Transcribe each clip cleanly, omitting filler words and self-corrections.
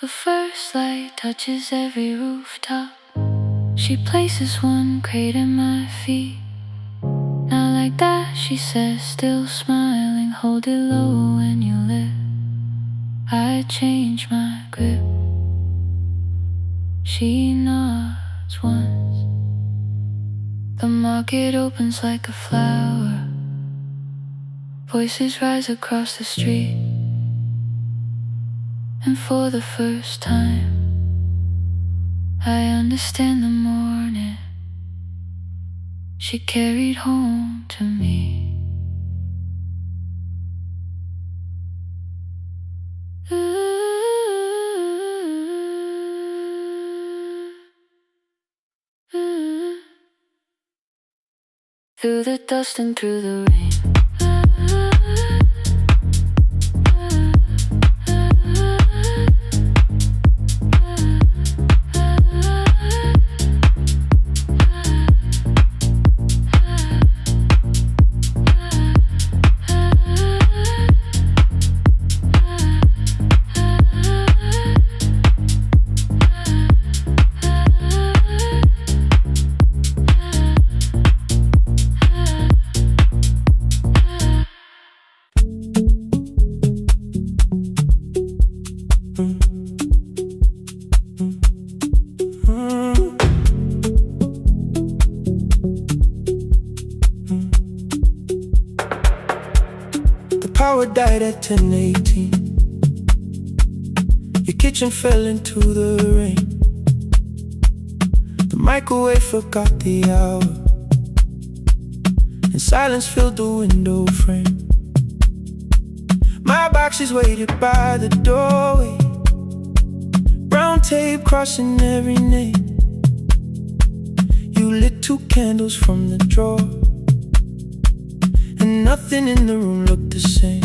The first light touches every rooftop. She places one crate at my feet. Not like that, she says, still smiling. Hold it low when you lift. I change my grip. She nods once. The market opens like a flower. Voices rise across the street. And for the first time, I understand the morning she carried home to me. Through the dust and through the rain. Power died at 10:18. Your kitchen fell into the rain. The microwave forgot the hour, and silence filled the window frame. My boxes waited by the doorway, brown tape crossing every name. You lit 2 candles from the drawer, and nothing in the room looked the same.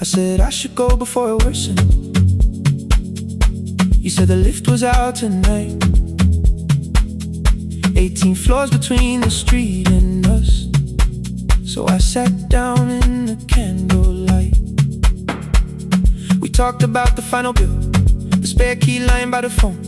I said I should go before it worsened. You said the lift was out tonight. 18 floors between the street and us. So I sat down in the candlelight. We talked about the final bill, the spare key lying by the phone,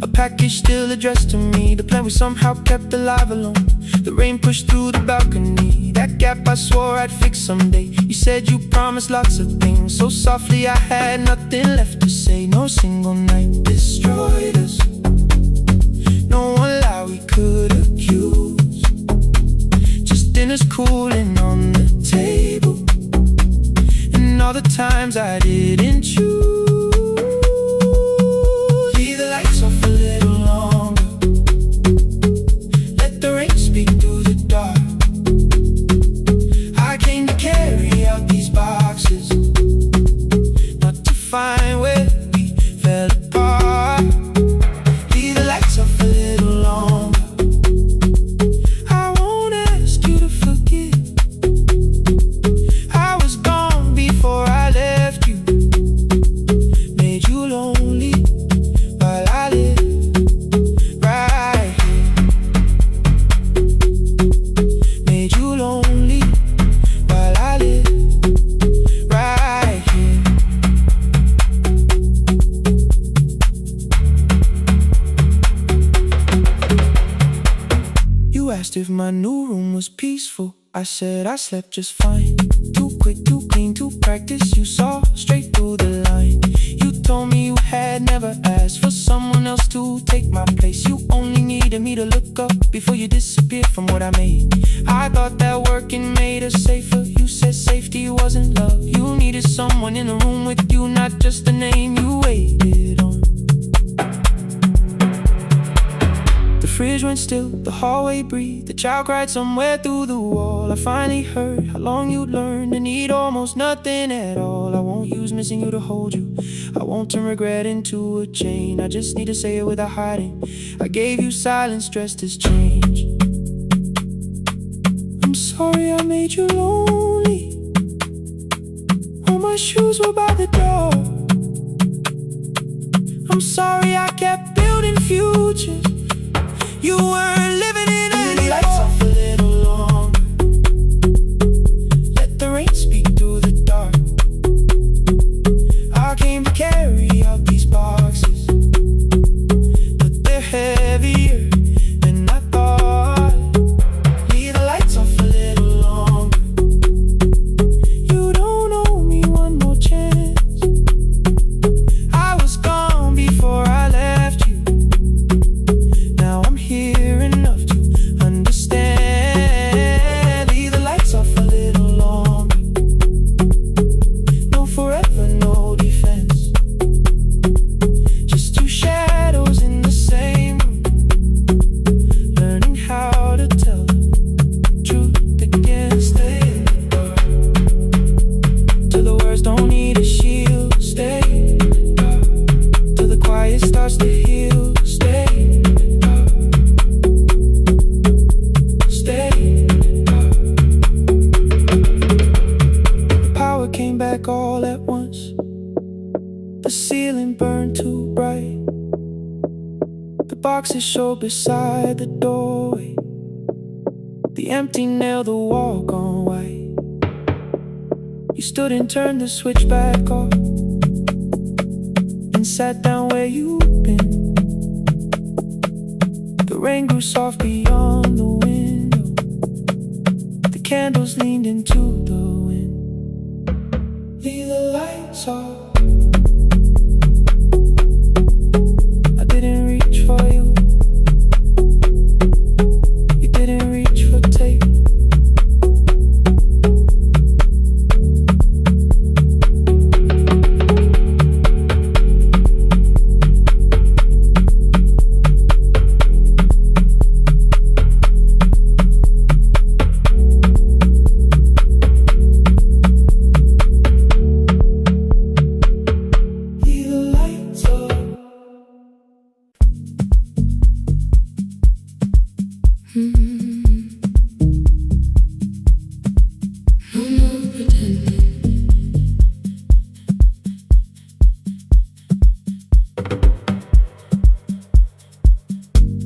a package still addressed to me, the plan we somehow kept alive alone. The rain pushed through the balcony, that gap I swore I'd fix someday. You said you promised lots of things, so softly I had nothing left to say. No single night destroyed us, no one lie we could accuse. Just dinners cooling on the table, and all the times I didn't choose. Leave the lights off a little longer, let the rain speak through the dark. I came to carry out these boxes, not to find where we fell apart. Leave the lights off a little longer, I won't ask you to forget. I was gone before I left you, made you lonely while I lived right here. Made you lonely while I live right here. You asked if my new room was peaceful. I said I slept just fine. Too quick, too clean, too practiced. You saw straight through the line. You told me you had never asked for someone else to take my place. You only needed me to look up before you disappeared from what I made. I thought that working made us safer. You said safety wasn't love. You needed someone in the room with you, not just the name you waited on. The fridge went still, the hallway breathed, the child cried somewhere through the wall. I finally heard how long you'd learned to need almost nothing at all. I won't use missing you to hold you, I won't turn regret into a chain. I just need to say it without hiding. I gave you silence dressed as change. I'm sorry I made you lonely, all my shoes were by the door. I'm sorry I kept building futures you weren't living in anymore. Lights off a little longer, let the rain speak through the dark. I came to carry The ceiling burned too bright. The boxes show beside the doorway. The empty nail, the wall gone white. You stood and turned the switch back off and sat down where you'd been. The rain grew soft beyond the window. The candles leaned into the wind. Leave the lights off. I didn't reach for you. You didn't reach for tape.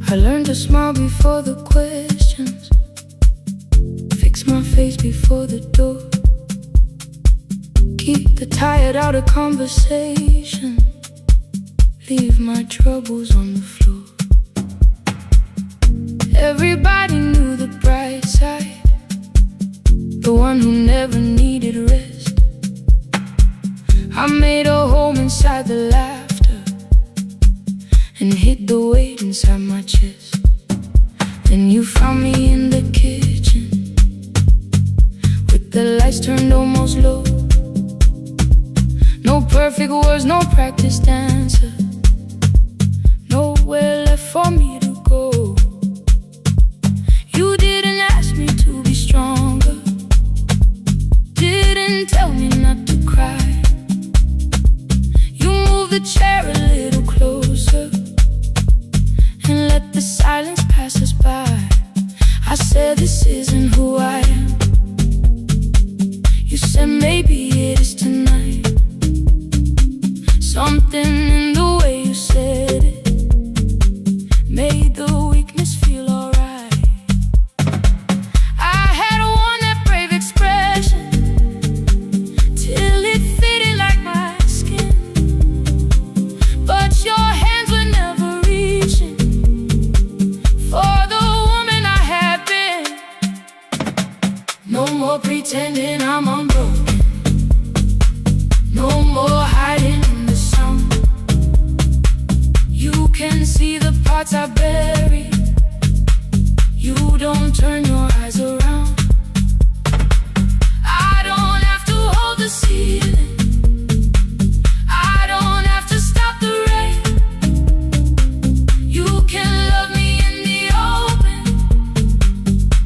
I learned to smile before the questions, fix my face before the door, keep the tired out of conversation, leave my troubles on the floor. Everybody knew the bright side, the one who never needed rest. I made a home inside the laughter and hid the weight inside my chest. Then you found me in the kitchen with the lights turned almost low. No perfect words, no practice dancer, nowhere left for me to go. You didn't ask me to be stronger, didn't tell me not to cry. You moved the chair a little closer and let the silence pass us by. I said, this isn't who I am. You said, maybe it is tonight. Something in the way you said it made the weakness feel alright. I had worn that brave expression till it fitted like my skin, but your hands were never reaching for the woman I had been. No more pretending I'm unbroken, no more hiding in the sound. You can see the parts I bury, you don't turn your eyes around. I don't have to hold the ceiling, I don't have to stop the rain. You can love me in the open,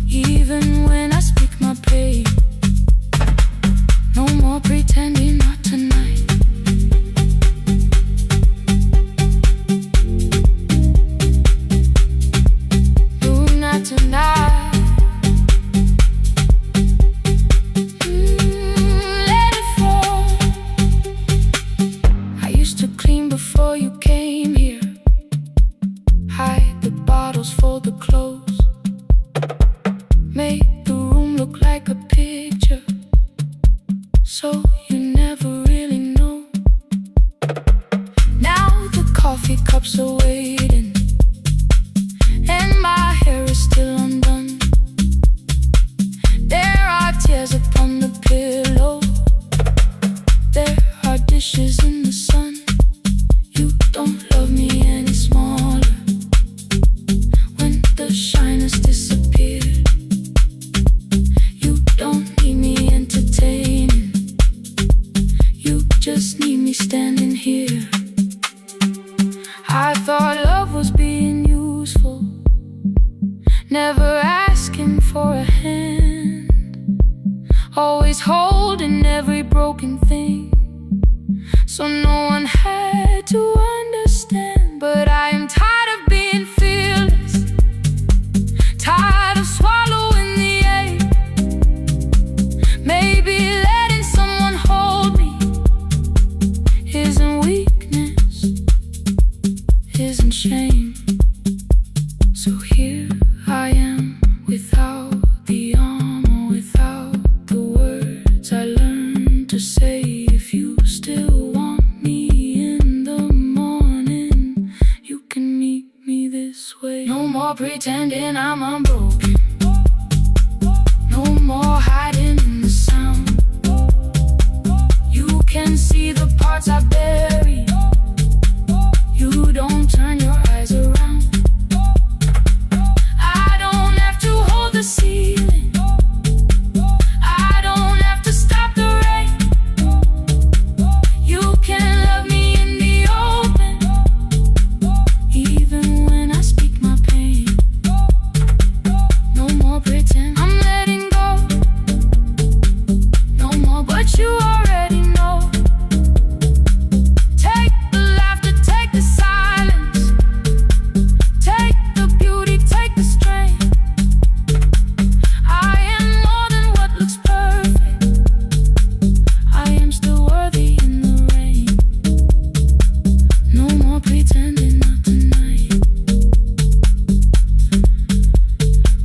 even when I speak my pain. No more pretending, not tonight. No, not tonight. Let it fall. I used to clean before you came here, hide the bottles, fold the clothes, make the room look like a picture, so you never really know. Now the coffee cups are waiting and my hair is still undone. There are tears upon the pillow, there are dishes in the sun. You don't love me any smaller when the shine has disappeared. You don't need me entertaining, you just need me standing here. I thought love was being useful, never asking for a hand, always holding every broken thing, so no one had to understand. But I am tired of being fearless, tired of swallowing the ache. Maybe letting someone hold me is isn't weakness, isn't shame. So here I am without the armor, without the words I learned to say. If you still want me in the morning, you can meet me this way. No more pretending I'm unbroken, no more hiding in the sound. You can see the parts I bury. You don't turn your eyes around. I don't have to hold the ceiling, I don't have to stop the rain. You can love me in the open, even when I speak my pain. No more pretend, I'm letting go. No more, but you already know. Take the laughter, take the silence, take the beauty, take the strain. I am more than what looks perfect, I am still worthy in the rain. No more pretending, not tonight.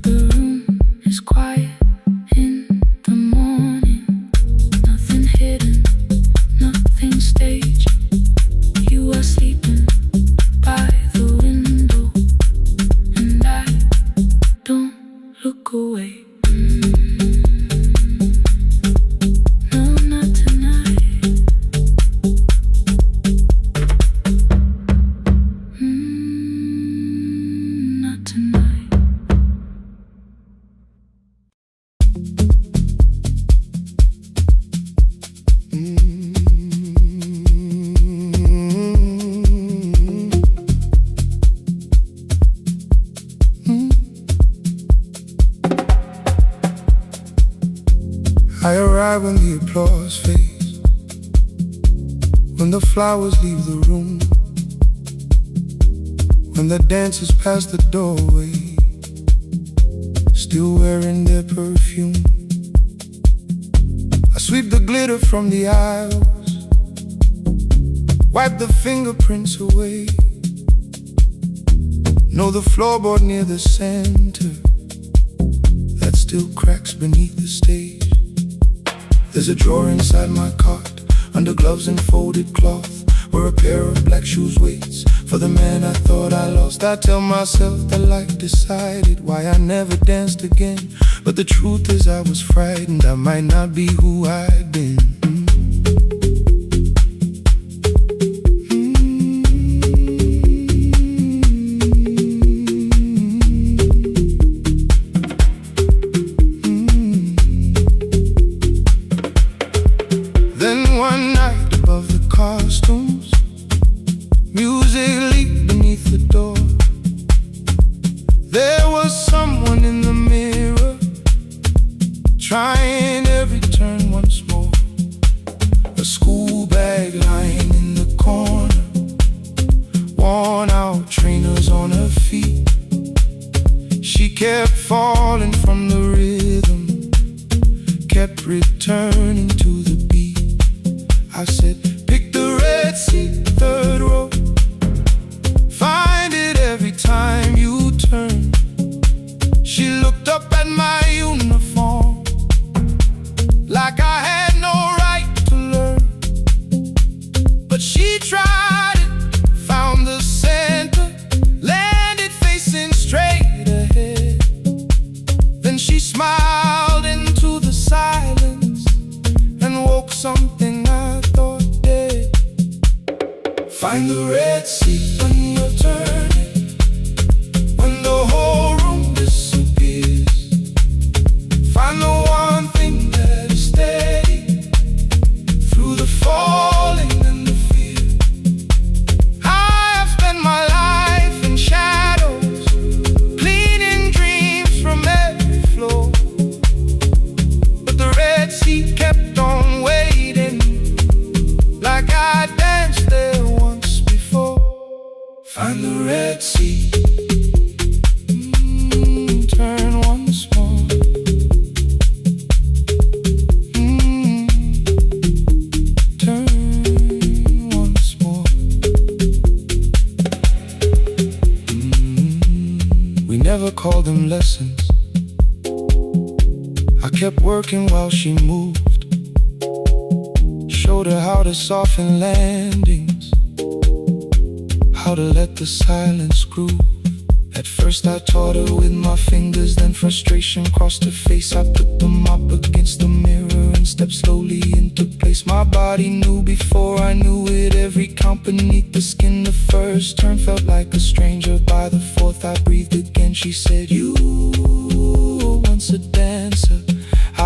The room is quiet in the morning. Nothing hidden, nothing staged. You are sleeping by the window, and I don't look away. No, not tonight. Not tonight. I arrive when the applause fades, when the flowers leave the room, when the dancers pass the doorway, still wearing their perfume. I sweep the glitter from the aisles, wipe the fingerprints away. Know the floorboard near the center that still cracks beneath the stage. There's a drawer inside my cart, under gloves and folded cloth, where a pair of black shoes waits for the man I thought I lost. I tell myself that life decided why I never danced again, but the truth is I was frightened I might not be who I'd been. Then one night above the costumes, music leaked beneath the door. There was someone in the mirror, trying every turn once more. A school bag lying in the corner, worn out trainers on her feet. She kept falling from the rhythm, kept returning to the beat. I said, pick the red seat, third row. Find it every time you turn. She looked up at my uniform like I had no right to learn. But she tried it, found the center, landed facing straight ahead. Then she smiled into the silence and woke something I thought dead. Find the red seat when you're turning, when the whole room disappears. Find the one thing that is steady through the falling and the fear. I have spent my life in shadows, cleaning dreams from every floor, but the red seat kept on waiting, like I danced there once before. Find the red seat, turn once more. Turn once call them lessons. I kept working while she moved, showed her how to soften landings, how to let the silence groove. At first I taught her with my fingers, then frustration crossed her face. I put the mop against the mirror and stepped slowly into place. My body knew before I knew it, every count beneath the skin. The first turn felt like a stranger, by the fourth I breathed again. She said, "You were once a dancer."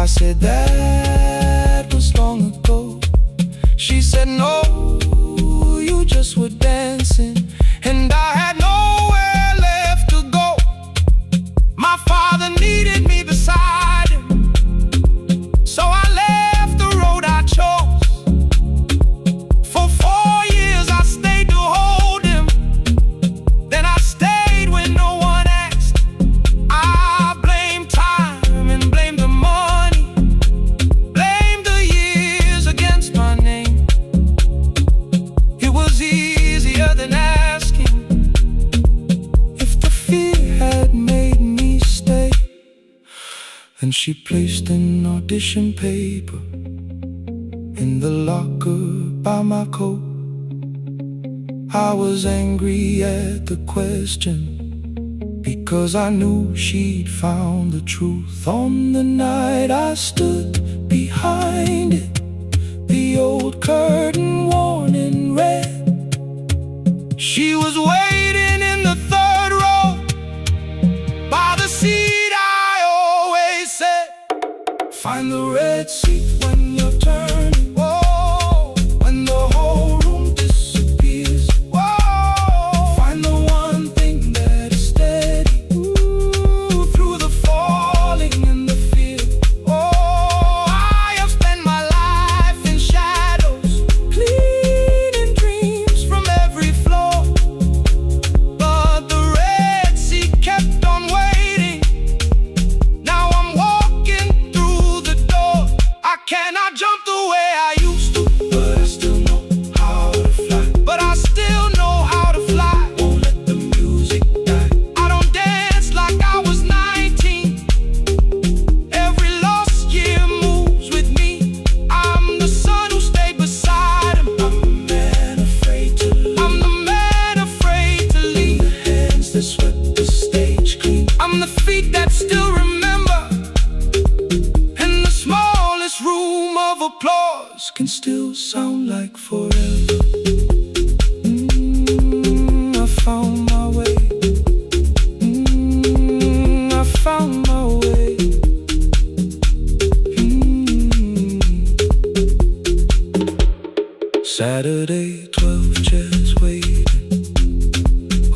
I said, "That was long ago." She said, "No, you just were dancing." And I had nowhere left to go. My father needed me beside him, so I left the road I chose. For 4 years I stayed to hold him, then I stayed when no one asked. I blamed time and blamed the money, blamed the years against my name. It was easier than asking if the fear had made me stay. Then she placed an audition paper in the locker by my coat. I was angry at the question, because I knew she'd found the truth. On the night I stood behind it, the old curtain worn in red. She was waiting in the third row, by the seat I always said, "Find the red seat when you're turning." Whoa, when the whole room disappears. Whoa, find the one thing that is steady. Ooh, through the falling and the fear. Oh, I have spent my life in shadows, cleaning dreams from every floor. But the red sea kept on waiting. Now I'm walking through the door. I cannot jump the way I used to, but I still know how to fly. But I still know how to fly. Won't let the music die. I don't dance like I was 19. Every lost year moves with me. I'm the son who stayed beside him. I'm the man afraid to leave. I'm the man afraid to leave. The hands that swept the stage clean. I'm the feet that still remember. And the smallest room of applause can still sound like forever. I found my way. I found my way. Saturday, 12 chairs waiting.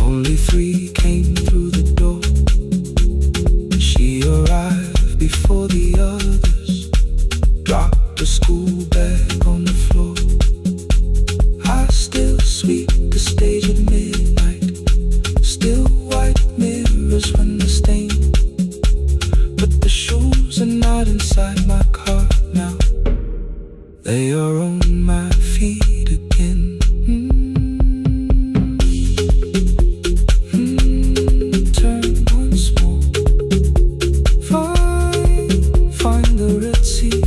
Only 3 came through the door. She arrived before the others, dropped the school bag on the floor. I still sweep the stage at midnight, still white mirrors when the stain. But the shoes are not inside my car now, they are on my feet again. Turn once more. Find the red sea.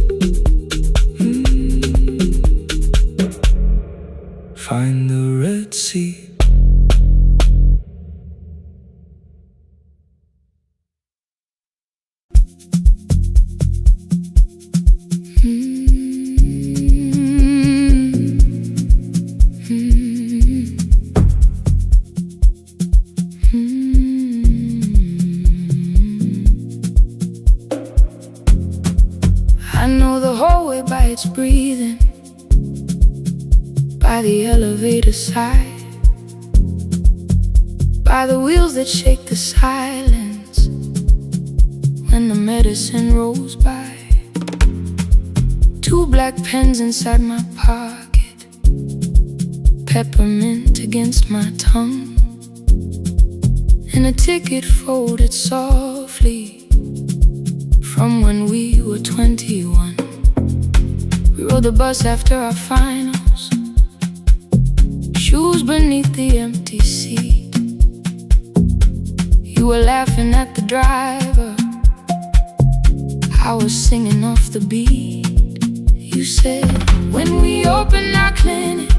Find the red sea. I know the hallway by its breathing, by the elevator side, by the wheels that shake the silence when the medicine rolls by. 2 black pens inside my pocket, peppermint against my tongue, and a ticket folded softly from when we were 21. We rode the bus after our finals, shoes beneath the empty seat. You were laughing at the driver, I was singing off the beat. You said, when we open our clinic,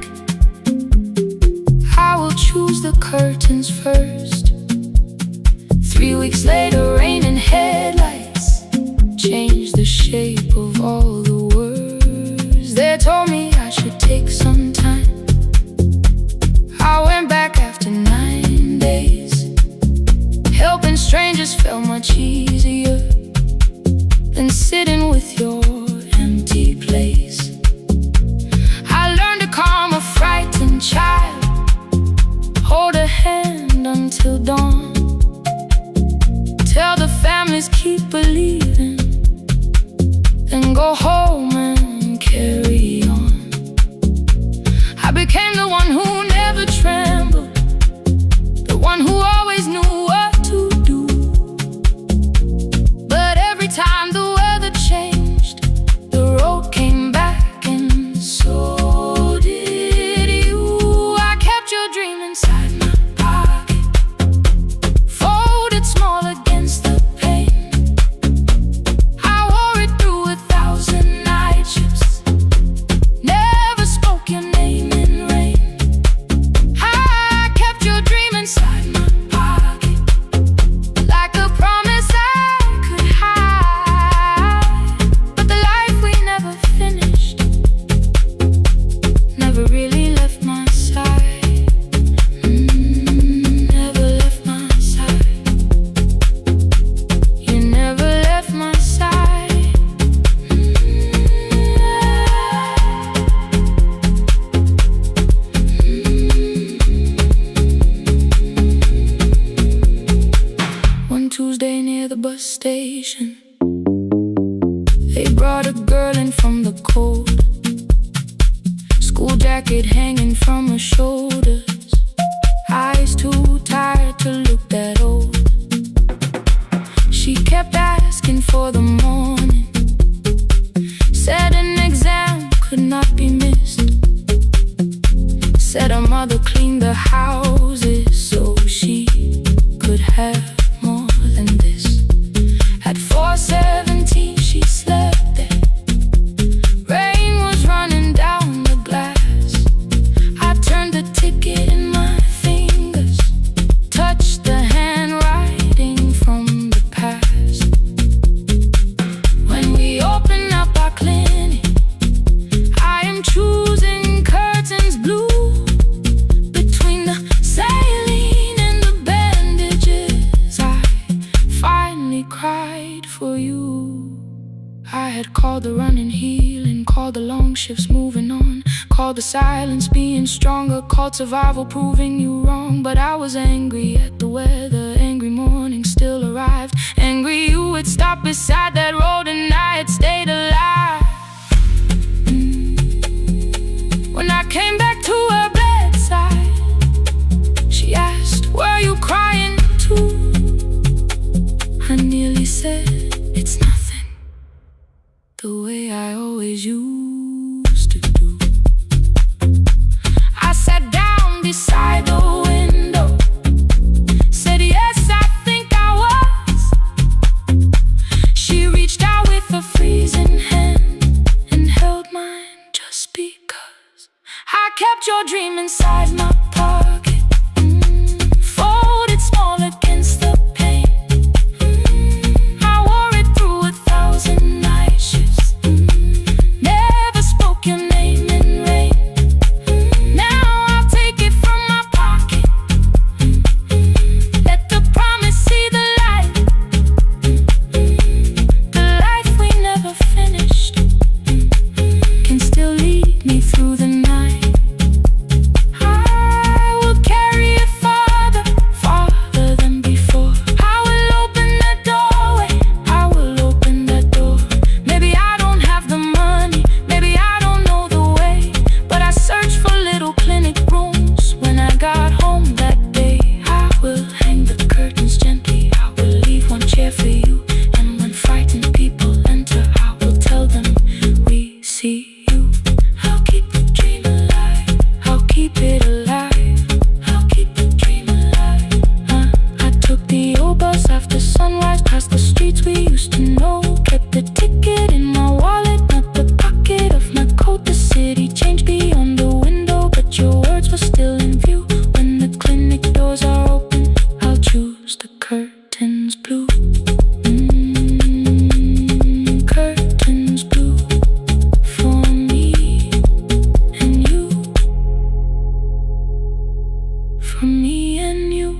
I will choose the curtains first. 3 weeks later, rain and headlights changed the shape of all the words. They told me I should take some time. I went back after 9 days. Helping strangers felt much easier than sitting with your empty place. I learned to calm a frightened child, hold a hand until dawn, tell the families keep believing, then go home and carry on. I became the one who never trembled, the one who always knew what to do. But every time the weather changed, the road came back, and so did you. I kept your dream inside my pocket, folded small against the pain. I wore it through 1,000 night shifts, never spoke your name in rain. I kept your dream inside my pocket, like a promise I could hide. But the life we never finished never really left my side. Never left my side. You never left my side. One Tuesday near the bus station, they brought a girl in from the cold, school jacket hanging from her shoulders, eyes too tired to look that old. She kept asking for the morning, said an exam could not be missed, said her mother cleaned the houses so she could have more than this. At 4:17 she slept there, rain was running down the glass. I turned the ticket in my fingers, touched the handwriting from the past. When we open up our clinic, I am choosing curtains blue, between the saline and the bandages. I finally cried for you. I had called the running healing, called the long shifts moving on, called the silence being stronger, called survival proving you wrong. But I was angry at the weather, angry morning still arrived, angry you had stopped beside that road and I had stayed alive. When I came back to her bedside, she asked, were you crying too? I nearly said, it's nothing, the way I always used to do. I sat down beside the window, said yes, I think I was. She reached out with a freezing hand, from me and you.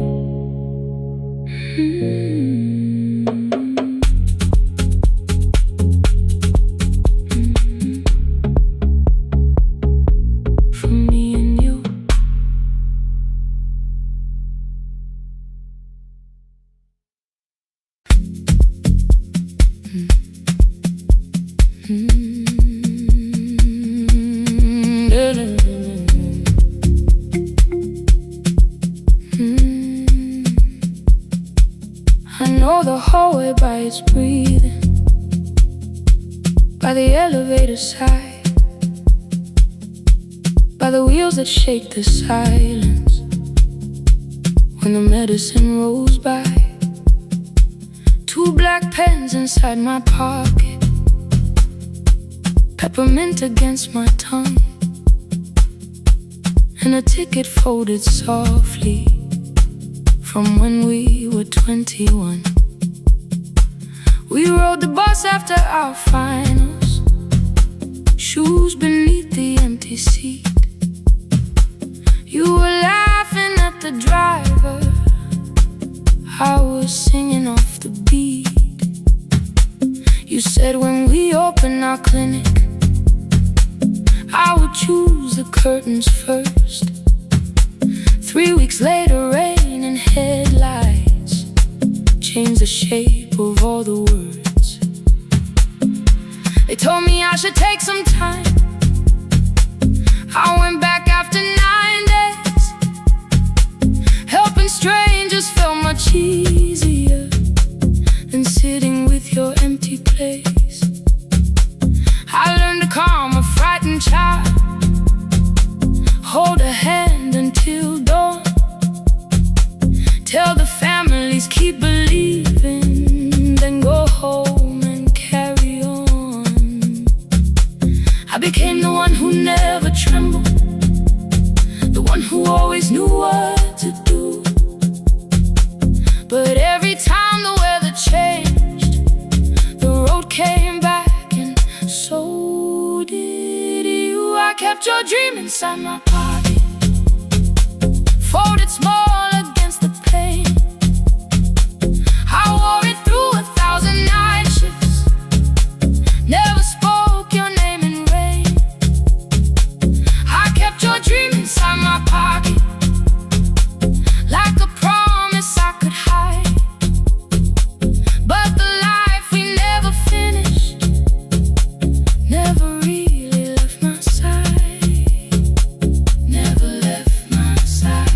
From me and you. I know the hallway by its breathing, by the elevator side, by the wheels that shake the silence when the medicine rolls by. 2 black pens inside my pocket, peppermint against my tongue, and a ticket folded softly from when we were 21. We rode the bus after our finals, shoes beneath the empty seat. You were laughing at the driver, I was singing off the beat. You said when we open our clinic, I would choose the curtains first. 3 weeks later, rain and headlights changed the shape of all the words. They told me I should take some time. I went back after 9 days. Helping strangers felt much easier than sitting with your empty place. I learned to calm a frightened child, hold a hand until dawn, tell the families keep believing, then go home and carry on. I became the one who never trembled, the one who always knew what to do. But every time the weather changed, the road came back, and so did you. I kept your dream inside my pocket, folded small against the pain. I wore it through 1,000 night shifts, never spoke your name in rain. I kept your dream inside my pocket, like a promise I could hide. But the life we never finished never really left my side, never left my side.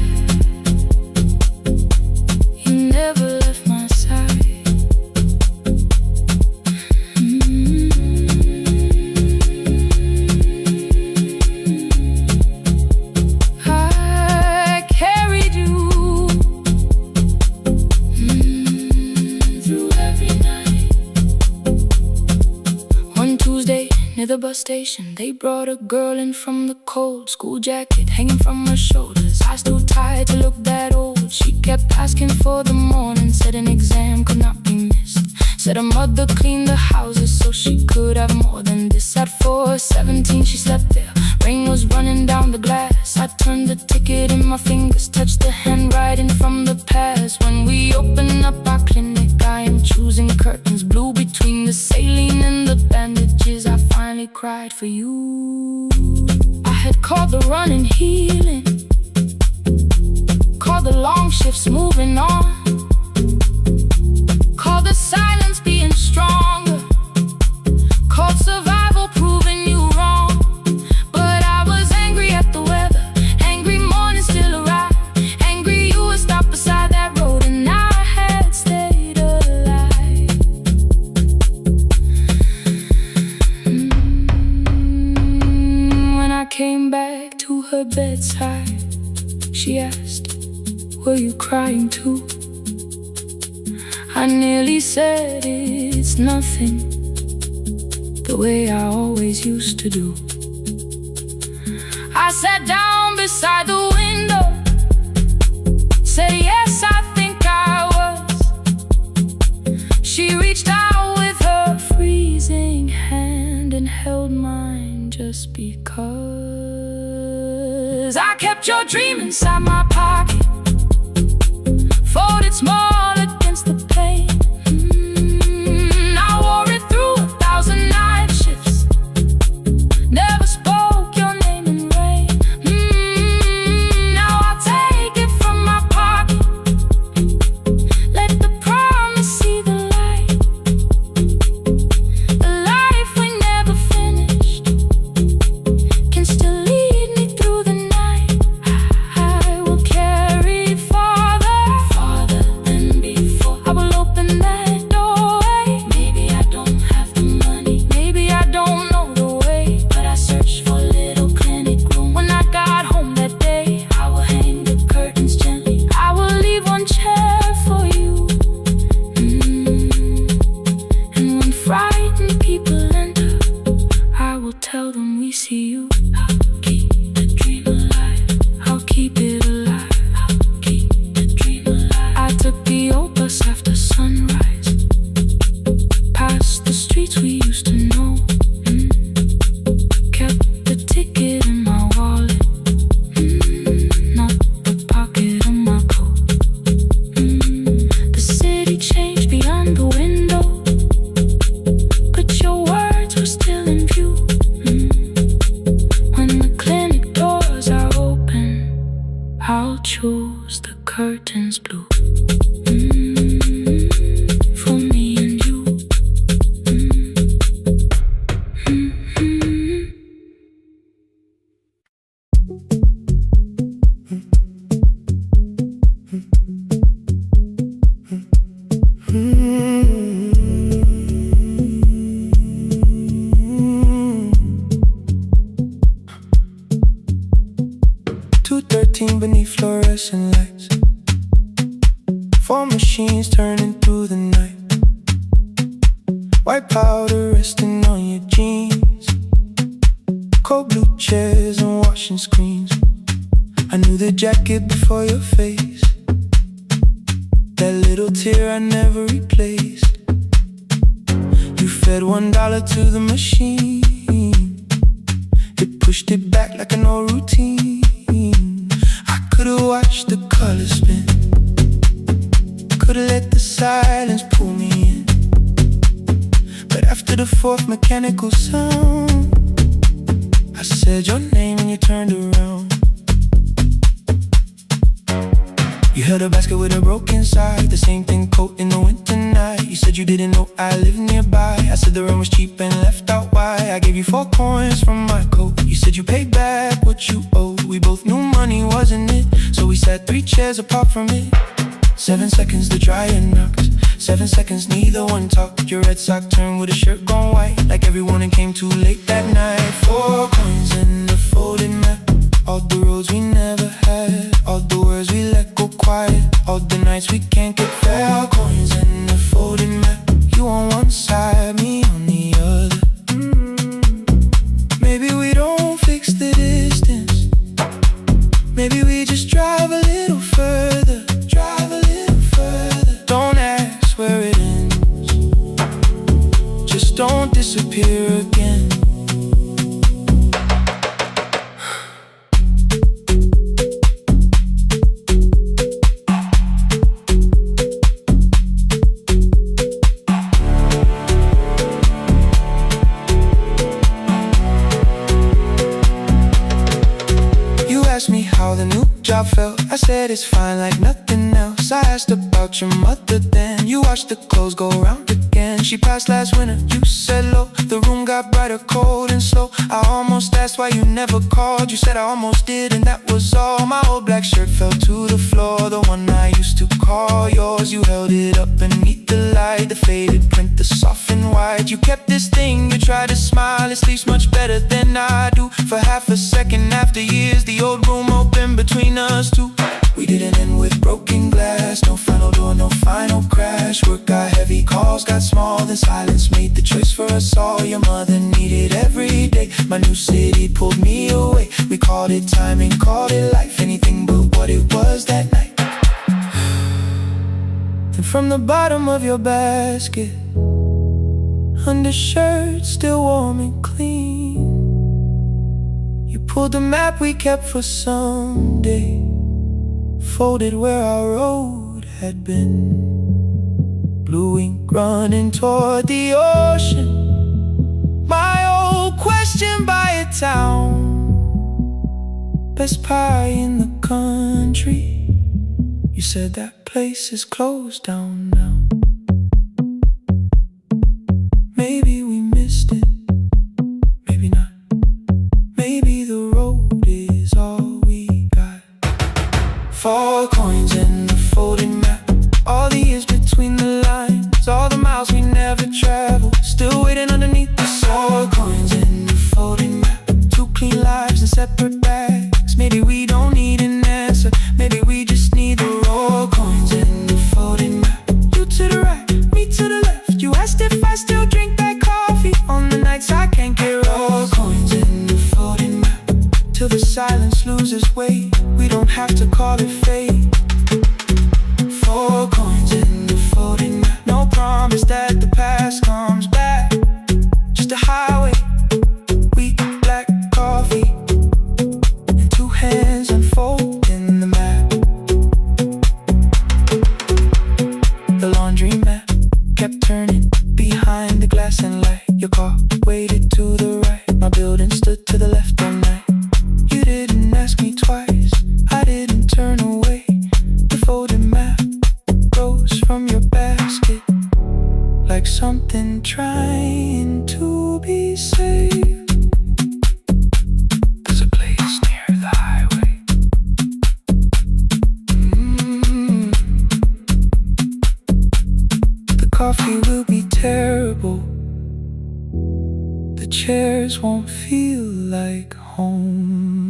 You never left my side. I carried you through every night. One Tuesday near the bus station, they brought a girl in from the cold, school jacket hanging from her shoulders, eyes too tired to look that old. She kept asking for the morning, said an exam could not be missed, said her mother cleaned the houses so she could have more than this. At 4:17 she slept there, rain was running down the glass. I turned the ticket in my fingers, touched the handwriting from the past. When we open up our clinic, I am choosing curtains blue between the saline and the bandages. I finally cried for you. I had called the run and healing, called the long shifts moving on, called the silence being stronger, called survival proving you wrong. But I was angry at the weather, angry morning still arrived, angry you were stopped beside that road and I had stayed alive. When I came back to her bedside, she asked, were you crying too? I nearly said it's nothing, the way I always used to do. I sat down beside the window, said yes, I think I was. She reached out with her freezing hand and held mine just because. I kept your dream inside my pocket, small against the pain. I wore it through 1,000 night shifts. Never spoke your name in rain. Now I'll take it from my pocket. Let the promise see the light. The life we never finished can still lead me through the night. I will carry it farther, farther than before. I will open that doorway. Maybe I don't have the money, maybe I don't know the way, but I searched for a little clinic room. When I got home that day, I will hang the curtains gently. I will leave one chair for you. And when frightened people enter, I will tell them we see you. I'll keep the dream alive. I'll keep it alive. I'll keep the dream alive. I took the old bus after sunrise, past the streets we used to know. Kept the ticket in my wallet, not the pocket of my coat. The city changed beyond the window, but your words were still in view. When the clinic doors are open, I'll choose the curtains blue. For me and you. 2:13 beneath fluorescent lights, 4 machines turning through the night. White powder resting on your jeans, cold blue chairs and washing screens. I knew the jacket before your face, that little tear I never replaced. You fed $1 to the machine, it pushed it back like an old routine. I could've watched the colors spin, could've let the silence pull me in, but after the 4th mechanical sound, I said your name and you turned around. You held a basket with a broken side, the same thing coat in the winter night. You said you didn't know I lived nearby. I said the rent was cheap and left out why. I gave you 4 coins from my coat. You said you paid back what you owed. We both knew money wasn't it, so we sat 3 chairs apart from it. 7 seconds the dryer knocks, 7 seconds neither one talked. Your red sock turned with a shirt gone white, like everyone came too late that night. 4 coins and a folded map, all the roads we never had, all the words we let go quiet, all the nights we can't get fair. Coins and a folded map, you on one side, me on the other. Maybe we don't fix the distance, maybe we just drive a little further, drive a little further. Don't ask where it ends, just don't disappear again. Asked me how the new job felt, I said it's fine like nothing else. I asked about your mother then, you watched the clothes go round again. She passed last winter, you said low, the room got brighter, cold and slow. I almost asked why you never called, you said I almost did and that was all. My old black shirt fell to the floor, the one I used to call yours. You held it up beneath the light, the faded print, the soft and white. You kept this thing, you tried to smile, it sleeps much better than I do. For half a second after years, the old room opened between us two. We didn't end with broken glass, no final door, no final crash. Work got heavy, calls got small, then silence made the choice for us all. Your mother needed every day, my new city pulled me away. We called it timing, called it life, anything but what it was that night. Then from the bottom of your basket, undershirt still warm and clean, you pulled the map we kept for someday, folded where our road had been. Blue ink running toward the ocean. My old question by a town. Best pie in the country. You said that place is closed down now. Maybe we missed it, maybe not. Maybe the road is all we got. 4 coins in the folding map. All the years between the lines, all the miles we never traveled, still waiting underneath the 4 coins in the folding map. 2 clean lives in separate bags. Maybe we don't need an answer, maybe we just need the raw coins in the folding map. You to the right, me to the left. You asked if I still drink that coffee on the nights I can't get raw coins in the folding map. Till the silence loses weight, we don't have to call it fate. 4 coins in the folding map. No promise that the past comes back, just a highway, weak black coffee, and 2 hands unfolding the map. The laundry mat kept turning behind the glass and light. Your car waited to the right, my building stood to the left all night. You didn't ask me twice, I didn't turn away. The folded map rose from your basket, like something trying to be saved. There's a place near the highway. The coffee will be terrible, the chairs won't feel like home.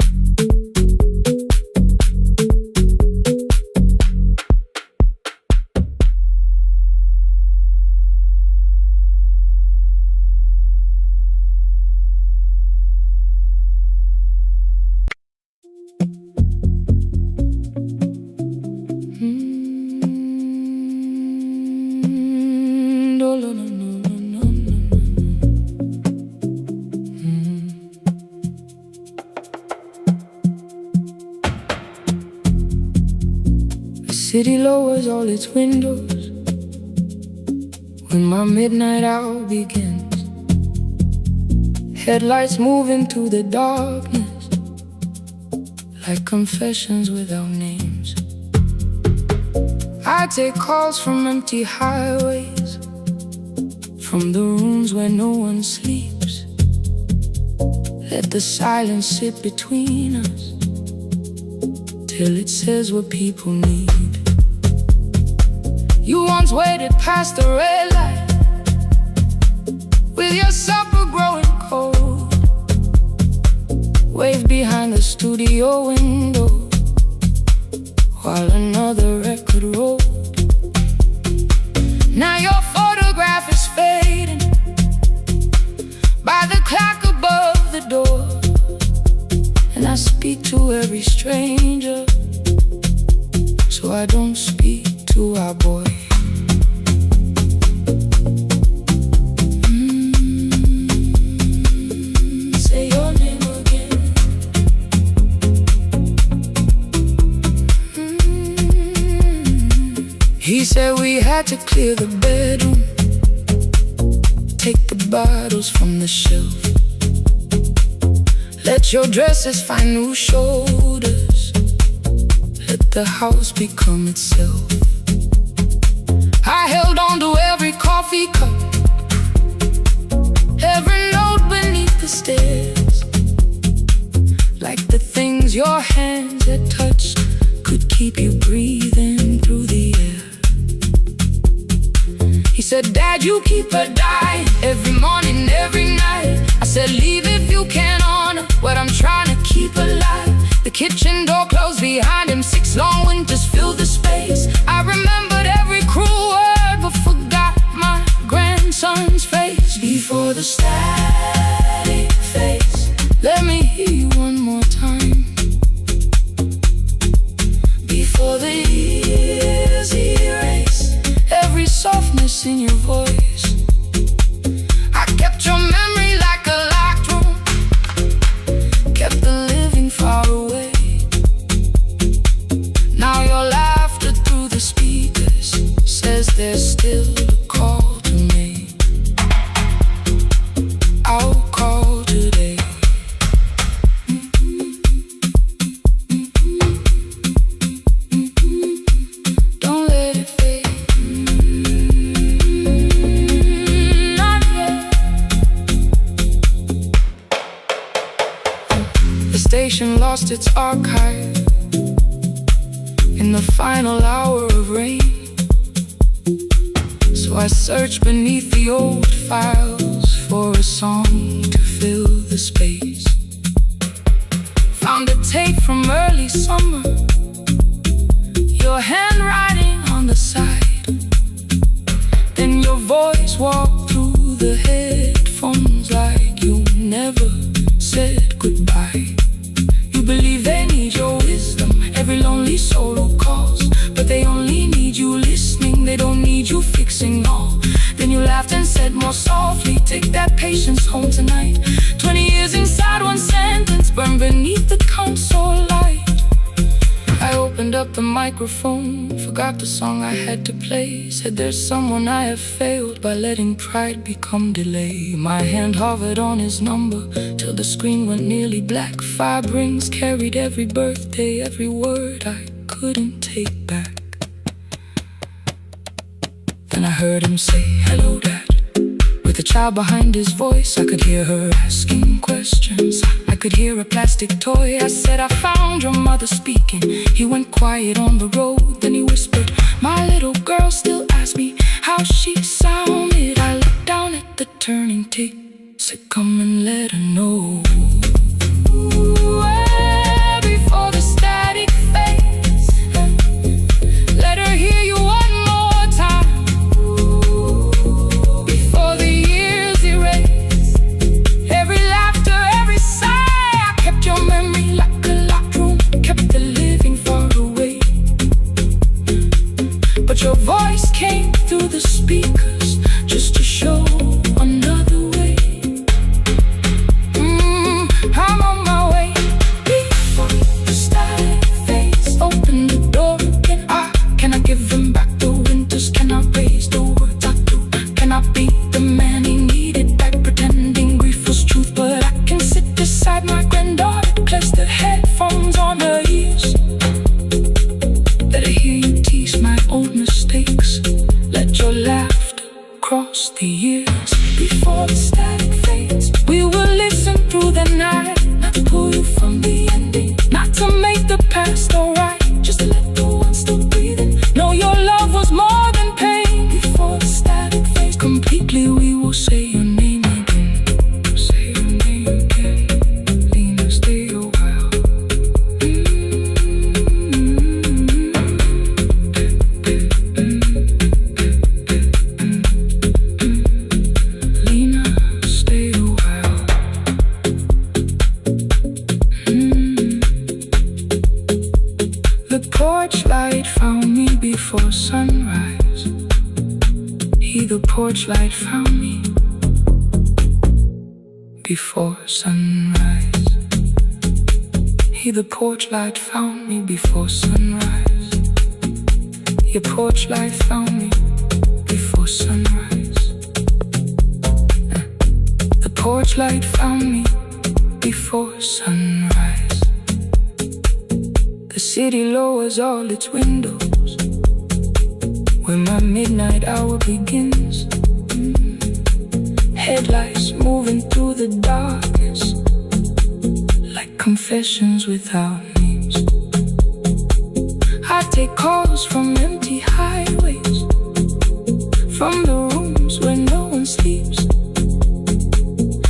The city lowers all its windows when my midnight hour begins. Headlights move into the darkness like confessions without names. I take calls from empty highways, from the rooms where no one sleeps. Let the silence sit between us till it says what people need. You once waited past the red light with your supper growing cold, waved behind the studio window while another record rolled. Now your photograph is fading by the clock above the door, and I speak to every stranger, so I don't speak to our boy. Say your name again. He said we had to clear the bedroom, take the bottles from the shelf, let your dresses find new shoulders, let the house become itself. I held on to every coffee cup, every note beneath the stairs, like the things your hands had touched could keep you breathing through the air. He said, Dad, you keep her dying every morning, every night. I said, leave if you can honor what I'm trying to keep alive. The kitchen door closed behind him, 6 long winters filled the space. I remembered every cruel word but forgot my grandson's face. Before the static fades, let me hear you one more time. Before the years erase every softness in your voice, I kept your memory like a locked room, kept the living far away. Now your laughter through the speakers there still a call to make? I'll call today. Don't let it fade. Not yet. The station lost its archive in the final hour of rain. So I searched beneath the old files for a song to fill the space. Found a tape from early summer, your handwriting on the side. Then your voice walked through the headphones like you never said goodbye. You believe they need your wisdom, every lonely soul who calls, but they only need you listening, they don't need you fixing all. Then you laughed and said more softly, take that patience home tonight. 20 years inside one sentence, burned beneath the console light. I opened up the microphone, forgot the song I had to play. Said there's someone I have failed by letting pride become delay. My hand hovered on his number till the screen went nearly black. 5 rings carried every birthday, every word I couldn't take back. Then I heard him say, hello dad. With a child behind his voice, I could hear her asking questions. I could hear a plastic toy. I said, I found your mother speaking. He went quiet on the road, then he whispered, my little girl still asks me how she sounded. I looked down at the turning tick, said come and let her know. Before the static fades, let her hear you one more time. Before the years erase every laughter, every sigh, I kept your memory like a locked room, kept the living far away. But your voice came through the speakers just to show another way. I'm on my way. Before the static fades, open the door again. Can I give him back the winters? Can I raise the words I do? Can I be the man he needed back, pretending grief was truth? But I can sit beside my granddaughter, place the headphones on her ears. Let her hear you tease my old mistakes. Let your laughter cross the years. Before the static fades, we will listen through the night, not to pull you from the ending, not to make the past alright, just to let the one still breathing know your love was more than pain. Before the static fades completely, we will say your name again. Say your name again. Lena, stay a while. Lena, stay a while. The porch light found me before sunrise. The porch light found me before sunrise. The porch light found me before sunrise. Your porch light found me before sunrise. The porch light found me before sunrise. The city lowers all its windows when my midnight hour begins. Headlights moving through the darkness like confessions without names. I take calls from empty highways, from the rooms where no one sleeps.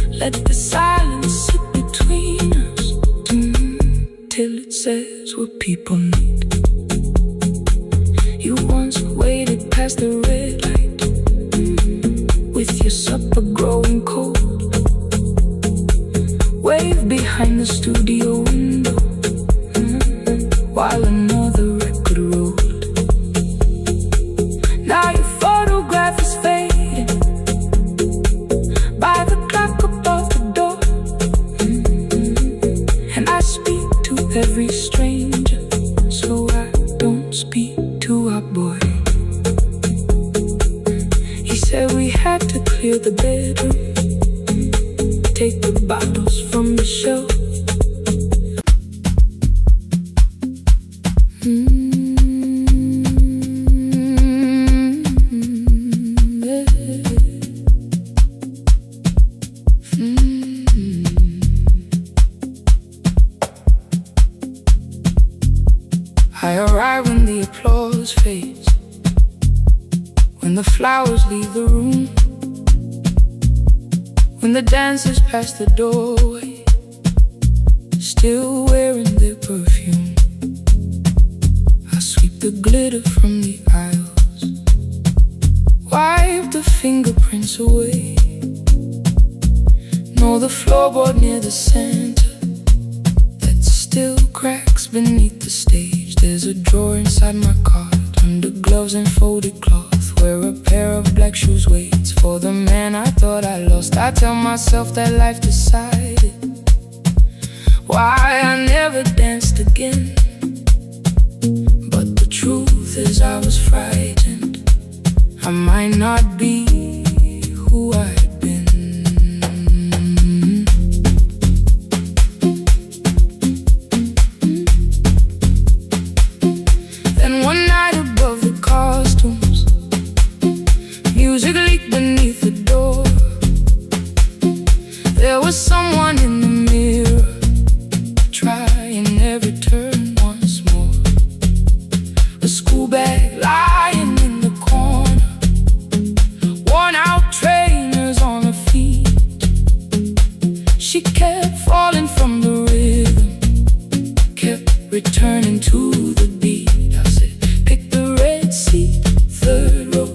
Let the silence sit between us till it says what people need. You once waited past the red light with your supper growing cold. Wave behind the studio window while another record rolled. Now your photograph is fading by the clock above the door. And I speak to every stranger so I don't speak to our boy. clear the bedroom, take the bottles from the shelf. I arrive when the applause fades, when the flowers leave the room, when the dancers pass the doorway, still wearing their perfume. I sweep the glitter from the aisles, wipe the fingerprints away. Know the floorboard near the center that still cracks beneath the stage. There's a drawer inside my car, under gloves and folded cloth, where a pair of black shoes waits for the man I thought I lost. I tell myself that life decided why I never danced again, but the truth is I was frightened. I might not be who I'd been. Then one night above the costumes, music leaked beneath the door. There was someone in the mirror, trying every turn once more. A school bag lying in the corner, worn out trainers on her feet. She kept falling from the rhythm, kept returning to the beat. I said, pick the red seat, third row,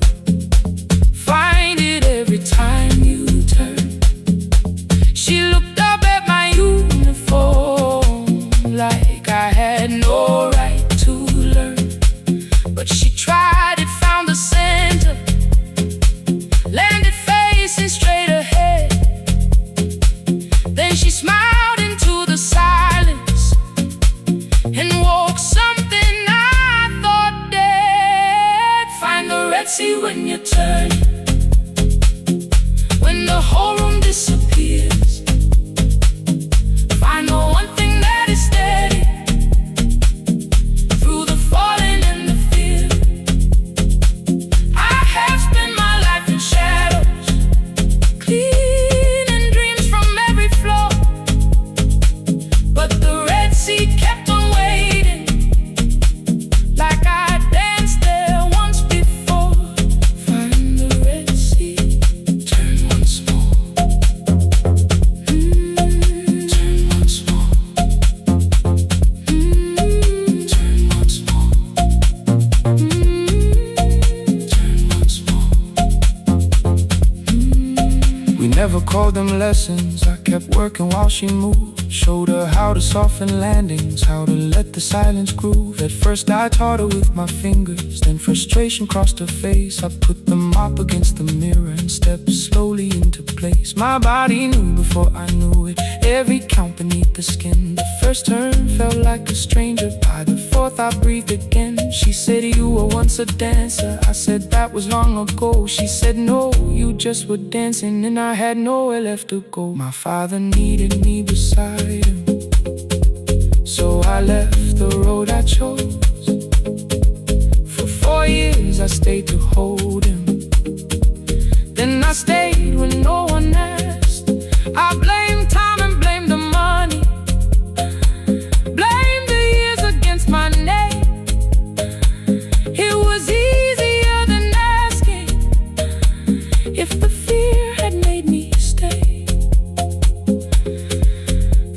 find it every time you turn. She looked up at my uniform like I had no right to learn, but she tried it, found the center, landed facing straight ahead. Then she smiled into the silence and woke something I thought dead. Find the red sea when you turn, when the whole room disappears. Find the one thing that is steady through the falling and the fear. I have spent my life in shadows, cleaning dreams from every floor, but the red sea kept on waiting, like I danced there once before. Find the red sea, turn once more, turn once more, turn once more, turn once more. We never called them lessons. I kept working while she moved, showed her how to soften landings, how to let the silence groove. At first I taught her with my fingers, then frustration crossed her face. I put them up against the mirror and stepped slowly into place. My body knew before I knew it, every count beneath the skin. The first turn felt like a stranger, by the fourth I breathed again. She said, you were once a dancer. I said, that was long ago. She said, no, you just were dancing, and I had nowhere left to go. My father needed me beside him, so I left the road I chose. For 4 years I stayed to hold him, then I stayed when no one asked. I blamed time and blamed the money, blamed the years against my name. It was easier than asking if the fear had made me stay.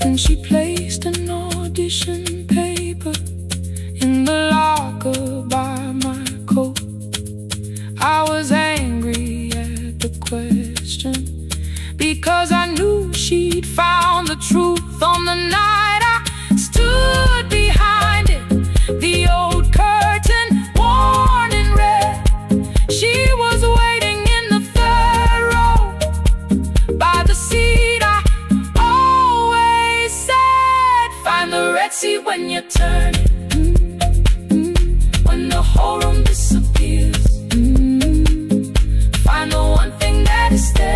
Then she placed an audition paper in the locker by my coat. I was angry at the question, because I knew she'd found the truth on the night I stood behind it. The old curtain, worn in red, she was waiting in the third row by the seat I always said. Find the red sea when you turn it, when the whole room disappears. Find the one thing that is steady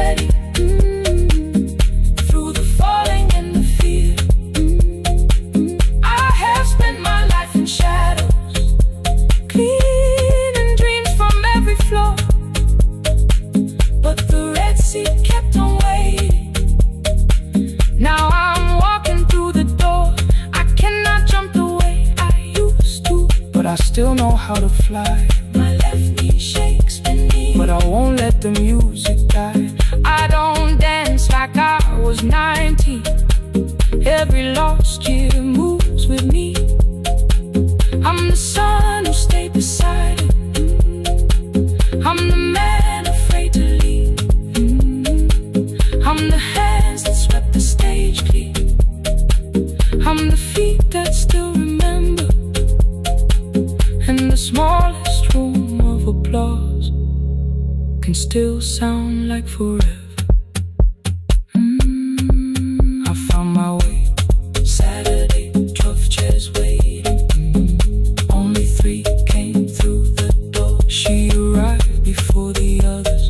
still know how to fly. My left knee shakes beneath, but I won't let the music die. I don't dance like I was 19. Every lost year moves with me. I'm the son who stayed beside it. I'm the man afraid to leave. I'm the hands that swept the stage clean. I'm the feet that still remember. And the smallest room of applause can still sound like forever. I found my way. Saturday, 12 chairs waiting. Only 3 came through the door. She arrived before the others,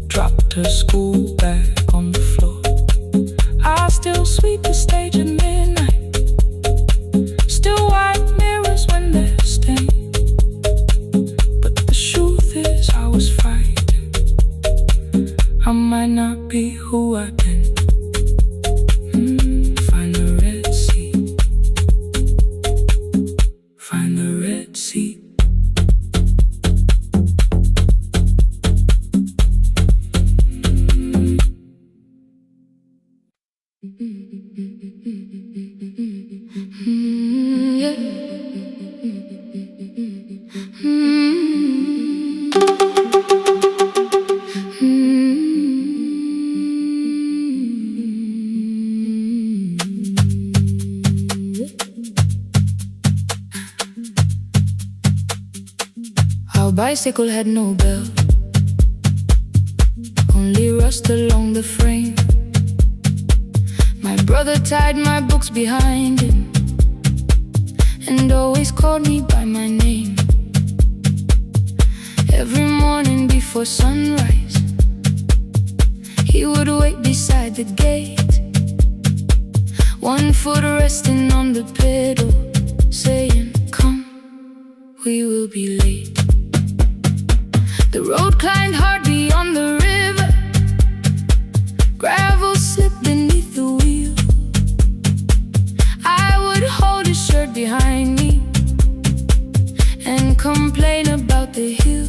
dropped her school bag on the floor. I still sweep the stage at midnight, still wipe mirrors when they're stained. But the truth is I was frightened. I might not be who I've been. Find the red sea. Find the red sea. Our bicycle had no bell, only rust along the frame. My brother tied my books behind him and always called me by my name. Every morning before sunrise, he would wait beside the gate, one foot resting on the pedal, saying, "Come, we will be late." The road climbed hard beyond the river, gravel slipped beneath the wheel. I would hold his shirt behind me and complain about the hill.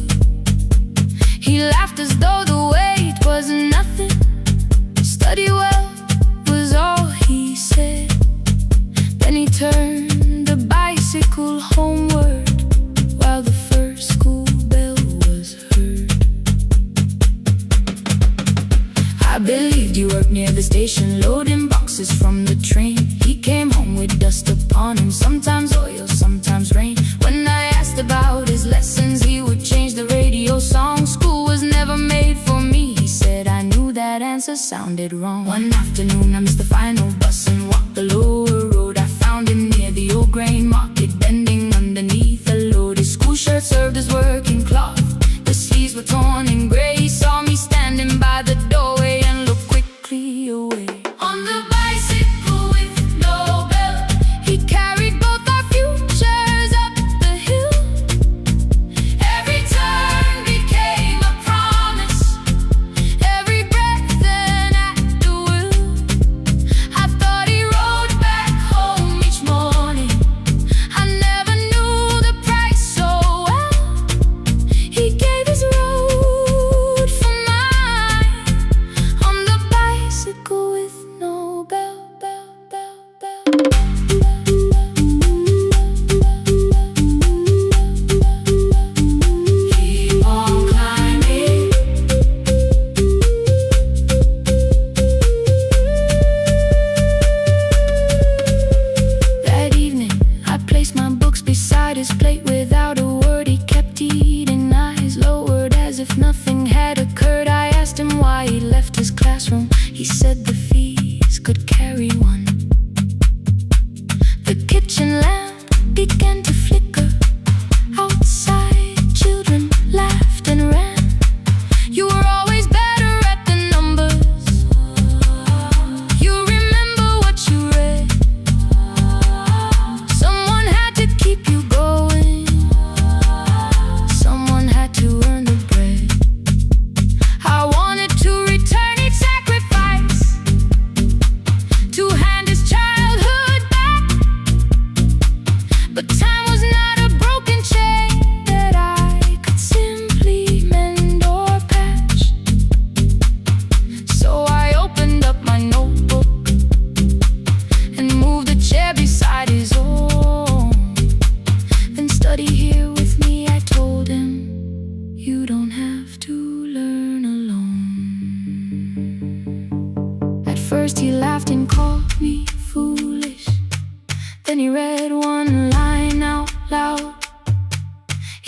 He laughed as though the weight was nothing. Study well was all he said. Then he turned the bicycle homeward while the first school bell was heard. I believed you worked near the station, loading boxes from the train. He came home with dust upon him, sometimes oil, sometimes rain. When I asked about his lessons, he would change the radio song. School was never made for me, he said. I knew that answer sounded wrong. One afternoon I missed the final bus and walked the lower road. I found him near the old grain market, bending underneath a load. His school shirt served as working cloth, the sleeves were torn and gray. He saw me standing by the doorway and looked quickly away. On the bicycle with no bell, he carried both our futures up the hill. Every turn became a promise, every breath an act of will.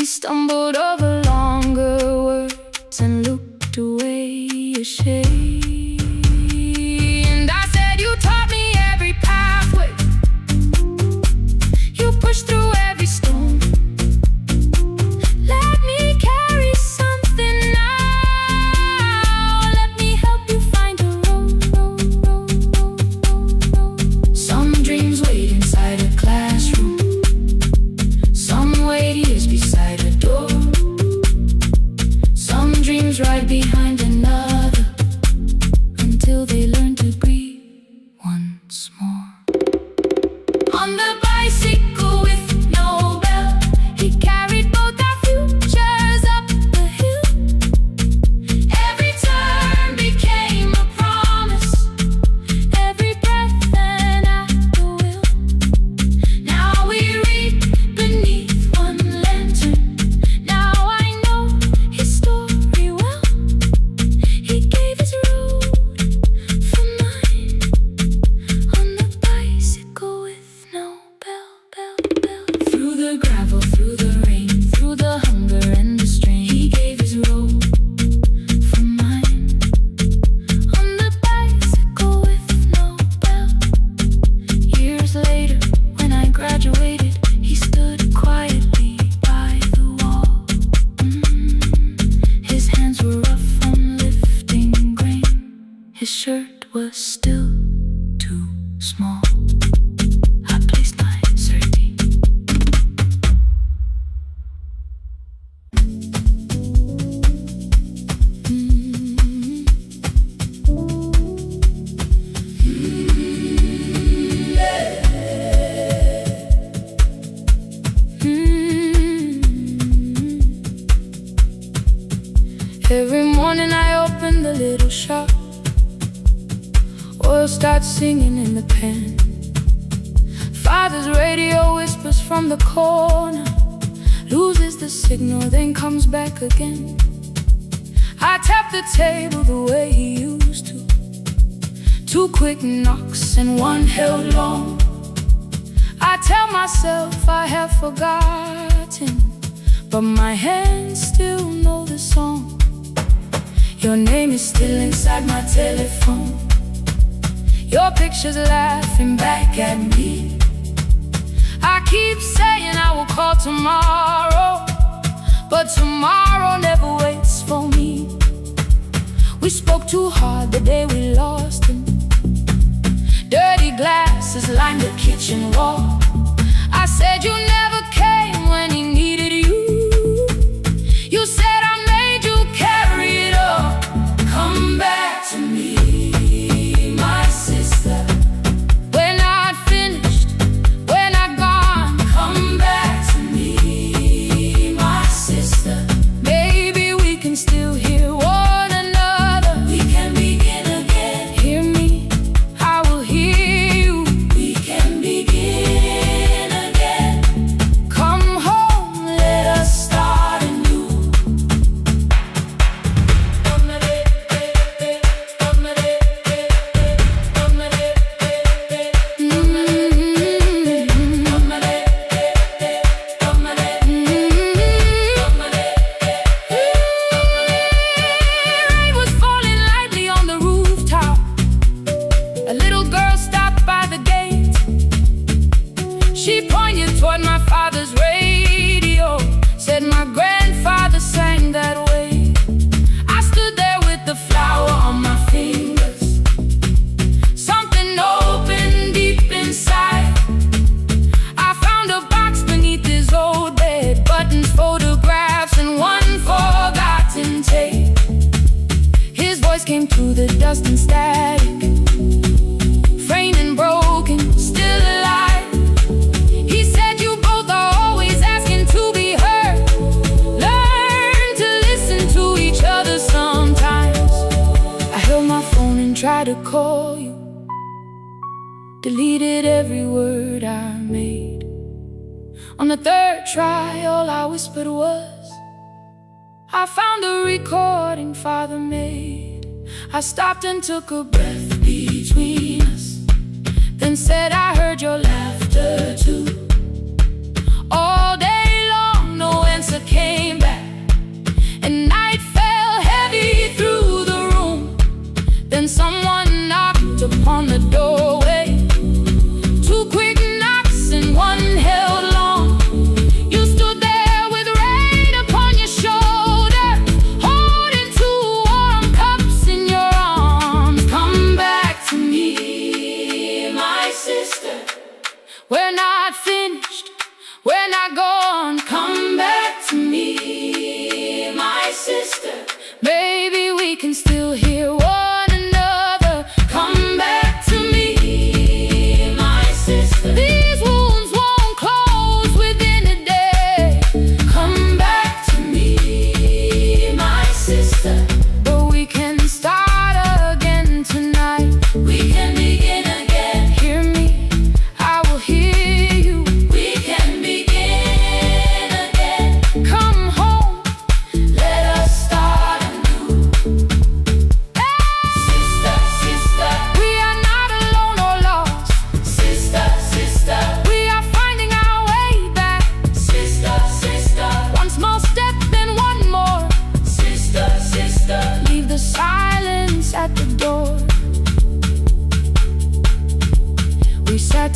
He stumbled over longer words and looked away ashamed. And I said, you taught me every pathway, you pushed through every stone. Let me carry something now, let me help you find a road. Some dreams wait inside a classroom, some wait years beside a door, some dreams right behind another, until they learn to breathe once more. On the bicycle with no bell, he carried both our futures up the hill. Every turn became a promise, every breath an act of will. Now we read beneath one lantern, now I know his story well. He gave his road for mine, on the bicycle with no bell. Through the gravel, through the rain, through the hunger and the strain, he gave his road for mine, on the bicycle with no bell. Years later, when I graduated, he stood quietly by the wall. His hands were rough from lifting grain, his shirt was still too small. I placed my sardine. Every morning I open the little shop, oil starts singing in the pan. Father's radio whispers from the corner, loses the signal, then comes back again. I tap the table the way he used to, 2 quick knocks and 1 held long. I tell myself I have forgotten, but my hands still know the song. Your name is still inside my telephone, your picture's laughing back at me. I keep saying I will call tomorrow, but tomorrow never waits for me. We spoke too hard the day we lost him, dirty glasses lined the kitchen wall. I said you never came when he needed you. You said I made you carry it all. Come back to me, my sister. We're not finished, we're not gone. Come back to me, my sister. Maybe we can still hear one another. We can begin again. Hear me, I will hear you. We can begin again. Come home, let us start anew. Rain was falling lightly on the rooftop. A little girl stopped by the gate. She pointed toward my father's radio, said my grandfather sang that way. I stood there with the flower on my fingers. Something opened deep inside. I found a box beneath his old bed, buttons, photographs, and 1 forgotten tape. His voice came through the dust and static, framed and broken, still alive. He said you both are always asking to be heard. Learn to listen to each other sometimes. I held my phone and tried to call you, deleted every word I made. On the 3rd try, all I whispered was, I found a recording Father made. I stopped and took a breath between us, then said I heard your laughter too. All day long, no answer came.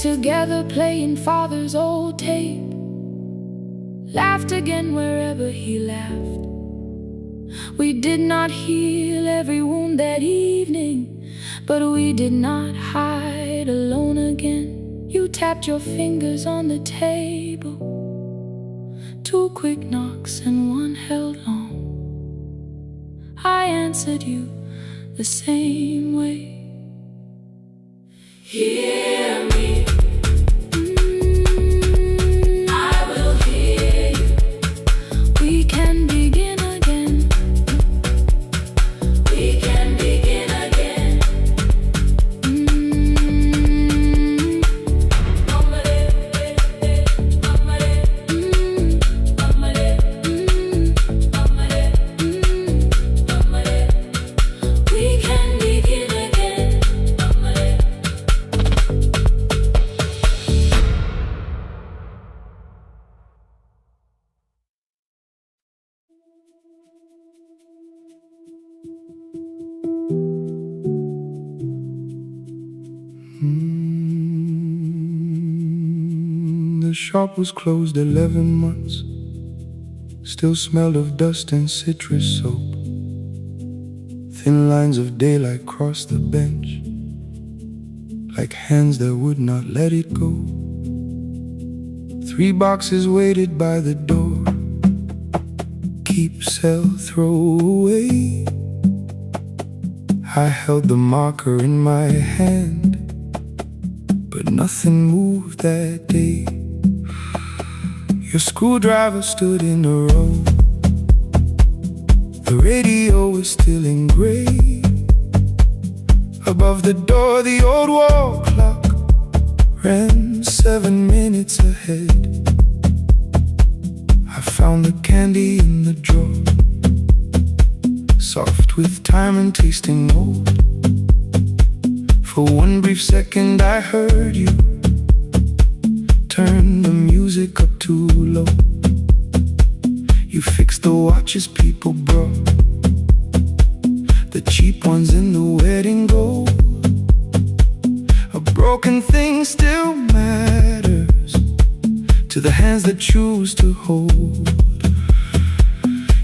together playing father's old tape. Laughed again wherever he laughed. We did not heal every wound that evening, but we did not hide alone again. You tapped your fingers on the table, 2 quick knocks and 1 held long. I answered you the same way. Hear me. I will hear you. We can begin again. We can begin again. We can begin again. The shop was closed 11 months. Still smelled of dust and citrus soap. Thin lines of daylight crossed the bench, like hands that would not let it go. 3 boxes waited by the door. Keep, sell, throw away. I held the marker in my hand, but nothing moved that day. Your screwdriver stood in a row. The radio was still in gray. Above the door, the old wall clock ran 7 minutes ahead. I found the candy in the drawer, soft with time and tasting old. For 1 brief second I heard you turn the music up too low. You fixed the watches people brought, the cheap ones in the wedding gold. A broken thing still matters to the hands that choose to hold.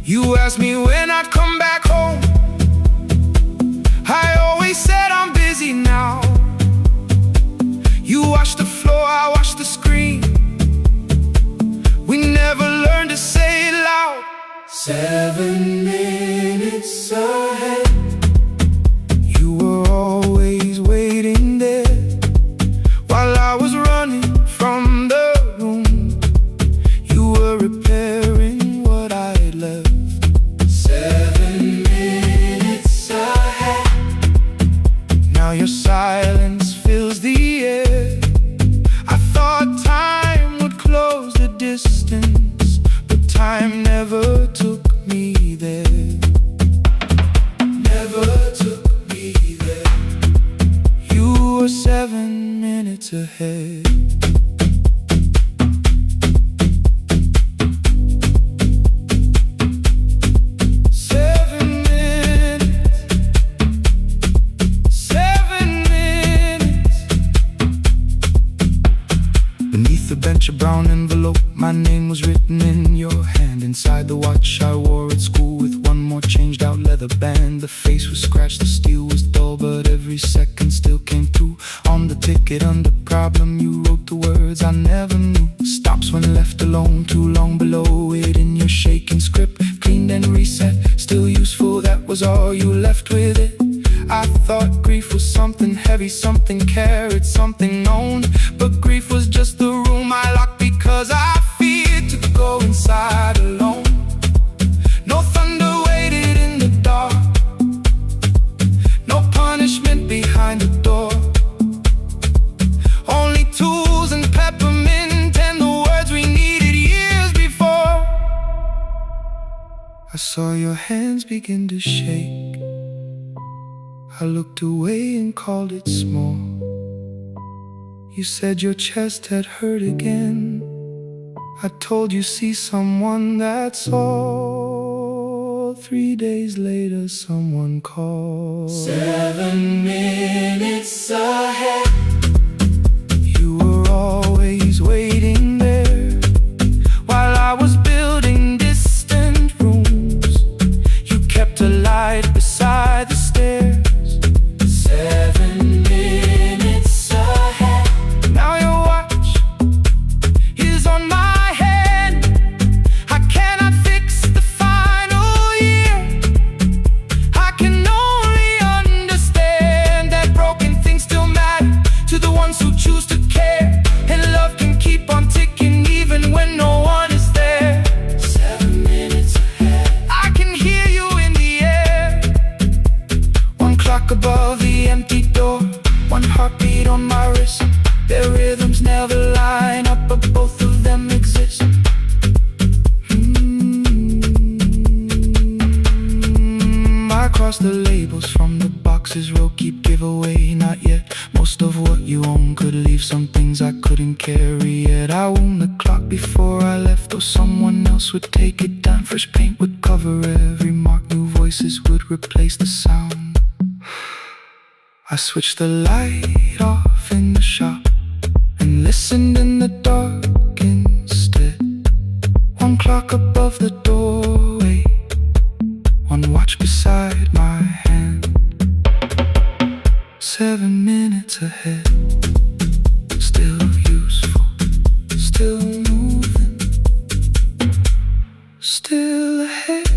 You asked me when I'd come back home. I always said I'm busy now. You washed the floor, I washed the screen. We never learned to say it loud. 7 minutes ahead. You were always waiting there while I was running from the room. You were repairing what I had left. 7 minutes ahead. Now your silence fills the air. I thought time would close the distance, but time never took me there. Never took me there. You were 7 minutes ahead. A brown envelope, my name was written in your hand. Inside the watch I wore at school with 1 more changed out leather band. The face was scratched, the steel was dull, but every second still came through. On the ticket under problem you wrote the words I never knew. Stops when left alone, too long below it in your shaking script. Cleaned and reset, still useful, that was all you left with it. I thought grief was something heavy, something carried, something known. But grief was just the room I locked because I feared to go inside alone. No thunder waited in the dark, no punishment behind the door. Only tools and peppermint and the words we needed years before. I saw your hands begin to shake. I looked away and called it small. You said your chest had hurt again. I told you see someone, that's all. 3 days later someone called. 7 minutes ahead. You were across the labels from the boxes. Row keep giveaway, not yet. Most of what you own could leave some things I couldn't carry yet. I wound the clock before I left, though someone else would take it down. Fresh paint would cover every mark, new voices would replace the sound. I switched the light off in the shop and listened in the dark instead. One clock above the doorway, one watch beside my hand. 7 minutes ahead, still useful, still moving, still ahead.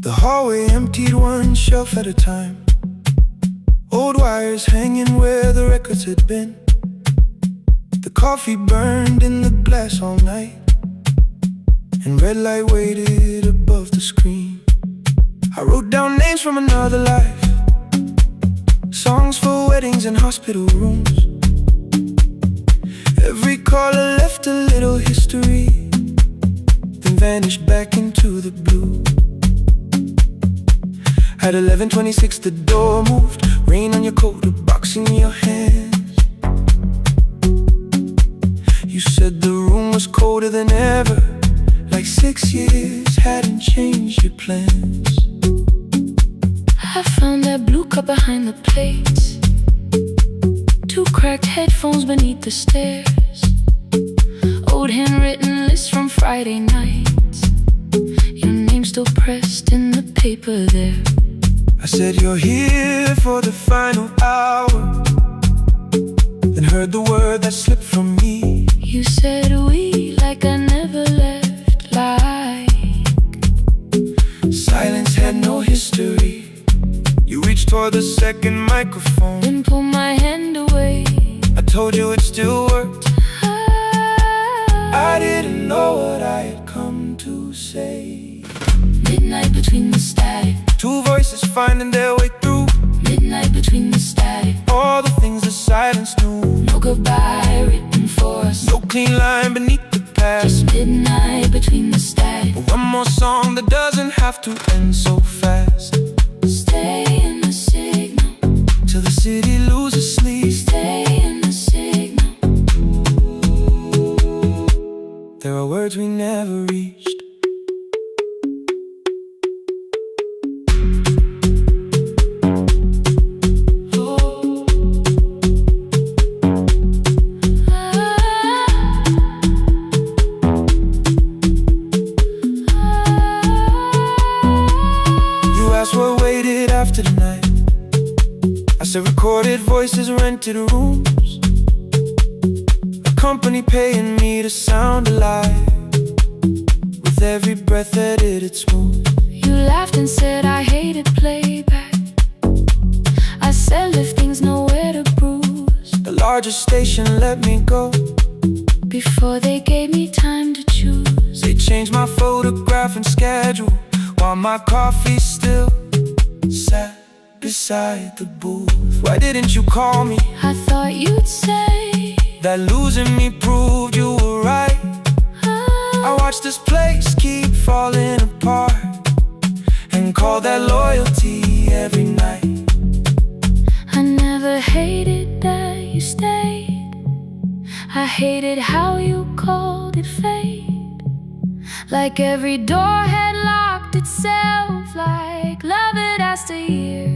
The hallway emptied one shelf at a time. Old wires hanging where the records had been. The coffee burned in the glass all night, and red light waited above the screen. I wrote down names from another life, songs for weddings and hospital rooms. Every caller left a little history, then vanished back into the blue. At 11:26 the door moved, rain on your coat, a box in your hands. You said the room was colder than ever, like 6 years hadn't changed your plans. I found that blue cup behind the plates, 2 cracked headphones beneath the stairs, old handwritten lists from Friday nights, your name still pressed in the paper there. I said you're here for the final hour, then heard the word that slipped from me. You said we like I never left, like silence had no history. You reached toward the second microphone, then pulled my hand away. I told you it still worked. I didn't know what I had come to say. Midnight between the static, 2 voices finding their way through. midnight between the static, All the things the silence knew. no goodbye written for us, No clean line beneath the past. just midnight between the static. One more song that doesn't have to end so fast. Stay in the signal, Till the city loses sleep. stay in the signal. There are words we never reached. What waited after the night? I said recorded voices, rented rooms, a company paying me to sound alive, with every breath edited smooth. You laughed and said I hated playback. I said if things nowhere to bruise, The largest station let me go before they gave me time to choose. They changed my photograph and schedule, while my coffee still sat beside the booth. Why didn't you call me? I thought you'd say that losing me proved you were right. I watched this place keep falling apart, and call that loyalty every night. I never hated that you stayed, I hated how you called it fate. Like every door had locked itself, like love had asked a year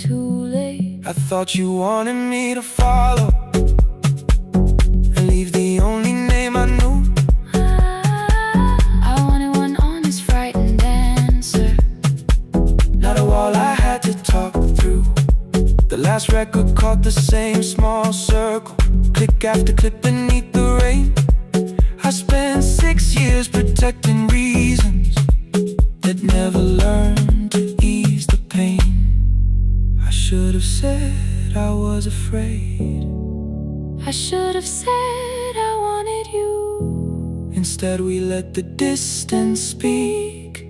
too late. I thought you wanted me to follow and leave the only name I knew. I wanted one honest, frightened answer, not a wall I had to talk through. The last record caught the same small circle, click after click beneath the rain. I spent 6 years protecting reasons that never learned to ease the pain. I should have said I was afraid. I should have said I wanted you Instead we let the distance speak,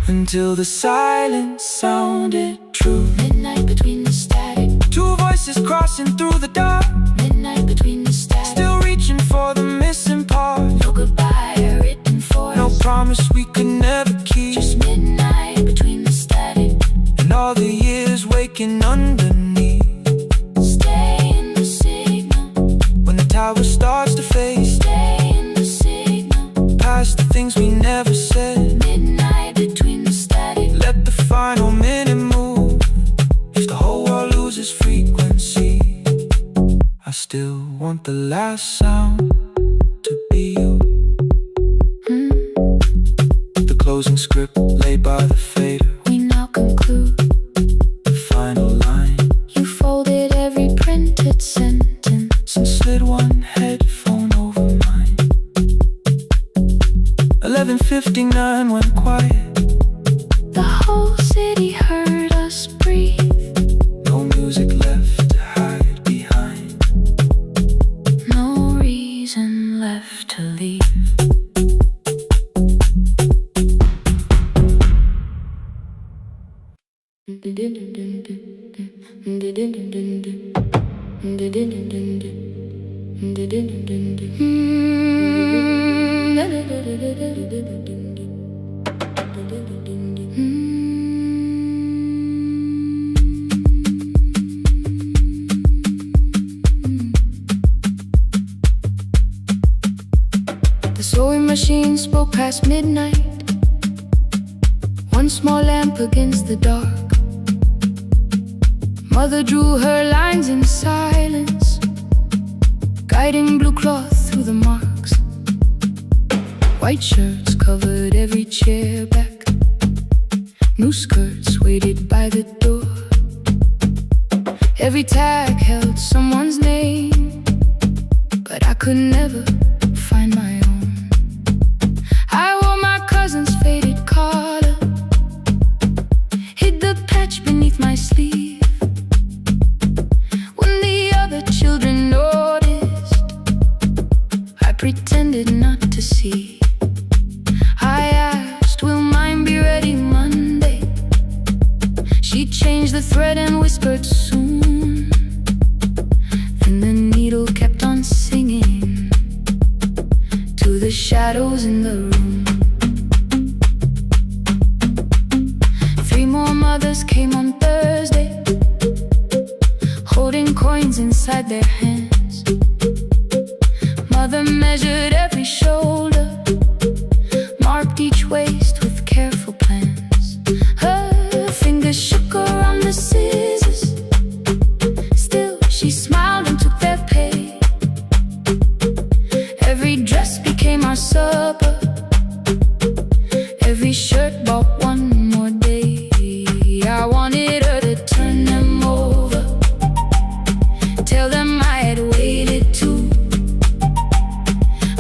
until the silence sounded true. Midnight between the static, Two voices crossing through the dark, midnight between the static. still reaching for the missing part. No goodbye written for us, No promise we could never keep. just midnight between the static. And all the years waking underneath. Stay in the signal, When the tower starts to fade, stay in the signal. past the things we never said. Midnight between the static. Let the final minute move. If the whole world loses frequency, I still want the last sound to be you. The closing script laid by the fader, We now conclude. the final line. You folded every printed sentence And slid one headphone over mine. 11:59 went quiet. The whole city heard us breathe. No music left to hide behind. No reason left to leave. The sewing machine spoke past midnight. One small lamp against the dark. Mother drew her lines in silence, guiding blue cloth through the marks. White shirts covered every chair back. New skirts waited by the door. Every tag held someone's name, but I could never find my own. I wore my cousin's faded collar, hid the patch beneath my sleeve. When the other children noticed, I pretended not to see. I asked, will mine be ready Monday? She changed the thread and whispered soon. And the needle kept on singing to the shadows in the room. 3 more mothers came on Thursday, holding coins inside their hands. Mother measured every shoulder, marked each waist with careful plans. Her fingers shook around the scissors, still she smiled and took their pay. Every dress became our supper, every shirt bought one more day. I wanted her to turn them over, tell them I had waited too.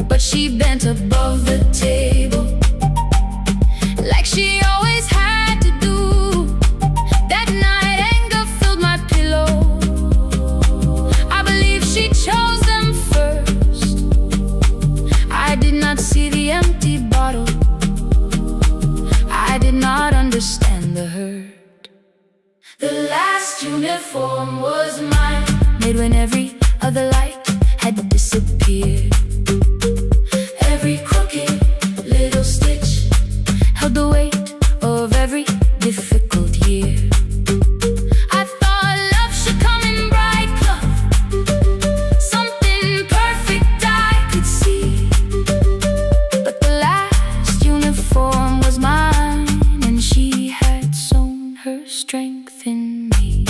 But she bent above the table, like she always had to do. That night anger filled my pillow. I believe she chose them first. I did not see the empty bottle. I did not understand the hurt. The last uniform was mine, made when every other light had disappeared. Every crooked little stitch held the weight of every difficult year. I thought love should come in bright color, something perfect I could see. But the last uniform was mine, and she had sown her strength in me.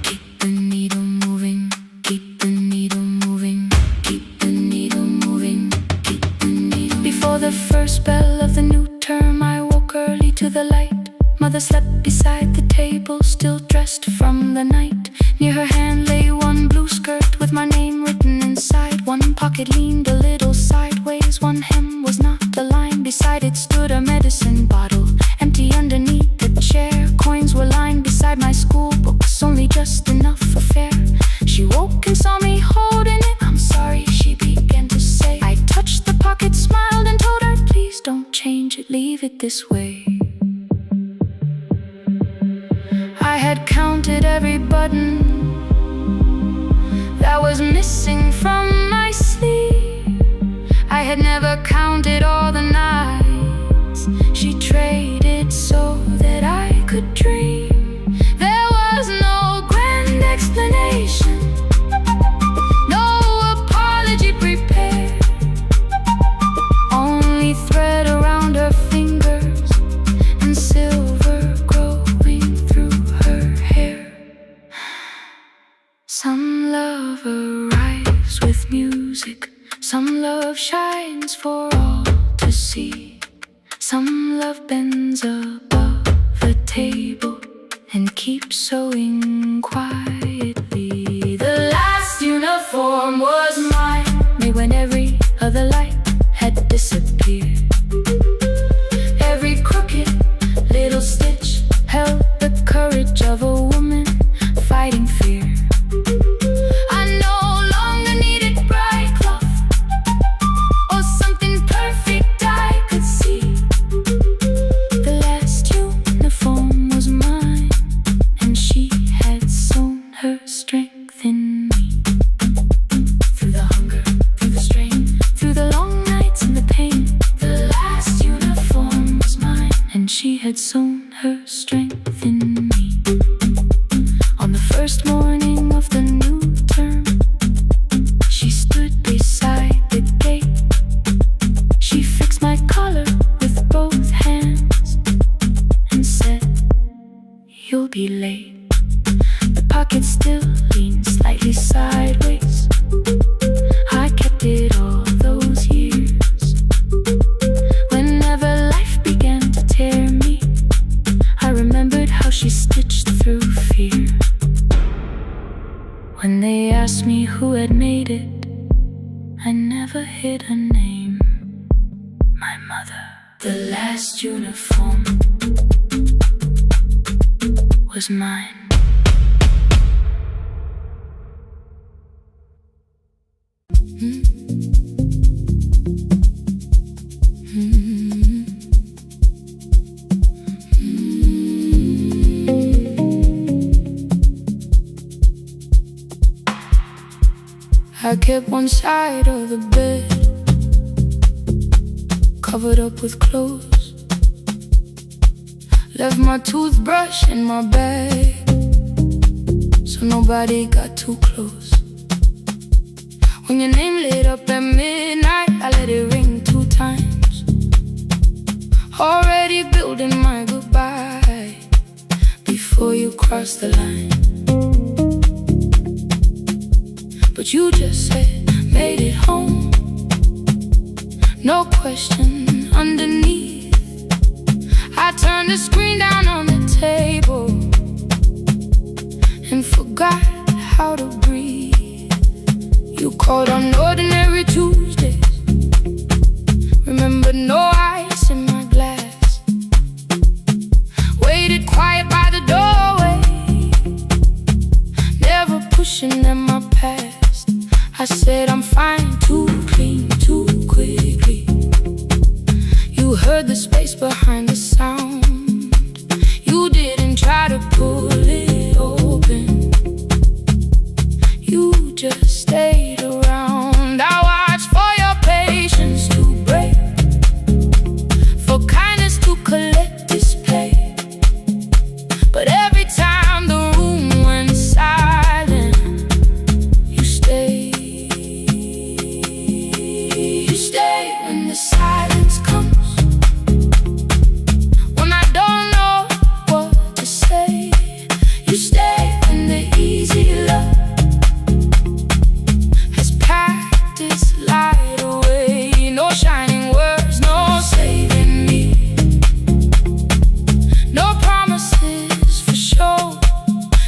Keep the needle moving, keep the needle moving, keep the needle moving, keep the needle. Before the first bell of the new term, I woke early to the light. Mother slept beside the table, still dressed from the night. Near her hand lay one blue skirt with my name written inside. One pocket leaned a little sideways, one hem was not aligned. Beside it stood a medicine bottle, empty underneath the chair. Coins were lined beside my school book, this way. I had counted every button that was missing from my sleeve. I had never counted all the nights she traded so that I could dream. There was no grand explanation, no apology prepared, only thread around her fingers and silver growing through her hair. Some love arrives with music, some love shines for all to see. Some love bends above the table and keeps sewing quietly. The last uniform was mine, made when every other light had disappeared. Every crooked little stitch held the courage of a woman fighting fear. I no longer needed bright cloth or something perfect I could see. The last uniform was mine, and she had sewn her strength in me. Through the hunger, through the strain, through the long nights and the pain, the last uniform was mine, and she had sewn her strength in me. On the first morning of the new term, she stood beside the gate. She fixed my collar with both hands and said, "You'll be late." The pocket still leaned slightly sideways. I kept it all those years. Whenever life began to tear me, I remembered how she stitched through fear. When they asked me who had made it, I never hid her name. My mother. The last uniform was mine. I kept one side of the bed covered up with clothes, left my toothbrush in my bag so nobody got too close. When your name lit up at midnight, I let it ring 2 times, already building my goodbye before you crossed the line. But you just said, made it home. No question underneath. I turned the screen down on the table and forgot how to breathe. You called on ordinary Tuesdays, remember no ice in my glass. Waited quiet by the doorway, never pushing at my past. I said I'm fine, too clean, too quickly. You heard the space behind the sound. You didn't try to pull it open, you just stayed around. I watched for your patience to break, for kindness to collect display. But every time the room went silent, you stayed. You stay when the silence comes, when I don't know what to say. You stay when the easy love has packed its light away. No shining words, no saving me, no promises for sure.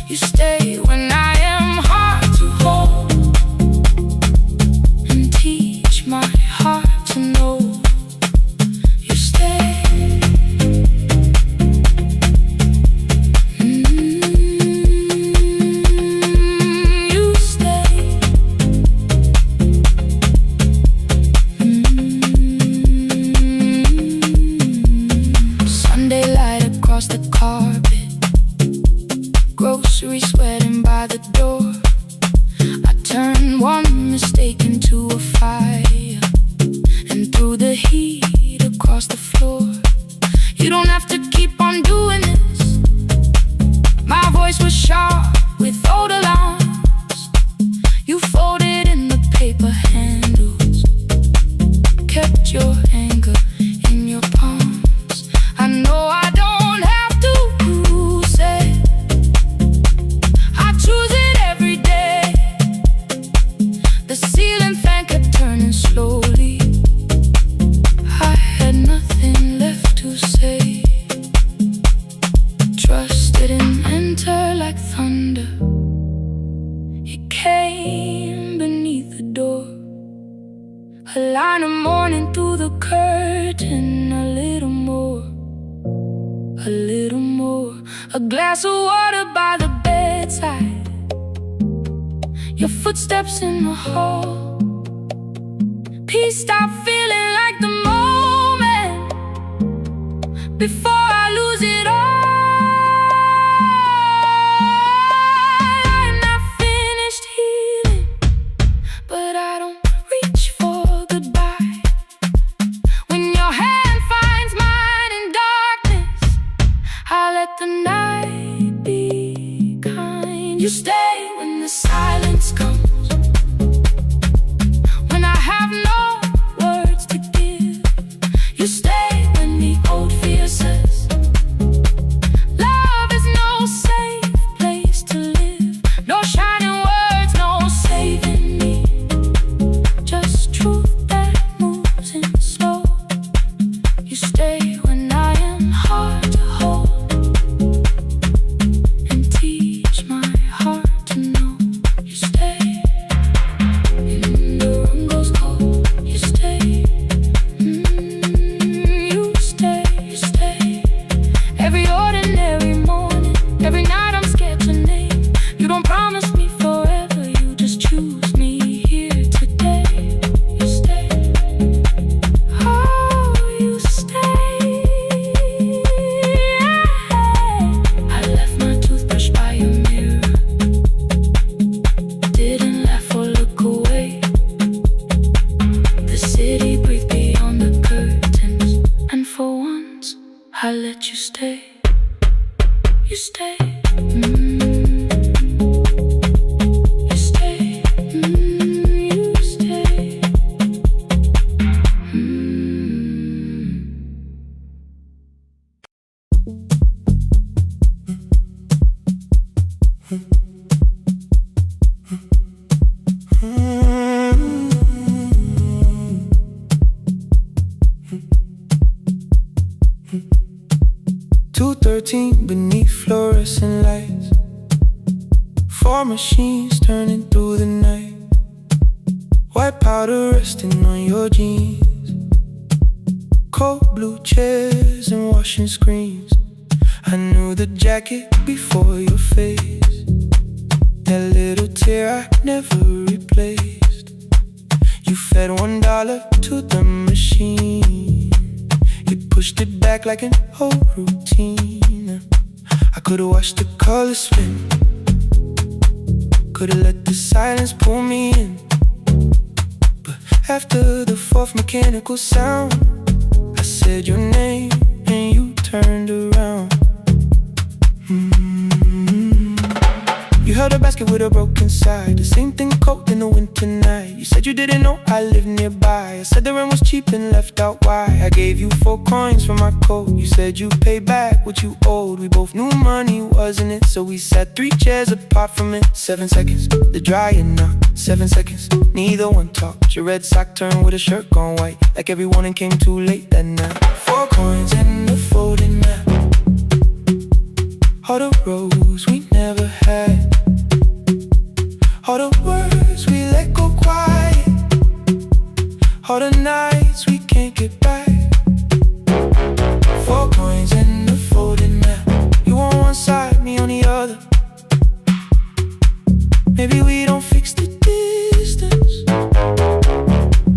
You stay when I am hard to hold and teach my heart to know. You stay. You stay. a little more. A glass of water by the bedside, your footsteps in the hall. Peace, stop feeling like the moment before I lose it all. I'm not finished healing, but I don't reach for goodbye. When your hand finds mine in darkness, I let the night be kind. You stay when the silence comes, when I have no words to give. You stay when the old fear says love is no safe place to live. No shining words, no saving me, just truth that moves in slow. You stay when I am hard to hold, and teach my heart to know. You stay when the room goes cold. You stay, you stay, you stay. Every ordinary morning, every night I'm scared to name. You don't promise me forever, you just choose me here today. You stay, oh, you stay. I left my toothbrush by your mirror, didn't laugh or look away. The city breathed beyond the curtains, and for once I let you stay. You stay, you stay, you stay. "2:13 beneath fluorescent lights, 4 machines turning through the night. White powder resting on your jeans, cold blue chairs and washing screens. I knew the jacket before your face, that little tear I never replaced. You fed $1 to the machine, you pushed it back like an old routine. I could've watched the colors spin, could've let the silence pull me in. But after the 4th mechanical sound, I said your name and you turned around. You held a basket with a broken side, the same thing cold in the winter night. You said you didn't know I lived nearby. I said the rent was cheap and left out why. I gave you 4 coins for my coat. You said you'd pay back what you owed. We both knew money wasn't it, so we sat 3 chairs apart from it. 7 seconds, the dryer knocked. 7 seconds, neither one talked. Your red sock turned with a shirt gone white, like everyone came too late that night. 4 coins and a folding map, all the roads we never had, all the words we let go quiet, all the nights we can't get back. 4 coins and a folding map, you on one side, me on the other. Maybe we don't fix the distance,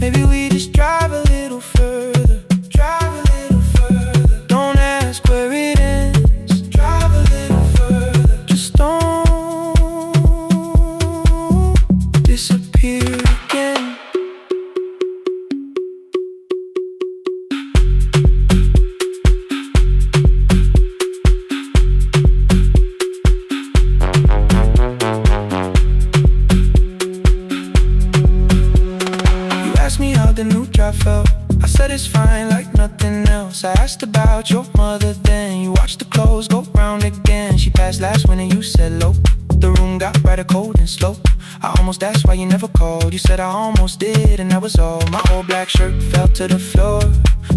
maybe we just drive a little further. Drive a little further, don't ask where it ends. Drive a little further, just don't disappear again. You asked me how the new drive felt, I said it's fine like nothing else. I asked about your mother then, you watched the clothes go round again. She passed last winter, you said low. The room got brighter, cold and slow. I almost asked why you never called. You said I almost did and that was all. My old black shirt fell to the floor,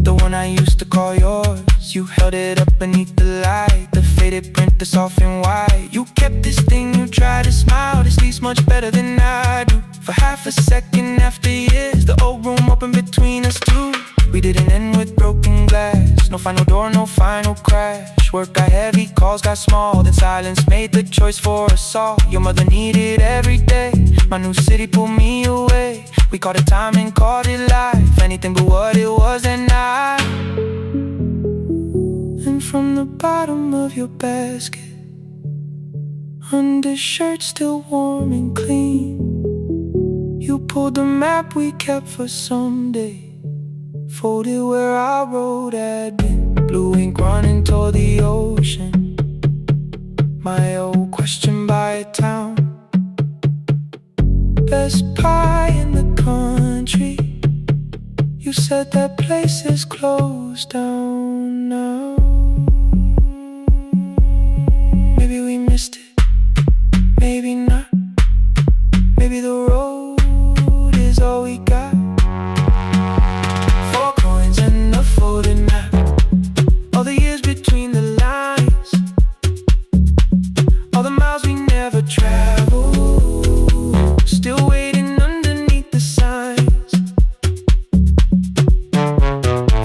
the one I used to call yours. You held it up beneath the light, the faded print, the soft and white. You kept this thing, you tried to smile, this leaves much better than I do. For half a second after years, the old room opened between us two. We didn't end with broken glass. No final door, no final crash. Work got heavy, calls got small. Then silence made the choice for us all. Your mother needed every day. My new city pulled me away. We called it time and called it life. Anything but what it was at night. And from the bottom of your basket, undershirt still warm and clean, you pulled the map we kept for someday. Folded where our road had been. Blue ink running toward the ocean. My old question by a town. Best pie in the country. You said that place is closed down now. Maybe we missed it, maybe not. Maybe the road is all we got. 4 coins and a folded map. All the years between the lines, all the miles we never traveled, still waiting underneath the signs.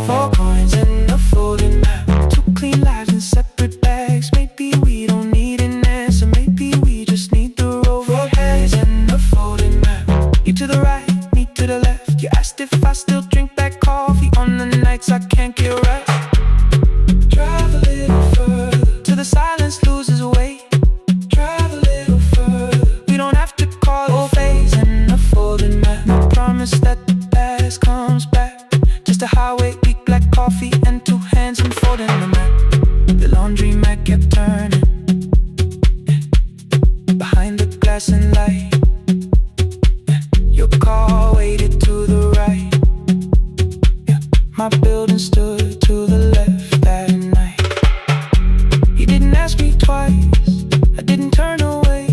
4 coins and a folded map. 2 clean lives in separate bags. Maybe we don't need an answer. Maybe we just need the road. 4 coins and a folded map. You to the right, me to the left. You asked if I still drink that coffee on the nights I can't get rest. Drive a little further till the silence loses weight. Drive a little further. We don't have to call it phase and a folded map. No promise that the past comes back. Just a highway, weak black coffee, and 2 hands unfolding the map. The laundry mat kept turning behind the glass and light. Your car waited to the right. My building stood to the left that night. You didn't ask me twice, I didn't turn away.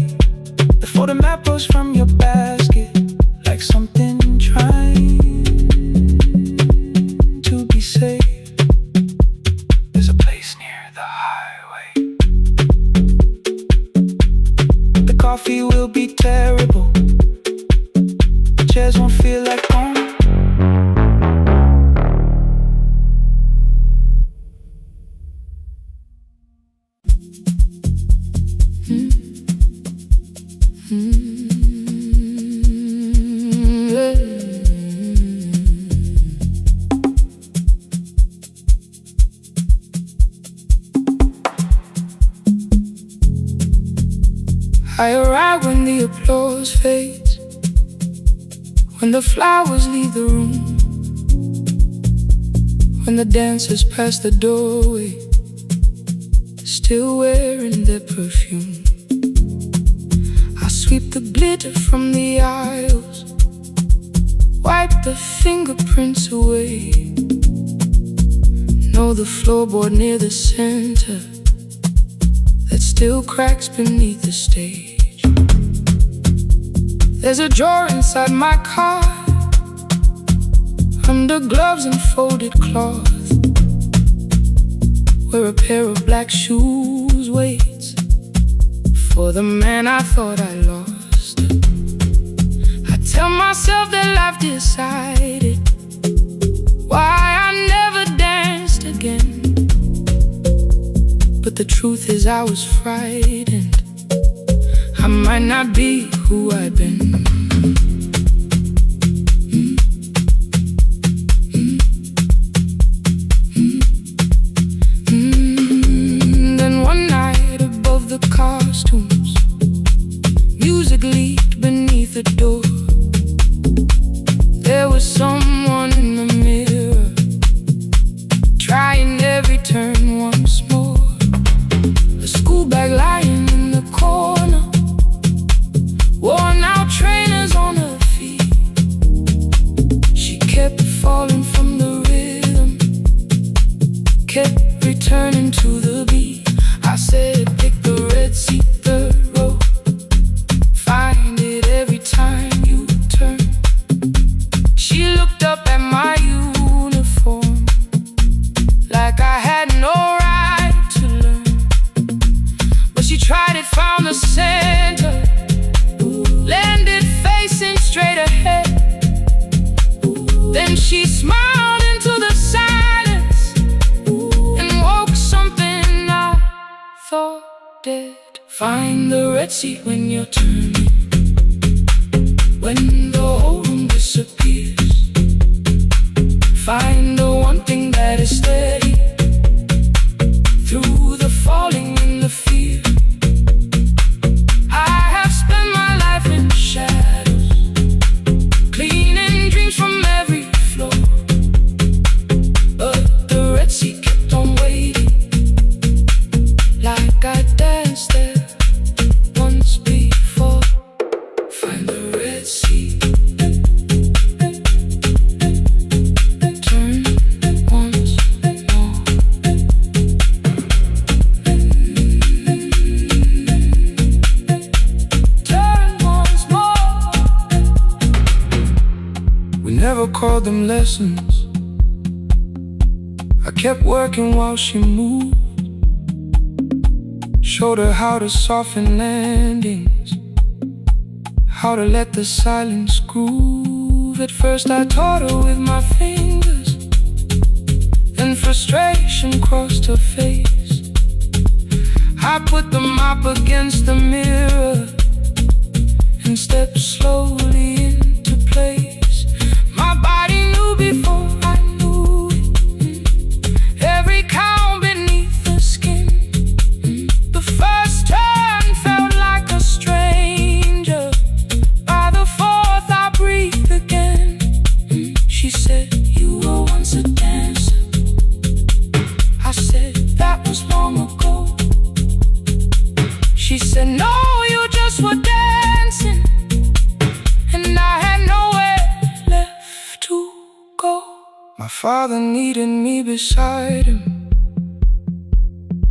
The photo map rose from your basket like something trying to be safe. There's a place near the highway. The coffee will be terrible. The chairs won't feel like home. I arrive when the applause fades, when the flowers leave the room, when the dancers pass the doorway, still wearing their perfume. I sweep the glitter from the aisles, wipe the fingerprints away. Know the floorboard near the center that still cracks beneath the stage. There's a drawer inside my car, under gloves and folded cloth, where a pair of black shoes waits for the man I thought I lost. I tell myself that life decided why I never danced again. But the truth is I was frightened. I might not be who I've been. Then one night above the costumes, music leaked beneath the door. There was someone in the mirror, trying every turn once more. A school bag lying in the corner, worn out train thought it. Find the Red Sea when you're turning, when the whole room disappears. Find the one thing that is steady through the falling and the fear. I have spent my life in shadows, cleaning dreams from every floor. But the Red Sea kept on waiting, like I danced there once before. Find the Red Sea, turn once more. Turn once more. We never called them lessons. I kept working while she moved, showed her how to soften landings, how to let the silence groove. At first I taught her with my fingers, then frustration crossed her face. I put the mop against the mirror and stepped slowly into place. My body knew before I knew it, every count beneath the skin. The first turn felt like a stranger. By the fourth I breathed again. She said, you were once a dancer. I said, that was long ago. She said, no, you just were dancing, and I had nowhere left to go. My father needed me beside him,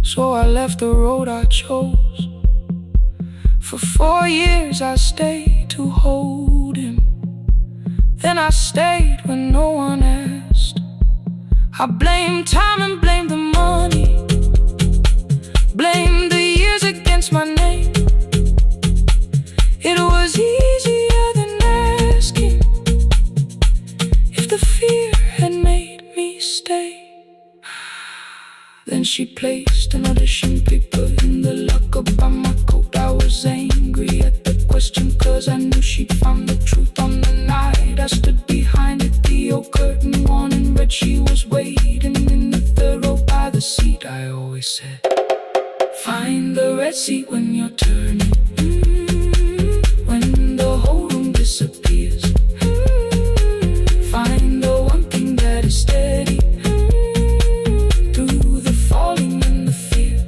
so I left the road I chose. For 4 years I stayed to hold him, then I stayed when no one asked. I blamed time and blamed the money, blamed the years against my name. It was easier than asking if the fear had made me stay. Then she placed an audition paper in the locker by my coat. I was angry at the question, cause I knew she'd found the truth on the night I stood behind it. The old curtain worn in red, she was waiting in the third row by the seat. I always said, find the Red Sea when you're turning, when the whole room disappears. Find the one thing that is steady through the falling and the fear.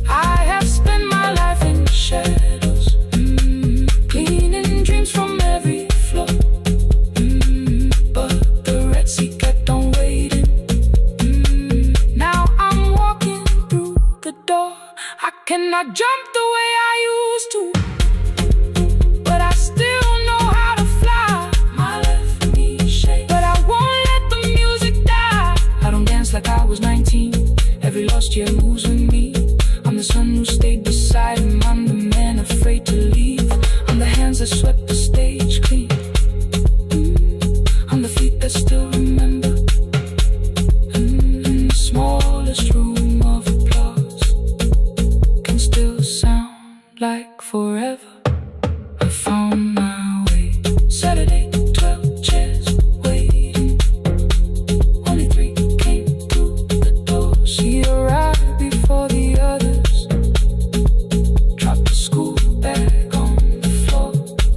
I have spent my life in shadows, cleaning dreams from every floor. But the Red Sea kept on waiting. Now I'm walking through the door. I cannot jump the way I used to, but I still know how to fly. My left knee shakes, but I won't let the music die. I don't dance like I was 19. Every lost year moves with me. I'm the son who stayed beside him. I'm the man afraid to leave. I'm the hands that swept the stage clean. I'm the feet that still remember. In the smallest room of applause can still sound like forever. I found my way. Saturday, 12 chairs waiting. Only 3 came through the door. She arrived before the others, dropped the school bag on the floor.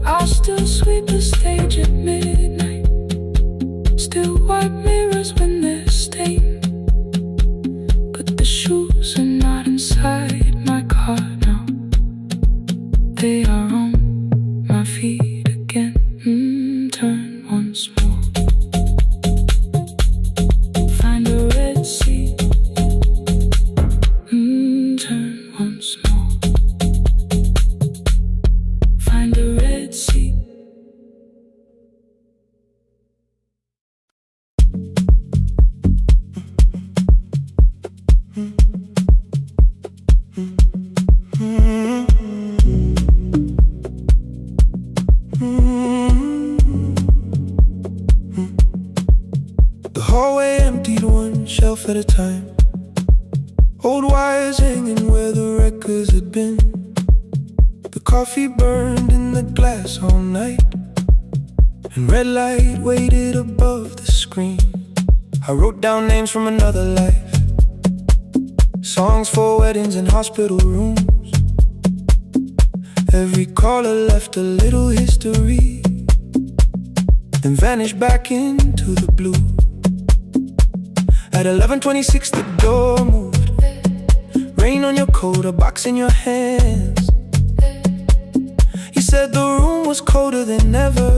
I'll still sweep the stage at midnight, still wipe mirrors when they're stained. But the shoes are not inside my car now, they are on my feet again. Turn once more. Find a Red Sea. Turn once more. Find a Red Sea. The hallway emptied one shelf at a time. Old wires hanging where the records had been. The coffee burned in the glass all night, and red light waited above the screen. I wrote down names from another life, songs for weddings and hospital rooms. Every caller left a little history, then vanished back into the blue. At 11:26 the door moved. Rain on your coat, a box in your hands. You said the room was colder than ever,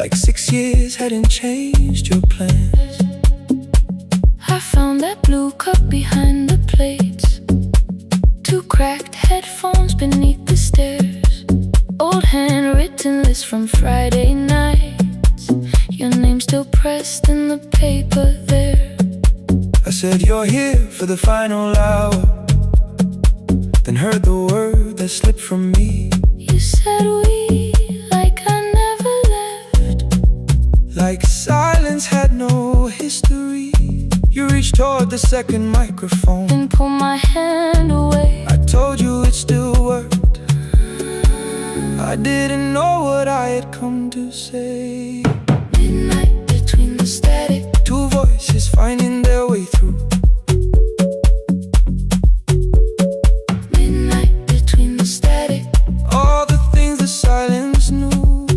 like 6 years hadn't changed your plans. I found that blue cup behind the plates, 2 cracked headphones beneath the stairs, old handwritten list from Friday nights, your name still pressed in the paper there. I said you're here for the final hour, then heard the word that slipped from me. You said we, like I never left, like silence had no history. You reached toward the second microphone, then pulled my hand away. I told you it still worked. I didn't know what I had come to say. Midnight between the static, 2 voices finding their way through. midnight between the static. All the things the silence knew.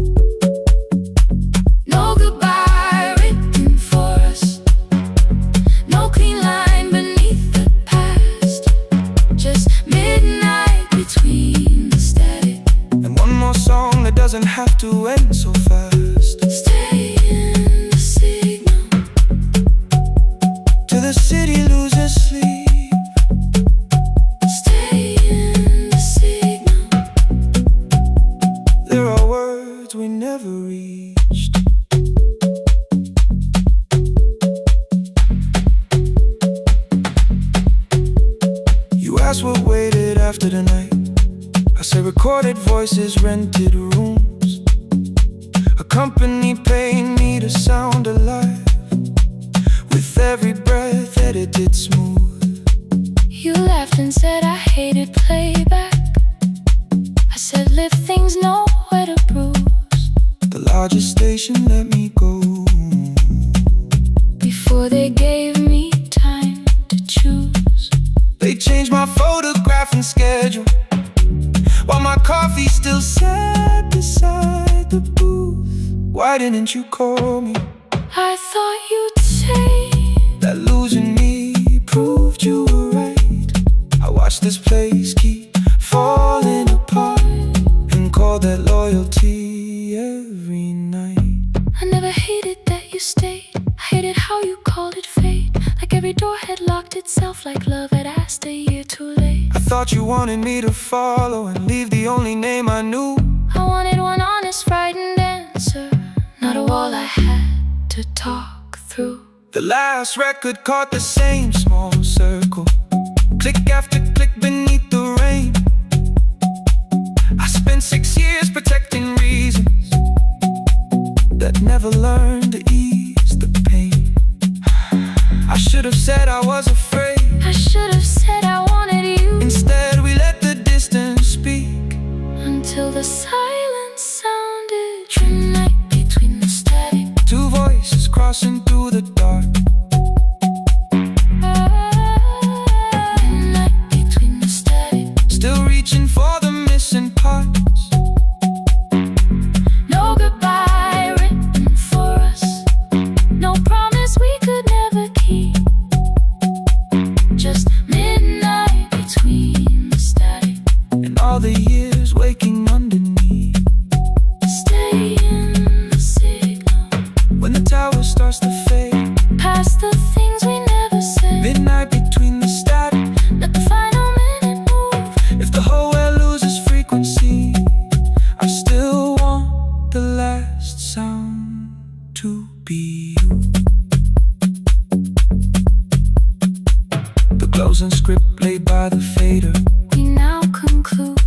No goodbye written for us, no clean line beneath the past, just midnight between the static. And one more song that doesn't have to end so fast. Stay in the signal, Till the city loses sleep. stay in the signal. There are words we never reached. You asked what waited after the night. I say recorded voices, rented rooms, a company paying me to sound alive, with every breath edited smooth. You laughed and said I hated playback. I said live things nowhere to bruise, The largest station let me go. before they gave me time to choose. They changed my photograph and schedule, while my coffee still sat beside the booth. Why didn't you call me? I thought you'd say That losing me proved you were right. I watched this place keep falling apart, and call that loyalty every night. I never hated that you stayed, I hated how you called it fate, like every door had locked itself, like love had asked a year too late. I thought you wanted me to follow and leave the only name I knew. I wanted one honest, frightened answer, not a wall I had to talk through. The last record caught the same small circle, click after click beneath the rain. I spent 6 years protecting reasons that never learned to ease the pain. I should have said I was afraid. I should have said I wanted you, Instead we let the distance speak. until the silence sounded. Midnight between the static, 2 voices crossing through the dark. midnight between the static. Still reaching for the missing parts. No goodbye written for us, no promise we could never keep, just midnight between the static. And all the years waking underneath. Stay in the signal, When the tower starts to fade, past the things we never said. midnight between the static. Let the final minute move. If the whole world loses frequency, I still want the last sound to be you. The closing script played by the fader, We now conclude.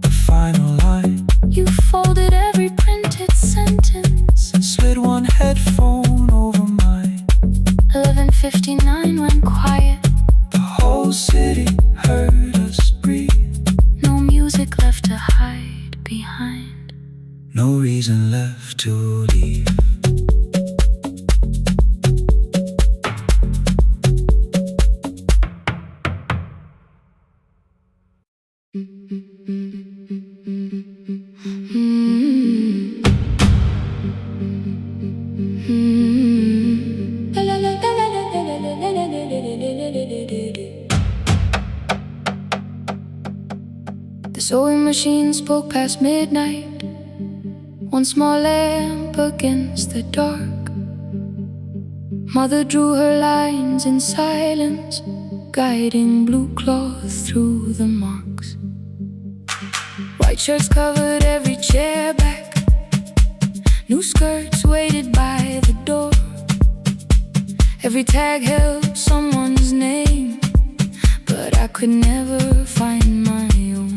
the final line. You folded every printed sentence. And slid one headphone over mine. 11:59 went quiet. sewing machine spoke past midnight, one small lamp against the dark. Mother drew her lines in silence, guiding blue cloth through the marks. White shirts covered every chair back, new skirts waited by the door. Every tag held someone's name, but I could never find my own.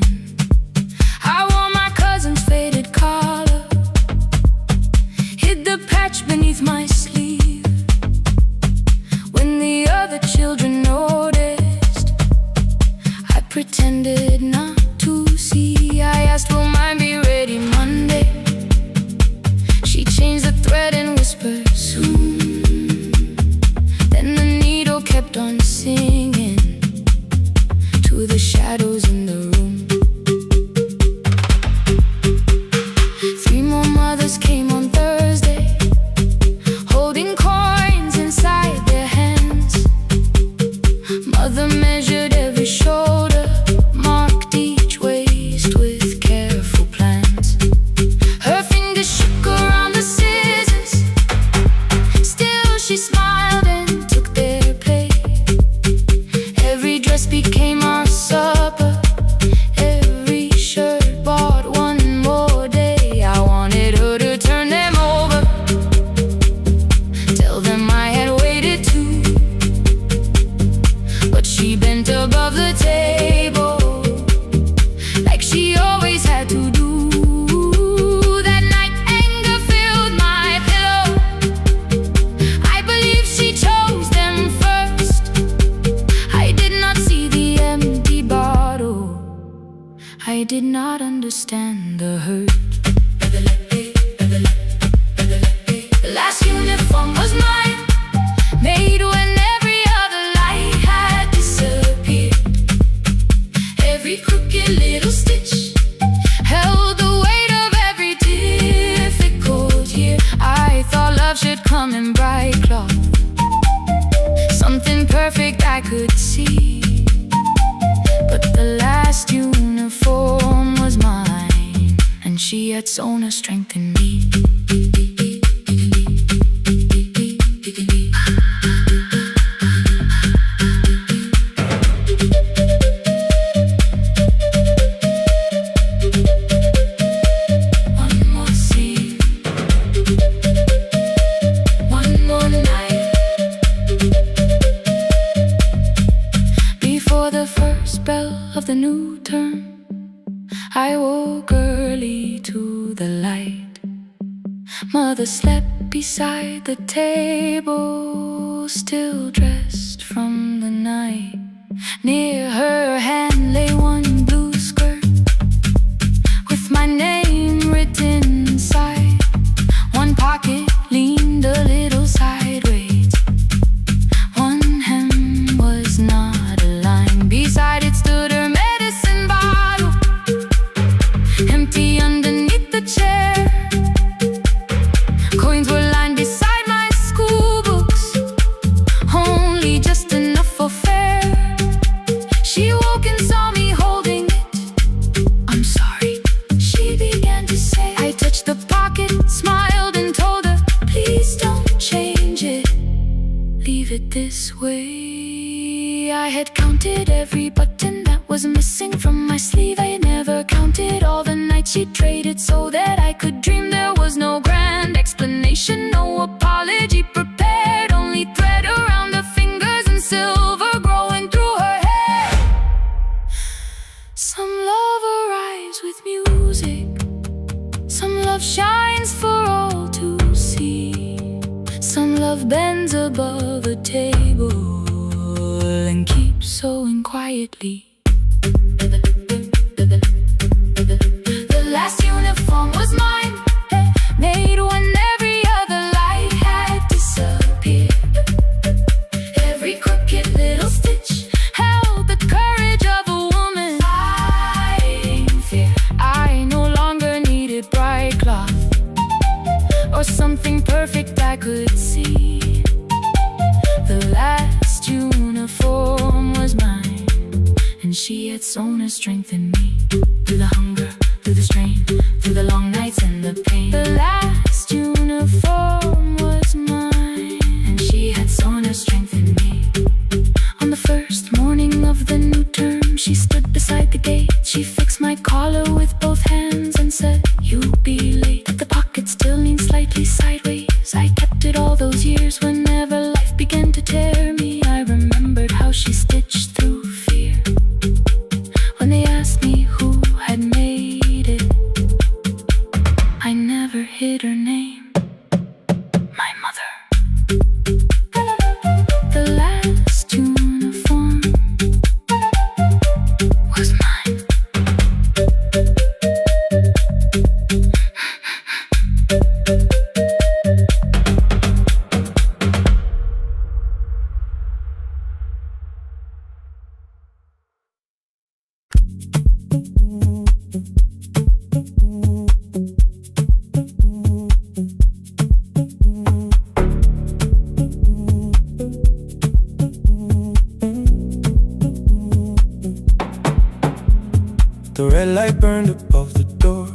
I wore my cousin's faded collar, hid the patch beneath my sleeve. When the other children noticed, I pretended not to see. I asked, will mine be ready Monday? She changed the thread and whispered, soon. Then the needle kept on singing to the shadows in the room. 3 more mothers came on Thursday, holding coins inside their hands. Mother measured every shoulder, marked each waist with careful plans. Her fingers shook around the scissors, still she smiled and took their pay. Every dress became our supper, every shirt bought one more day. I wanted her to turn them over, tell them I had waited too. But she bent above the table, like she always had to do. That night anger filled my pillow, I believe she chose them first. I did not see the empty bottle, I did not understand the hurt. The last uniform was mine, made when every other light had disappeared. Every crooked little stitch held the weight of every difficult year. I thought love should come in bright cloth, something perfect I could see. But the last uniform was mine, and she had sewn her strength in me. One more scene, one more night. Before the first bell of the new term, I woke early to the light. Mother slept beside the table, still dressed from the night. Near her hand lay one blue skirt with my name written inside. One pocket leaned a little sideways, one hem was not aligned. Beside it stood her medicine bottle, empty underneath the chair. Coins were lined beside my school books, only just enough for fare. She woke and saw me holding it. I'm sorry, she began to say. I touched the pocket, smiled and told her, please don't change it, leave it this way. I had counted every button that was missing from my sleeve. I had never counted all the nights she traded so that I could dream. There was no grand explanation, no apology prepared, only thread around her fingers and silver growing through her hair. Some love arrives with music, some love shines for all to see. Some love bends above a table and keeps sewing quietly. The last uniform was mine, made when every other light had disappeared. Every crooked little stitch held the courage of a woman fighting fear. I no longer needed bright cloth or something perfect I could see. The last uniform was mine, and she had sown her strength in me. Through the hunger, through the strain, through the long nights and the pain. The last uniform was mine, and she had sown her strength in me. On the first morning of the new term, she stood beside the gate. She fixed my collar with both hands and said, "You'll be late." The pocket still leaned slightly sideways. I kept it all those years. Whenever life began to tear me, I remembered how she stitched through fear. When they asked me who had made it, I never hid her name. My mother. The last uniform was mine. The red light burned above the door,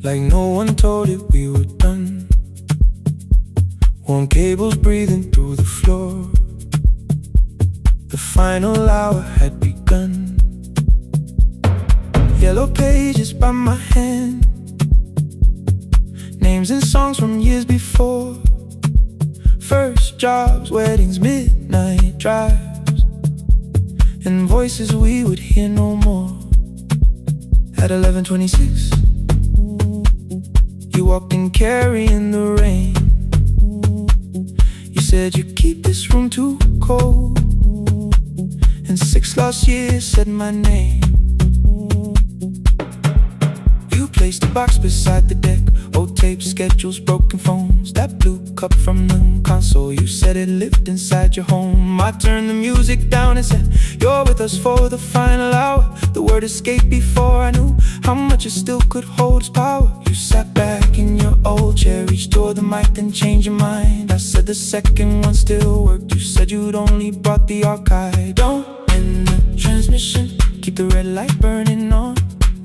like no one told it we were done. Warm cables breathing through the floor. The final hour had begun. Yellow pages by my hand, names and songs from years before. First jobs, weddings, midnight drives, and voices we would hear no more. At 11:26, you walked in carrying the rain. You said you'd keep this room too cold, and 6 lost years said my name. You placed a box beside the deck, old tapes, schedules, broken phones, that blue cup from the console. You said it lived inside your home. I turned the music down and said, "You're with us for the final hour." The word escaped before I knew how much it still could hold its power. You sat back in your old chair, reached toward the mic, then changed your mind. I said the second one still worked. You said you'd only brought the archive. Don't end the transmission, keep the red light burning on.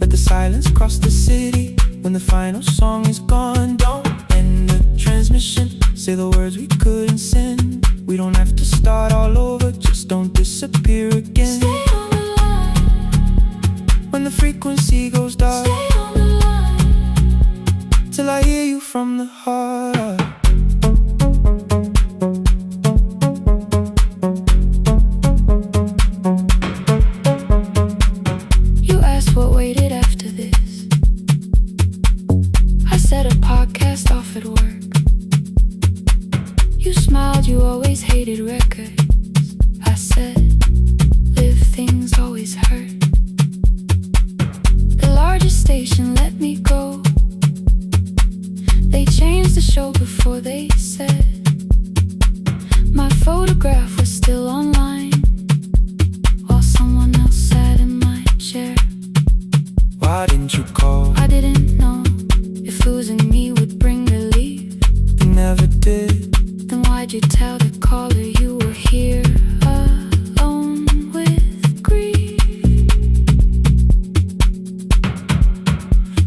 Let the silence cross the city when the final song is gone. Don't end the transmission, say the words we couldn't send. We don't have to start all over, just don't disappear again. Stay on the line. When the frequency goes dark, Stay on the line. till I hear you from the heart up. You asked what waited after this. I said a podcast off at work. You smiled, you always hated records. I said, live things always hurt. The largest station let me go. They changed the show before they said my photograph was still online, while someone else sat in my chair. Why didn't you call? I didn't know if losing me would bring relief. You never did. Then why'd you tell the caller you were here alone with grief?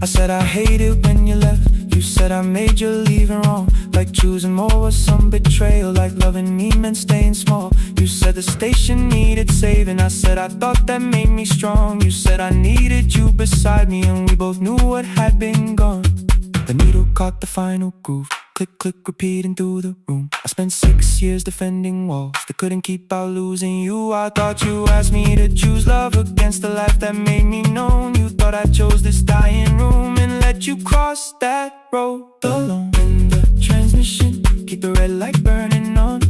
I said I hate it when you left. You said I made you leaving wrong, like choosing more was some betrayal, like loving me meant staying small. You said the station needed saving. I said I thought that made me strong. You said I needed you beside me, and we both knew what had been gone. The needle caught the final groove, click, click, repeating through the room. I spent 6 years defending walls that couldn't keep out losing you. I thought you asked me to choose love against the life that made me known. You thought I chose this dying room and let you cross that road alone. In the transmission, keep the red light burning on.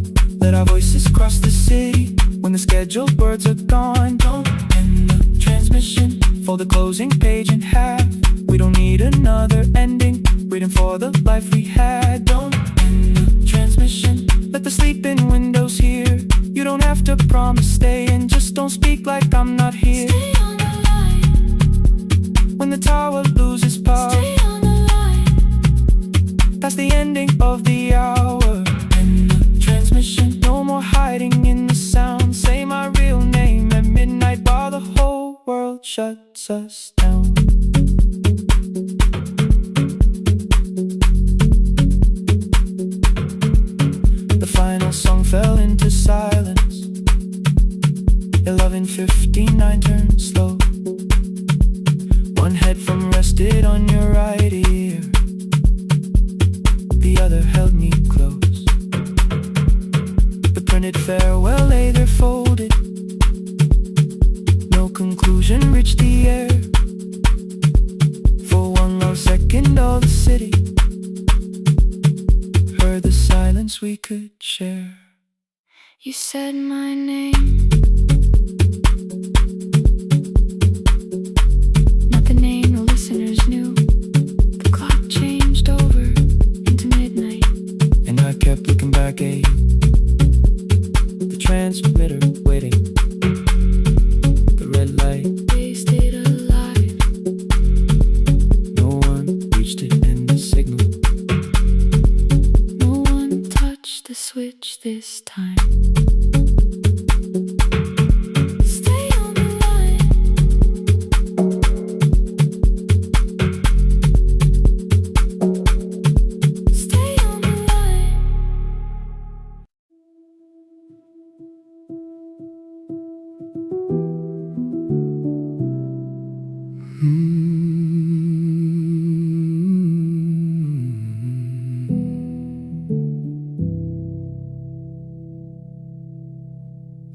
Let our voices cross the city when the scheduled words are gone. Don't end the transmission, fold the closing page in half. We don't need another ending, waiting for the life we had. Don't end the transmission, let the sleeping windows hear. You don't have to promise staying, just don't speak like I'm not here. Stay on the line. When the tower loses power, Stay on the line. that's the ending of the hour. End the transmission, no more hiding in the sound. Say my real name at midnight. shuts us down. The final song fell into silence. 11:59 turned slow. One headphone rested on your right ear, the other held me close. The printed farewell lay there folded. No conclusion reached the air. For one long second all the city heard the silence we could share. You said my name, not the name the listeners knew. The clock changed over into midnight, and I kept looking back at you. The transmitter waiting, the red light, they stayed alive. no one reached it in the signal. No one touched the switch this time. Stay on the line. Stay on the line.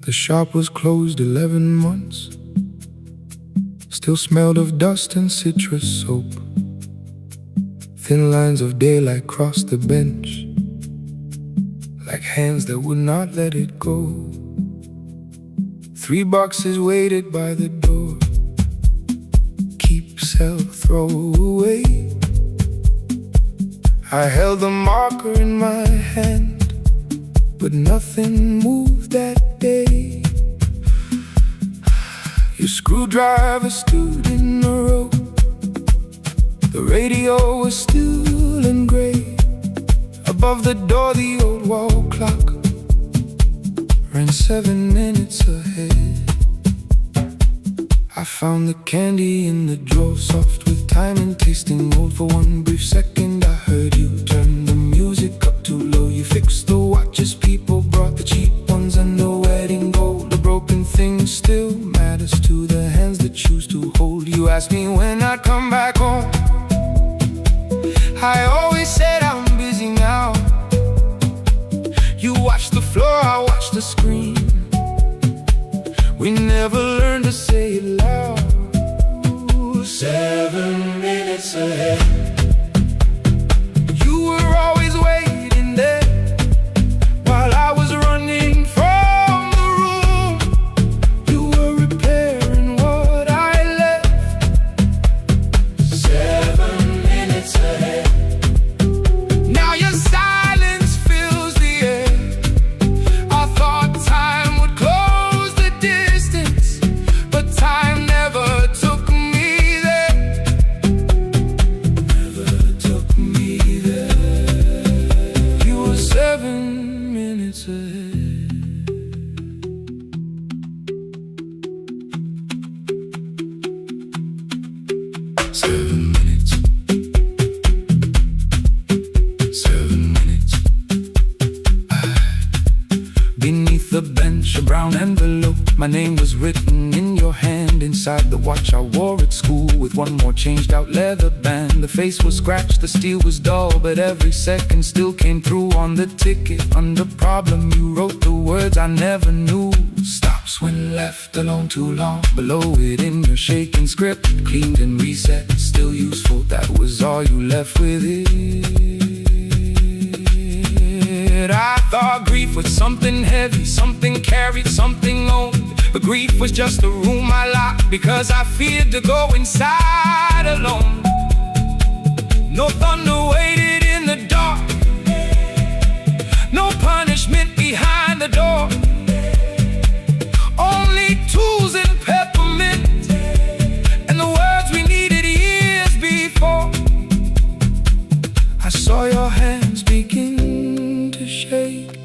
The shop was closed 11 months. Still smelled of dust and citrus soap. Thin lines of daylight crossed the bench, like hands that would not let it go. 3 boxes waited by the door. Keep, sell, throw away. I held the marker in my hand, but nothing moved that day. Your screwdriver stood in a row. The radio was still and gray. Above the door the old wall clock ran 7 minutes ahead. I found the candy in the drawer, soft with time and tasting old. For one brief second I heard you turn the music up too low. You fixed the watches, people brought the cheap ones and the wedding gold. The broken thing still matters to the hands that choose to hold. You asked me when I'd come back home. I always said I'm busy now. You watched the floor, I watched the screen. We never learned to say it loud. 7 minutes ahead. You were always waiting there while I was running from the room. You were repairing what I left. 7 minutes ahead. Now your silence fills the air. I thought time would close the distance, but time never took me there. Never took me there. You were 7 minutes ahead. Seven minutes. 7 minutes. Beneath the bench, a brown envelope. My name was written in your hand. Inside the watch I wore at school, with one more changed out leather band. The face was scratched, the steel was dull, but every second still came through. On the ticket, under problem, you wrote the words I never knew. Stops when left alone too long. Below it in your shaking script, cleaned and reset, still useful. That was all you left with it. I thought grief was something heavy, something carried, something owned. But grief was just a room I locked because I feared to go inside alone. No thunder waited in the dark, no punishment behind the door. Only tools and peppermint, and the words we needed years before. I saw your hands begin to shake.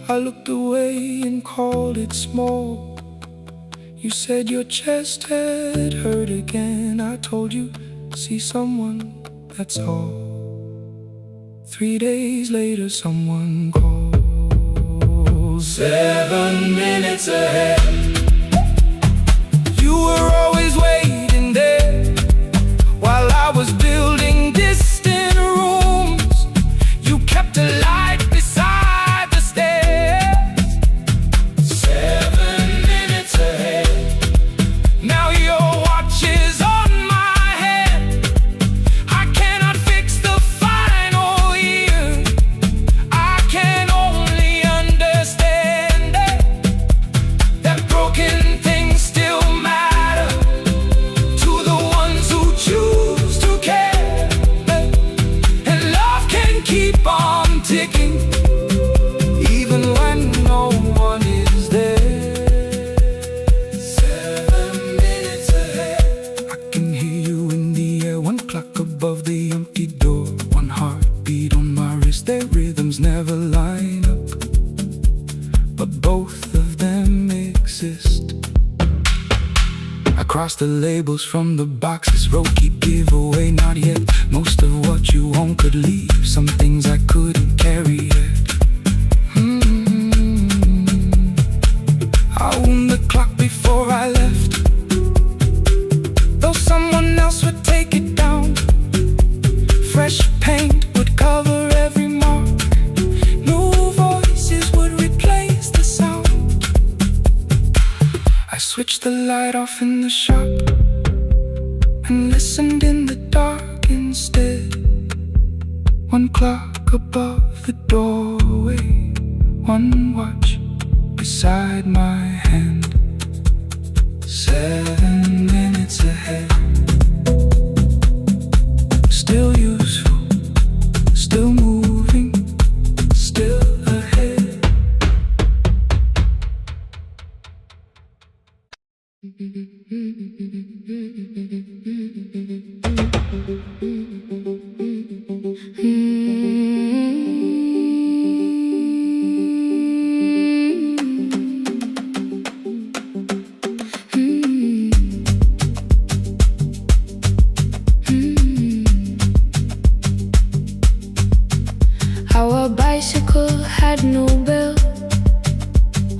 I looked away and called it small. You said your chest had hurt again. I told you, see someone, that's all. 3 days later, someone calls. 7 minutes ahead. You were always waiting there while I was building distant rooms. You kept a light beside the stairs. 7 minutes ahead. Now your watch is on my head. I cannot fix the final year. I can only understand that broken things still matter to the ones who choose to care. And love can keep on ticking even when no one is there. 7 minutes ahead. I can hear you in the air, 1 clock above the empty door, 1 heartbeat on my wrist. Their rhythms never line up, but both of them exist. I cross the labels from the boxes, wrote keep, give away, not yet. Most of what you own could leave, some things I couldn't carry yet. I wound the clock before I left, though someone else would take it down. Fresh paint would cover every mark, new voices would replace the sound. I switched the light off in the shop and listened in the dark instead. 1 clock above the doorway, 1 watch beside my hand. 7 minutes ahead. Still useful, still moving, still ahead. Our bicycle had no bell,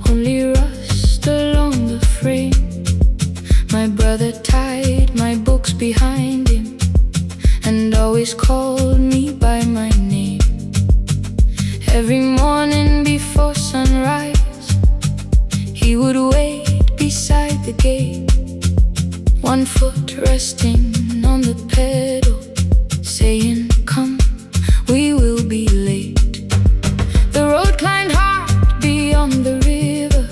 only rust along the frame. My brother tied my books behind him and always called me by my name. Every morning before sunrise, he would wait beside the gate, 1 foot resting on the pedal, saying, come, we will be late. The road climbed hard beyond the river,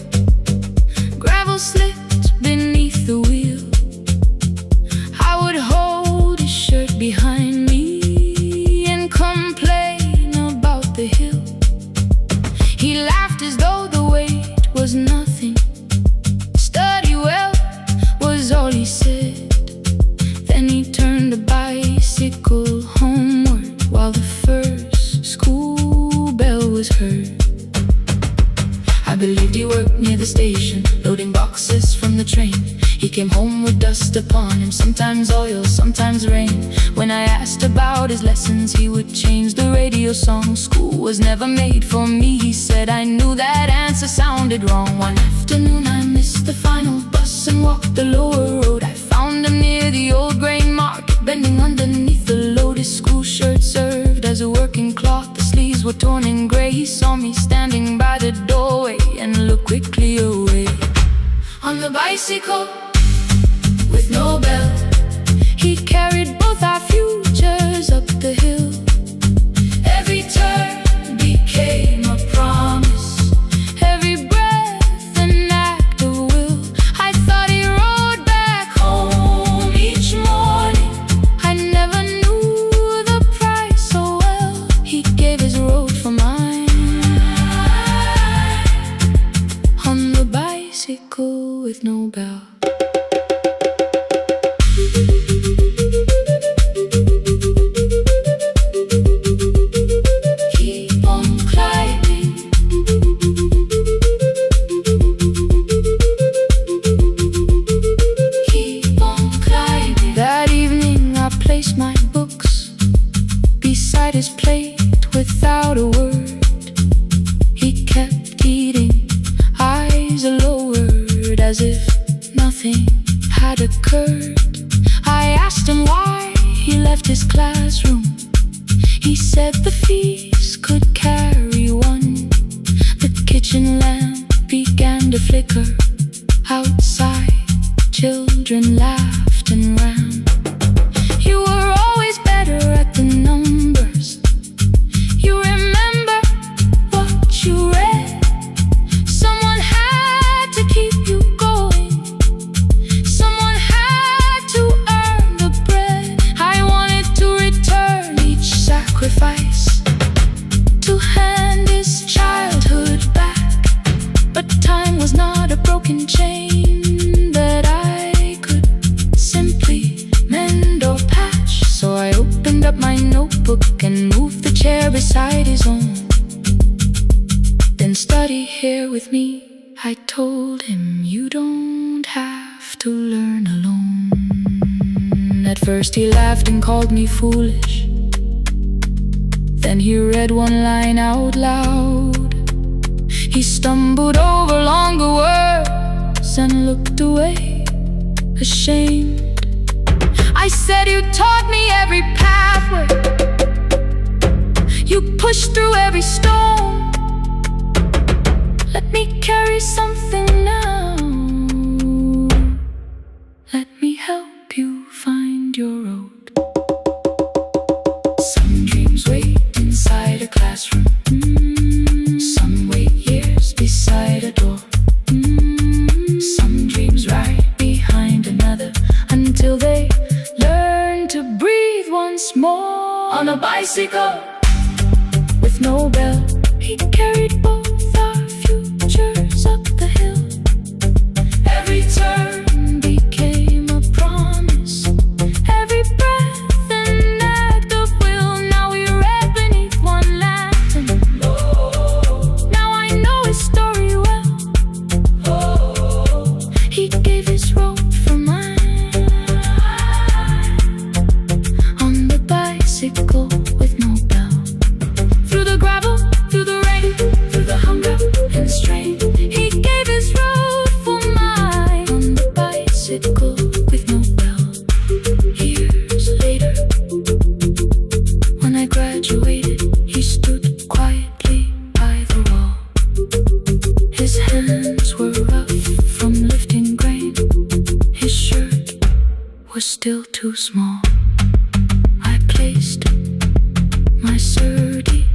gravel slipped beneath the wheel. I would hold his shirt behind me and complain about the hill. He laughed as though the weight was nothing. Study well was all he said. Then he turned the bicycle homeward while the first school bell was heard. I believed he worked near the station, loading boxes from the train. He came home with dust upon him, sometimes oil, sometimes rain. When I asked about his lessons, he would change the radio song. School was never made for me, he said. I knew that answer sounded wrong. One afternoon I missed the final bus and walked the lower road. I found him near the old grain market, bending underneath the load. His school shirt served as a working cloth, the sleeves were torn and gray. He saw me standing by the doorway and looked quickly away. On the bicycle with no bell, he carried both our futures up the hill. Every turn became a promise, every breath an act of will. I thought he rode back home each morning. I never knew the price so well. He gave his road for mine. On the bicycle with no bell. as if nothing had occurred. I asked him why he left his classroom. He said the fees could carry one. The kitchen lamp began to flicker. Outside, children laughed and ran. You were always better at the numbers. You remember what you read. Someone had to keep you going. Someone had to earn the bread. I wanted to return each sacrifice, to hand his childhood back. But time was not a broken chain that I could simply mend or patch. So I opened up my notebook and moved the chair beside his own. Then study here with me, I told him. You don't have to learn alone. At first he laughed and called me foolish. Then he read one line out loud. He stumbled over longer words and looked away, ashamed. I said, you taught me every pathway. You pushed through every stone. Let me carry something now. Let me help you find your road. Some dreams wait inside a classroom. Some wait years beside a door. Some dreams right behind another, until they learn to breathe once more. On a bicycle with no bell, he carried both our futures up the hill. Every turn became a promise, every breath an act of will. Now we read beneath one lantern. Now I know his story well. He gave his road for mine. On the bicycle with no bell, through the gravel, through the rain, through the hunger and strain, he gave his road for mine. On the bicycle with no bell. Years later, when I graduated, he stood quietly by the wall. His hands were rough from lifting grain. His shirt was still too small. I placed my sturdy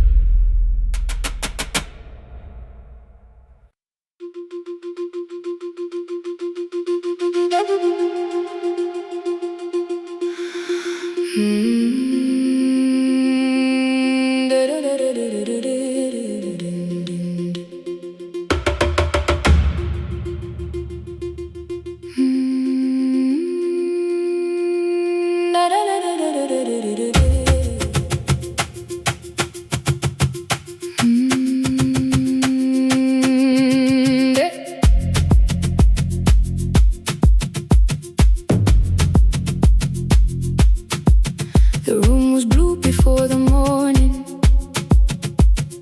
The room was blue before the morning,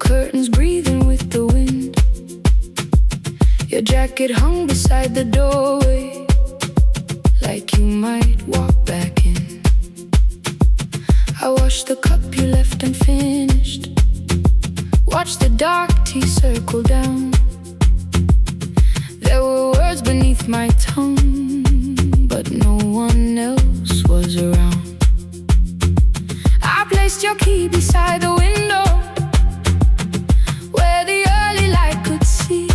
curtains breathing with the wind. Your jacket hung beside the doorway, like you might walk back in. I washed the cup you left unfinished, watched the dark tea circle down. There were words beneath my tongue, but no one else was around. I placed your key beside the window, where the early light could see.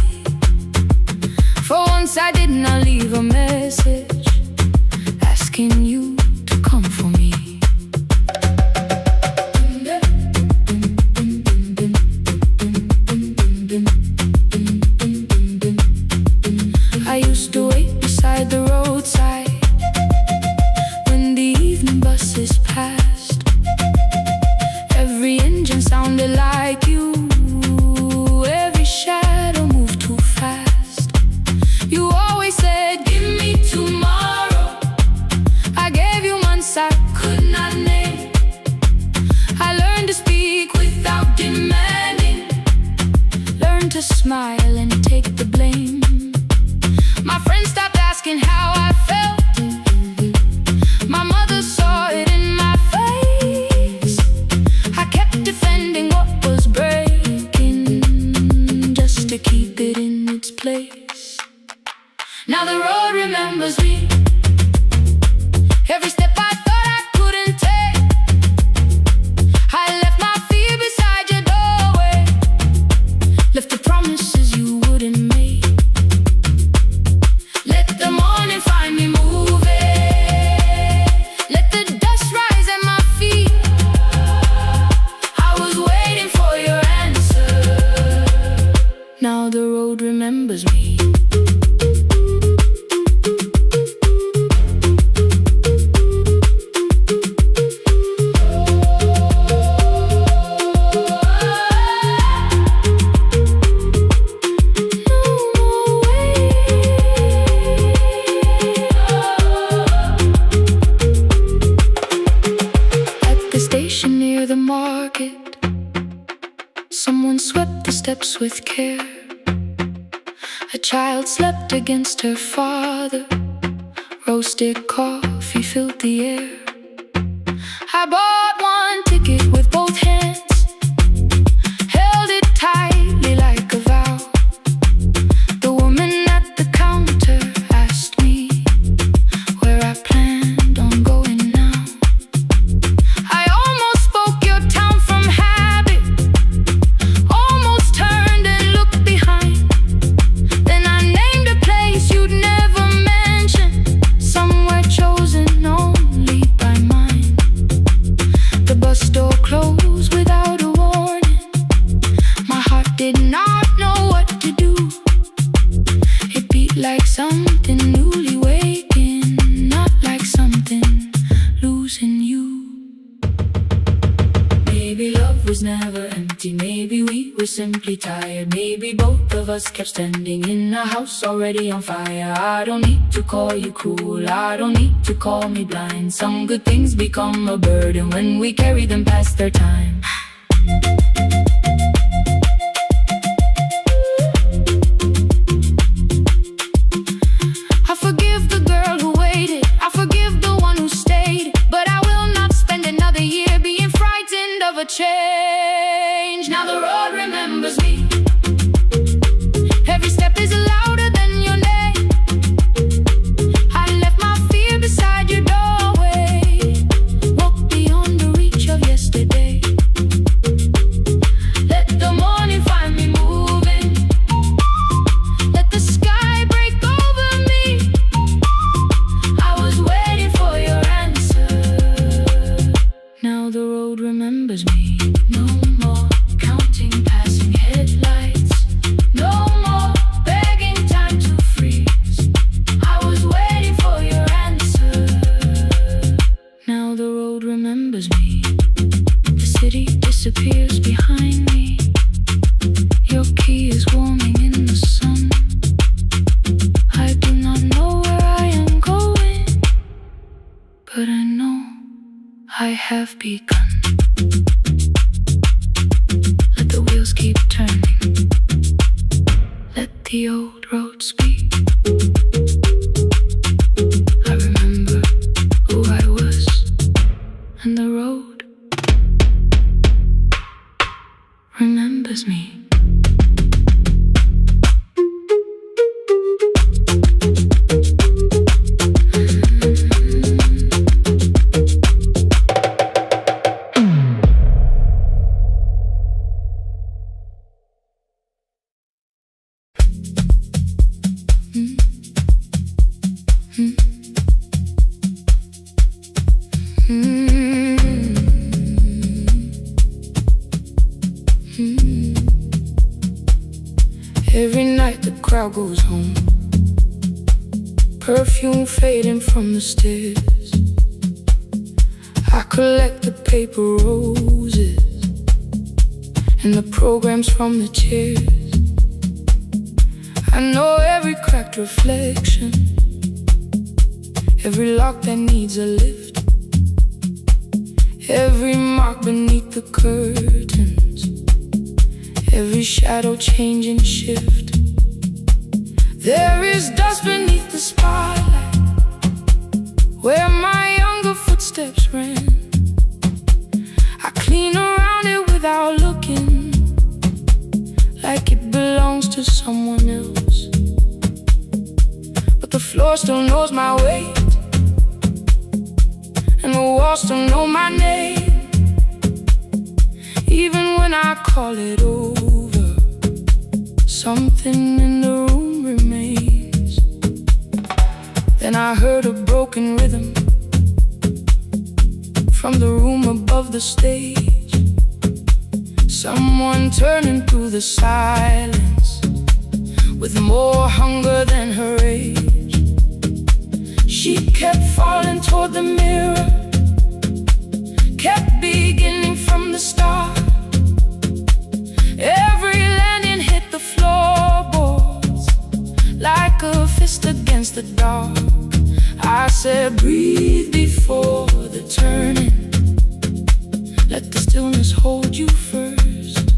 For once I did not leave a message asking you to come for me. I used to wait beside the roadside when the evening buses passed. Every engine sounded like you, every shadow moved too fast. You always said, give me tomorrow. I gave you months I could not name. I learned to speak without demanding, learned to smile and take the blame. My friends stopped asking how I felt. My mother saw it in my face. I kept defending what was breaking, just to keep it in its place. Now the road remembers me. Every step I thought I couldn't take, I left my fear beside your doorway, left the promises you wouldn't make. Let the morning find me moving, let the dust rise at my feet. I was waiting for your answer. Now the road remembers me. Someone swept the steps with care. A child slept against her father. Roasted coffee filled the air. I bought one ticket with both hands, held it tightly like a vow. The woman at the counter asked me where I planned on going now. I almost spoke your town from habit, almost turned and looked behind. Then I named a place you'd never mention, somewhere chosen only by mine. The bus door closed without a warning. My heart did not know what to do. It beat like something newly waking, not like something losing you. Maybe love was never empty, maybe we were simply tired. Maybe both of us kept standing in a house already on fire. I don't need to call you cruel, I don't need to call me blind. Some good things become a burden when we carry them past their time. I forgive the girl who waited, I forgive the one who stayed, but I will not spend another year being frightened of a change. Now the road remembers me. Every step is louder than your name. I left my fear beside your doorway, walked beyond the reach of yesterday. Let the morning find me moving, let the sky break over me. I was waiting for your answer. Now the road remembers me. No more counting passing headlights, no more begging time to freeze. I was waiting for your answer. Now the road remembers me. The city disappears behind me. Your key is warming in the sun. I do not know where I am going, but I know I have begun. Let the wheels keep turning, let the old road speak. I remember who I was, and the road remembers me. Every night the crowd goes home, perfume fading from the stairs. I collect the paper roses and the programs from the chairs. I know every cracked reflection, every lock that needs a lift, every mark beneath the curtains, every shadow change and shift. There is dust beneath the floor still knows my weight, and the walls still know my name. Even when I call it over, something in the room remains. Then I heard a broken rhythm from the room above the stage. Someone turning through the silence with more hunger than her age. She kept falling toward the mirror, kept beginning from the start. Every landing hit the floorboards like a fist against the dark. I said, breathe before the turning, let the stillness hold you first.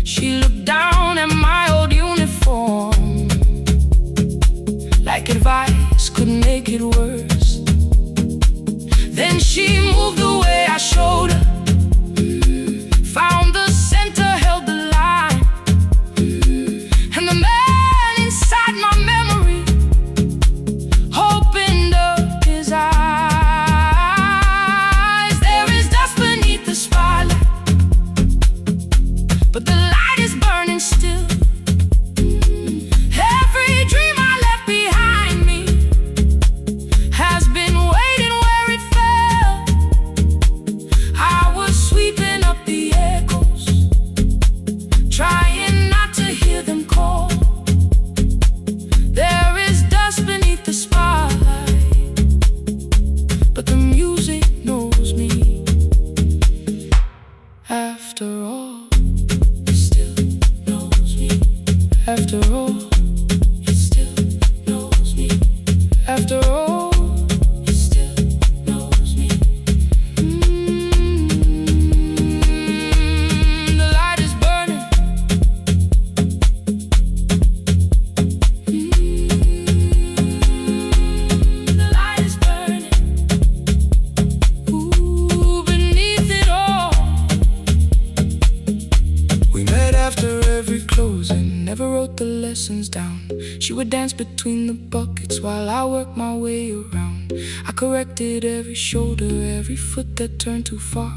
She looked down at my old uniform like advice could make it worse. Then she moved the way I showed her, found the center, held the line, and the man inside my memory opened up his eyes. There is dust beneath the spotlight, but the light is burning still. Every dream I left behind me has been waiting where it fell. I was sweeping up the echoes, trying not to hear them call. There is dust beneath the spotlight, but the music knows me. After all, it still knows me. After all, it still knows me. After all, it still knows me. The light is burning. The light is burning. Ooh, beneath it all. We met after every closing, never wrote the lessons down. She would dance between the buckets while I worked my way around. I corrected every shoulder, every foot that turned too far.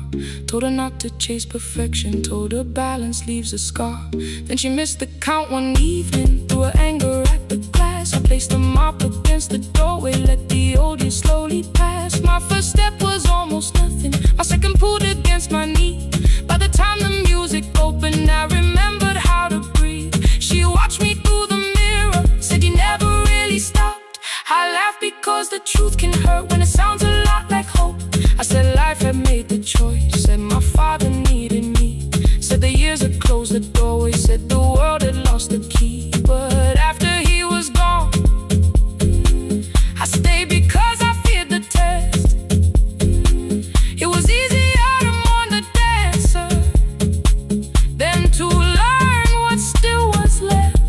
Told her not to chase perfection, told her balance leaves a scar. Then she missed the count one evening, threw her anger at the glass. I placed the mop against the doorway, let the old years slowly pass. My first step was almost nothing, my second pulled against my knee. By the time the music opened, I remembered how to breathe. She watched me through the mirror, said you never really stopped. I laughed because the truth can hurt when it sounds a lot like hope. I said life had made the choice, said my father needed me, said the years had closed the doorway, said the world had lost the key. But after he was gone, I stayed because I feared the test. It was easier to mourn the dancer than to learn what still was left.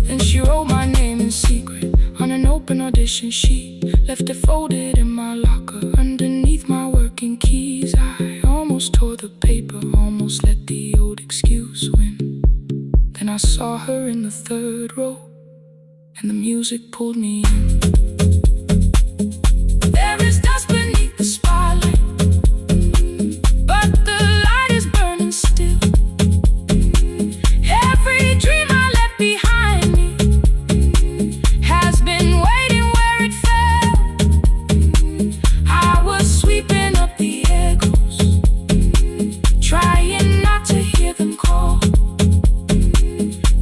Then she wrote my name in secret on an open audition sheet, left it folded in my locker underneath my working keys. I almost tore the paper, almost let the old excuse win. Then I saw her in the third row, and the music pulled me in. There is dust beneath the spotlight, but the light is burning still. Every dream I left behind me has been waiting where it fell. I was sweeping up the echoes, trying not to hear them call.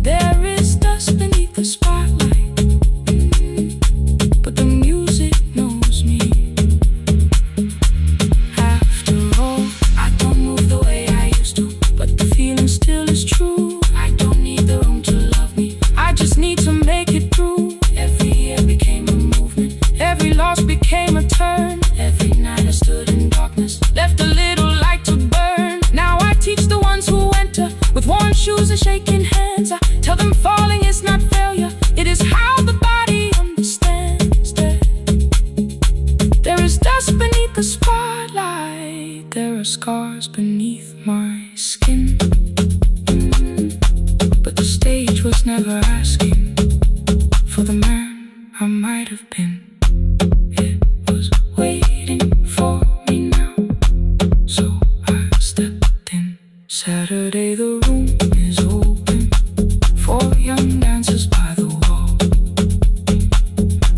There is dust beneath the spotlight, but the music knows me. After all, I don't move the way I used to, but the feeling still is true. I don't need the room to love me, I just need to make it through. Every year became a movement, every loss became a turn. Every night I stood in darkness, left a little light to burn. Now I teach the ones who enter with worn shoes and shaking hands. I tell them falling is not failure, it is how the body understands. There is dust beneath the spotlight, there are scars beneath my skin. But the stage was never asking for the man I might have been. It was waiting for me now, so I stepped in. Saturday the room is open for young dancers by the wall.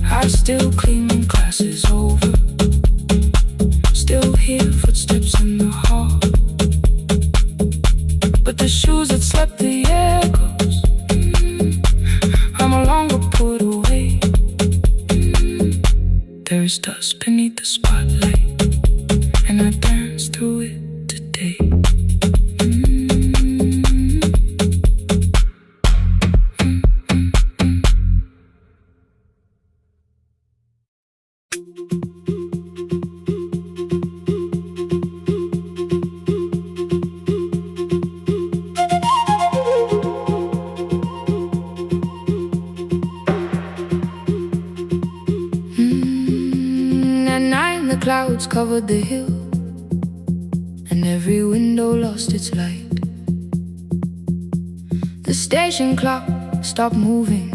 I still clean when class is over, still hear footsteps in the hall, but the shoes that slept the echoes are no longer put away. There's dust beneath the spotlight, and I dance through it today. At night the clouds covered the hill, and every window lost its light. The station clock stopped moving,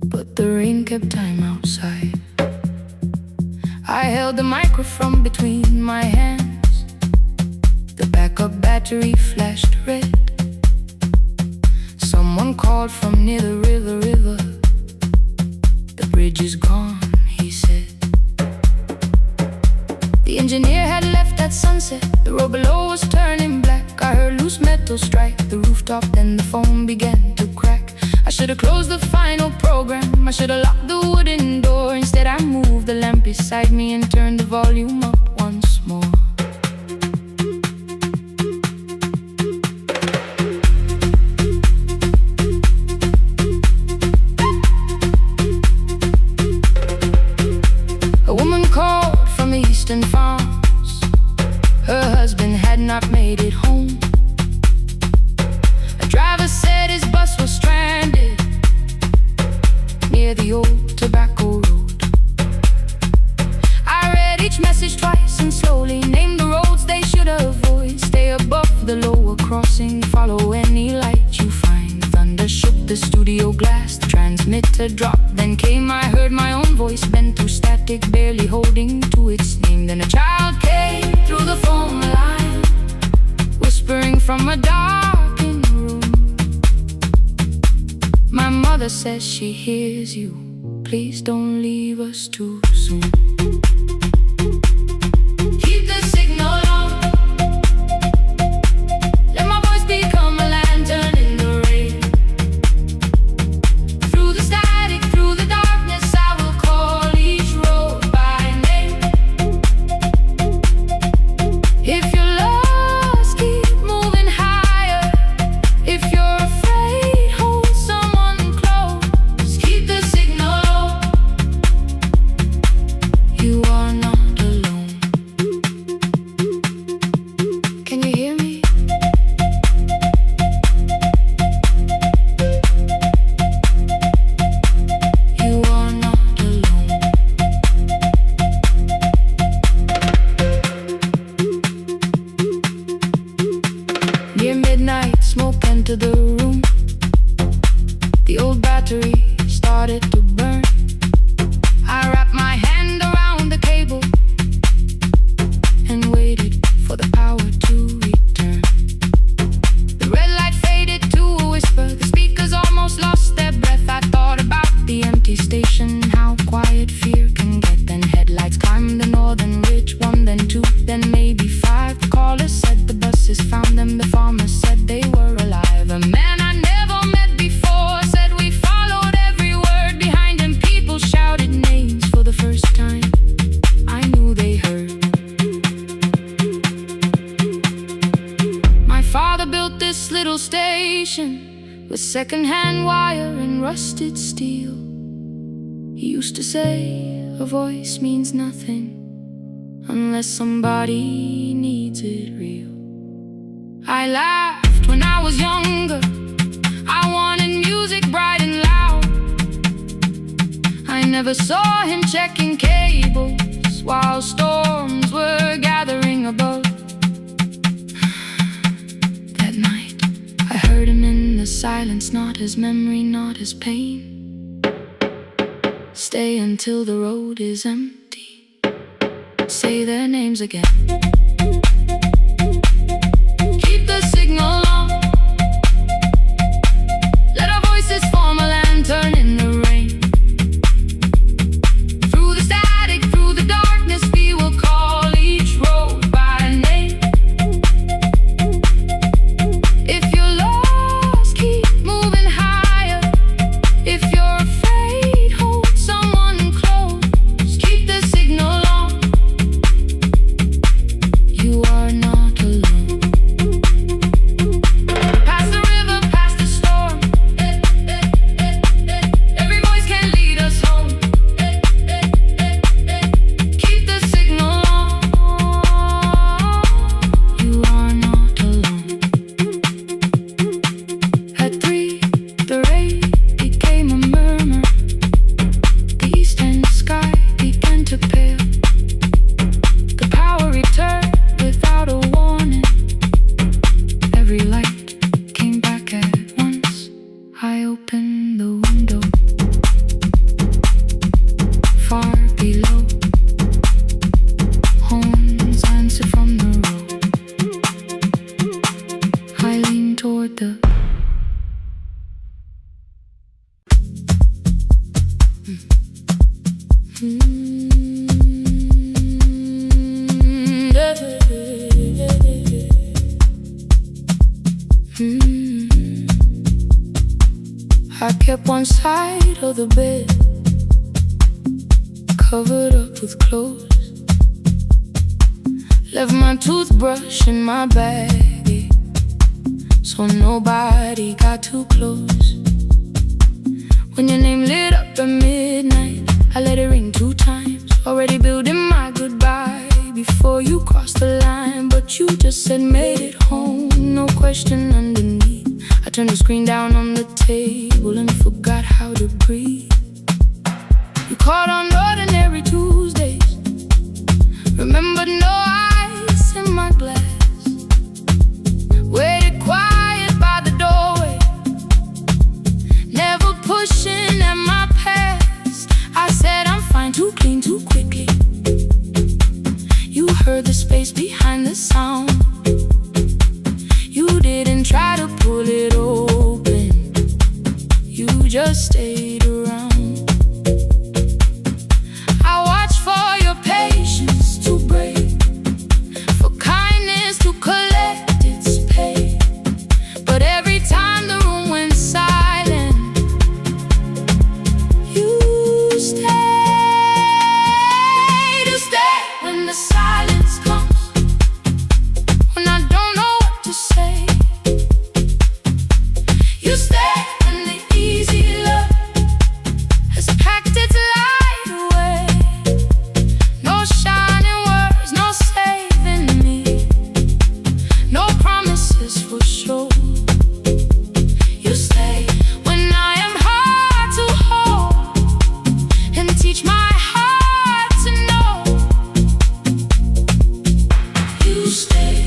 but the rain kept time outside. I held the microphone between my hands. The backup battery flashed red. Someone called from near the river. The bridge is gone, he said. The engineer had left at sunset. The road below was turning black. I heard loose metal strike the rooftop, then the phone began to crack. I should have closed the final program. I should have locked the wooden door. Instead I moved the lamp beside me and turned the volume up once more. A woman called from the eastern farms. Her husband had not made it home. A driver said his bus was stranded near the old tobacco road. I read each message twice and slowly named the roads they should avoid. Stay above the lower crossing, follow any light you find. Thunder shook the studio glass, the transmitter dropped. Then came, I heard my own voice bent through static, barely holding to its name. Then a child came through the phone line, whispering from a darkened room. My mother says she hears you. Please don't leave us too soon. Keep the signal on. Let my voice become a lantern in the rain. Through the static, through the darkness, I will call each road by name. If you're lost, keep moving higher. If you're afraid, hold someone close. Keep the signal on. You are not alone. Can you hear me? You are not alone. Near midnight, smoke entered the room. The old battery started to burn. I wrapped my hand around the cable and waited for the power to return. The red light faded to a whisper. The speakers almost lost their breath. I thought about the empty station, how quiet fear can get. Then headlights climbed the northern ridge, one, then two, then maybe five. The caller said the buses found them. The farmer said they were alive. A man I never met before said we followed every word. Behind him people shouted names for the first time. I knew they heard. My father built this little station with second-hand wire and rusted steel. He used to say a voice means nothing unless somebody needs it real. I laughed when I was younger. I wanted music bright and loud. I never saw him checking cables while storms were gathering above. That night I heard him in the silence, not his memory, not his pain. Stay until the road is empty. Say their names again. Keep the signal on. Let our voices form a lantern in the rain. Through the static, through the darkness, we will call each road by name. If you're lost, keep moving higher. If you're afraid, hold someone close. Keep the signal on. You are not alone. Past the river, past the storm. Every voice can lead us home. Keep the signal on. You are not alone. At 3, the rain became a murmur. The eastern sky began to pale. The power returned without a warning. Every light came back at once. I opened the window. Far below, horns answer from the road. I leaned toward the I kept one side of the bed covered up with clothes. Left my toothbrush in my bag, so nobody got too close. When your name lit up at midnight, I let it ring 2 times. Already building my goodbye before you crossed the line. But you just said made it home, no question underneath. I turned the screen down on the table and forgot how to breathe. You called on ordinary Tuesdays. Remembered no ice in my glass. Waited quiet by the doorway, never pushing at my past. I said I'm fine, too clean, too quickly. You heard the space behind the sound. You didn't try to pull it open. You just stayed around. I watched for your patience to break, for kindness to collect its pay. But every time the room went silent, you stayed. You stay when the silence comes, when I don't know what to say. You stay when the easy love has packed its light away. No shining words, no saving me, no promises for sure. You stay when I am hard to hold and teach my heart to know. You stay.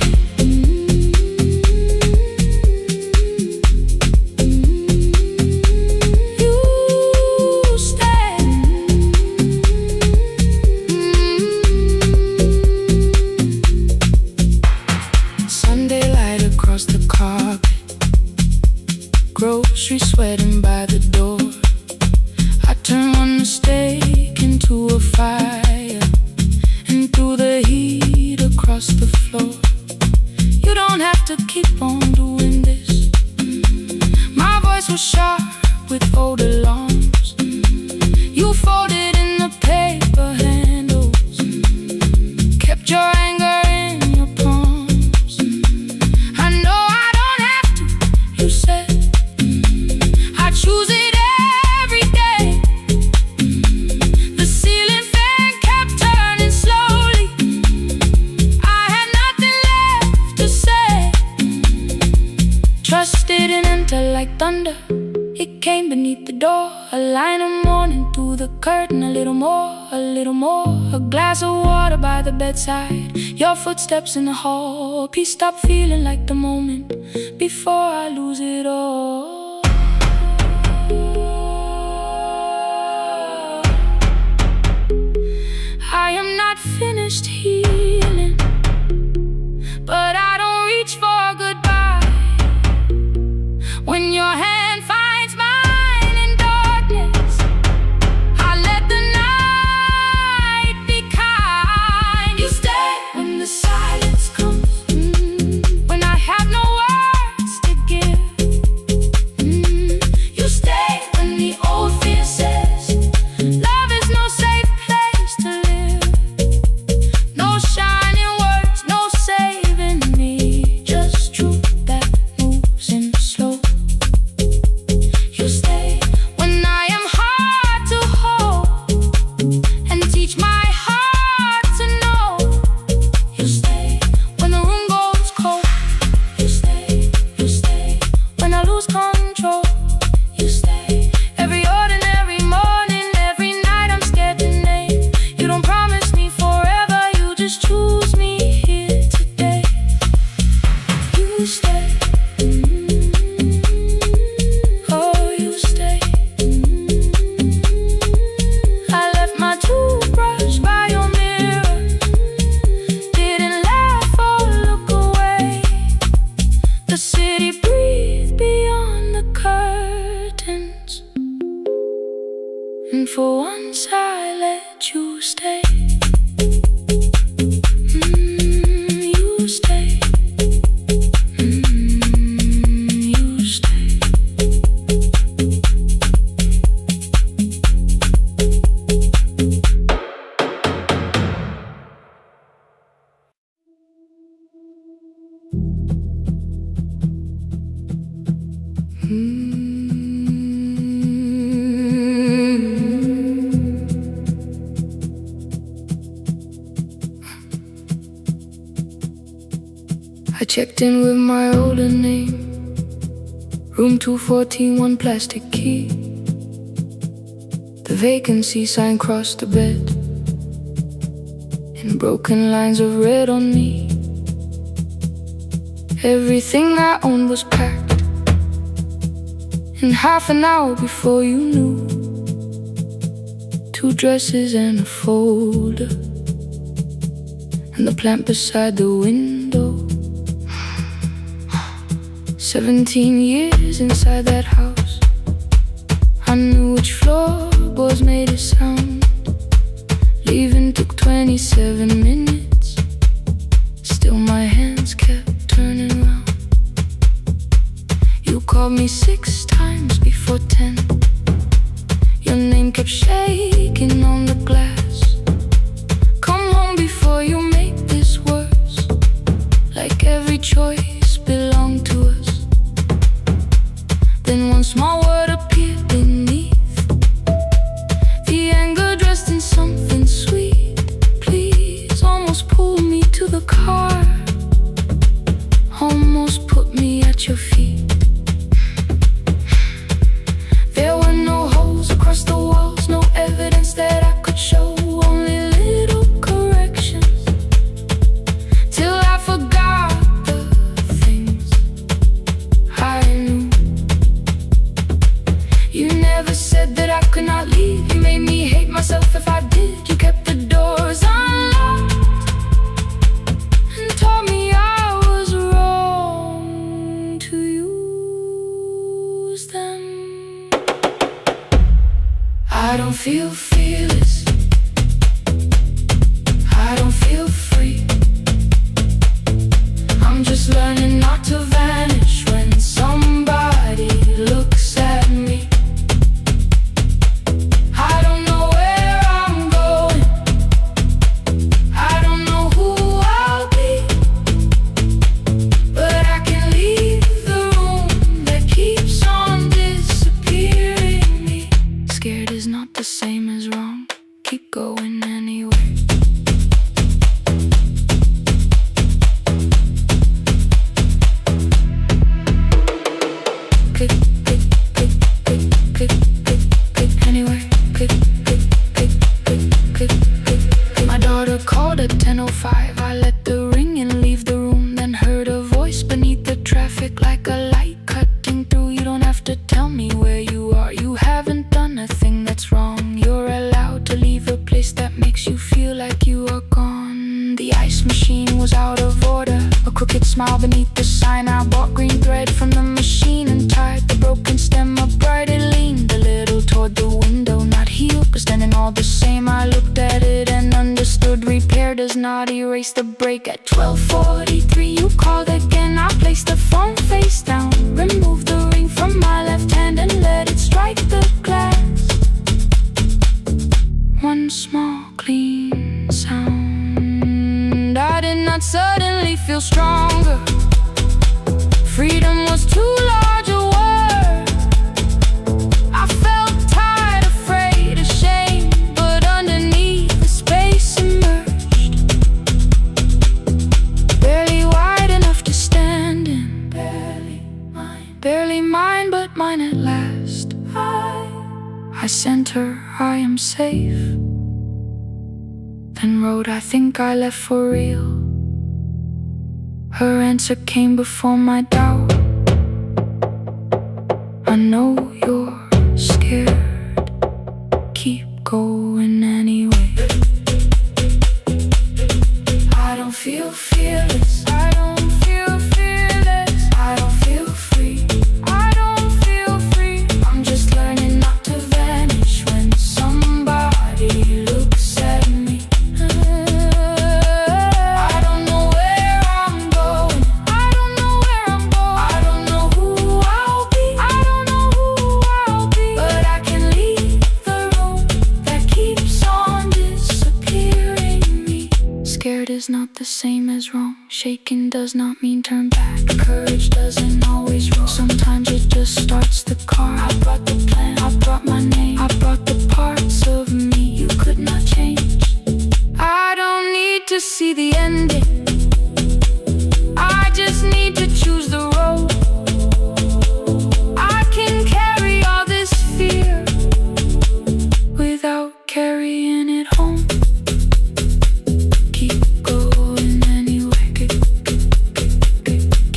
You stay. Sunday light across the carpet, grocery sweating by the door. I turn one mistake into a fire, and through the heat across the floor. You don't have to keep on doing this. My voice was sharp with old alarms. You folded in the paper handles, kept your anger in your palms. I know I don't have to, you said. I choose it every day. The ceiling fan kept turning slowly. I had nothing left to say. Trust didn't enter like thunder. It came beneath the door, a line of morning through the curtain. A little more, a little more. A glass of water by the bedside, your footsteps in the hall. Peace stopped feeling like the moment before I lose it all. finished healing, but I don't reach for goodbye. When your hand finds mine in darkness, I let the night be kind. You stay when the silence comes, when I have no words to give. You stay when the old fear says love is no safe place to live. No shining words, no saving me, just truth that moves in slow. You stay when I am hard to hold and teach my heart to know. You stay when the room goes cold. You stay when I lose control. You stay every ordinary morning, every night I'm scared to name. You don't promise me forever, you just choose me here today. You stay. Oh, you stay. I left my toothbrush by your mirror, didn't laugh or look away. The city breathed beyond the curtains, and for once I let you stay. You stay. You stay. I checked in with my older name, room 214, one plastic key. The vacancy sign crossed the bed, and broken lines of red on me. Everything I owned was packed in half an hour before you knew. 2 dresses and a folder, and the plant beside the window. 17 years inside that house, I knew which floorboards made a sound. Leaving took 27 minutes, still my hands kept turning round. You called me 6 times before 10. Your name kept shaking on the glass. Come home before you make this worse, like every choice belonged to us. Then one small word appeared beneath, the anger dressed in something sweet. Please, almost pulled me to the car, almost put me at your feet. There were no holes across the walls, no evidence that I could show, only little corrections, till I forgot the things I knew. You never said that I could not leave. You made me hate myself if I did. You kept the doors unlocked and told me I was wrong to use them. I don't feel fearless, I don't feel free. I'm just learning not to vanish when somebody looks at me. I don't know where I'm going, I don't know who I'll be, but I can leave the room that keeps on disappearing me. Scared is not the same as wrong, keep going anyway. Click, click, click, click, click, click, click, anyway. Click, click, click, click, click, click, click. My daughter called at 10:05. I let the ring and leave the room, then heard a voice beneath the traffic like a light cutting through. You don't have to tell me where you are, you haven't done a thing that's wrong. You're allowed to leave a place that smile beneath the sign. I bought green thread from the machine and tied the broken stem upright. It leaned a little toward the window, not healed, but standing all the same. I looked at it and understood. Repair does not erase the break. At 12:43 you called again. I placed the phone face down, removed the ring from my left hand and let it strike the glass. One small clean sound. I did not suddenly feel stronger. Freedom was too large a word. I felt tired, afraid, ashamed, but underneath the space emerged. Barely wide enough to stand in. Barely mine, but mine at last. I sent her, I am safe. Then wrote, I think I left for real. Her answer came before my doubt. I know you're scared. Keep going anyway. I don't feel fearless. I don't feel fearless. I don't feel free. I don't feel free. I'm just learning not to vanish when somebody looks at me. I don't know where I'm going. I don't know where I'm going. I don't know who I'll be. I don't know who I'll be. But I can leave the room that keeps on disappearing me. Scared is not the same as wrong. Shaken does not mean turn back. Courage doesn't always roll. Sometimes it just starts the car. I brought the plan, I brought my name, I brought the parts of me you could not change. I don't need to see the ending. I just need to choose the road. I can carry all this fear without carrying it home. Keep going anyway.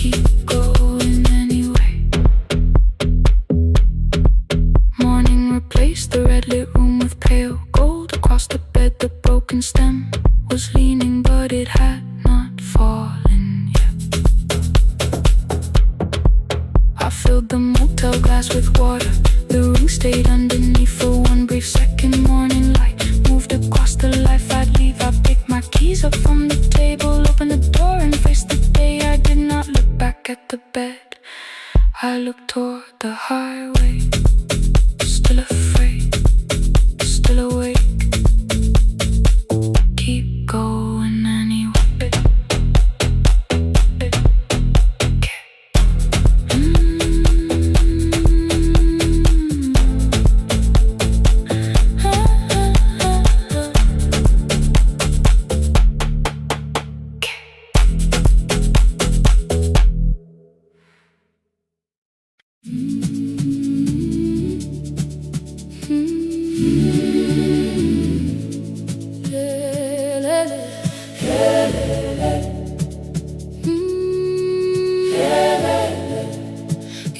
Keep going anyway. Morning replaced the red lit room with pale gold. Across the bed the broken stem was leaning, but it had not fallen yet. I filled the motel glass with water. The ring stayed underneath for one brief second. Morning light moved across the life I'd leave. I picked my keys up from the table, opened the door and faced the day. I did not look back at the bed. I looked toward the highway. Still afraid, still awake. Keep going anyway.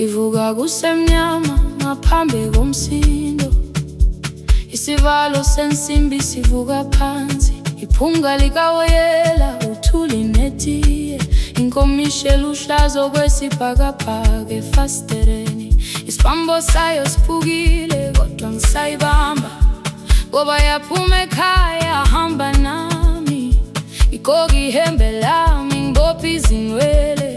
Ngivuka kusemnyama ngaphambi komsindo. Isivalo sensimbi sivuka phansi. Iphunga likawoyela uthuli netiye. Inkomishe luhlazo kwesibhakabhaka efasitereni. Isibambo sayo siphukile kodwa ngisayibamba. Ngoba yaphuma ekhaya hamba nami. Igqoka ihembe lami ngibopha izinwele.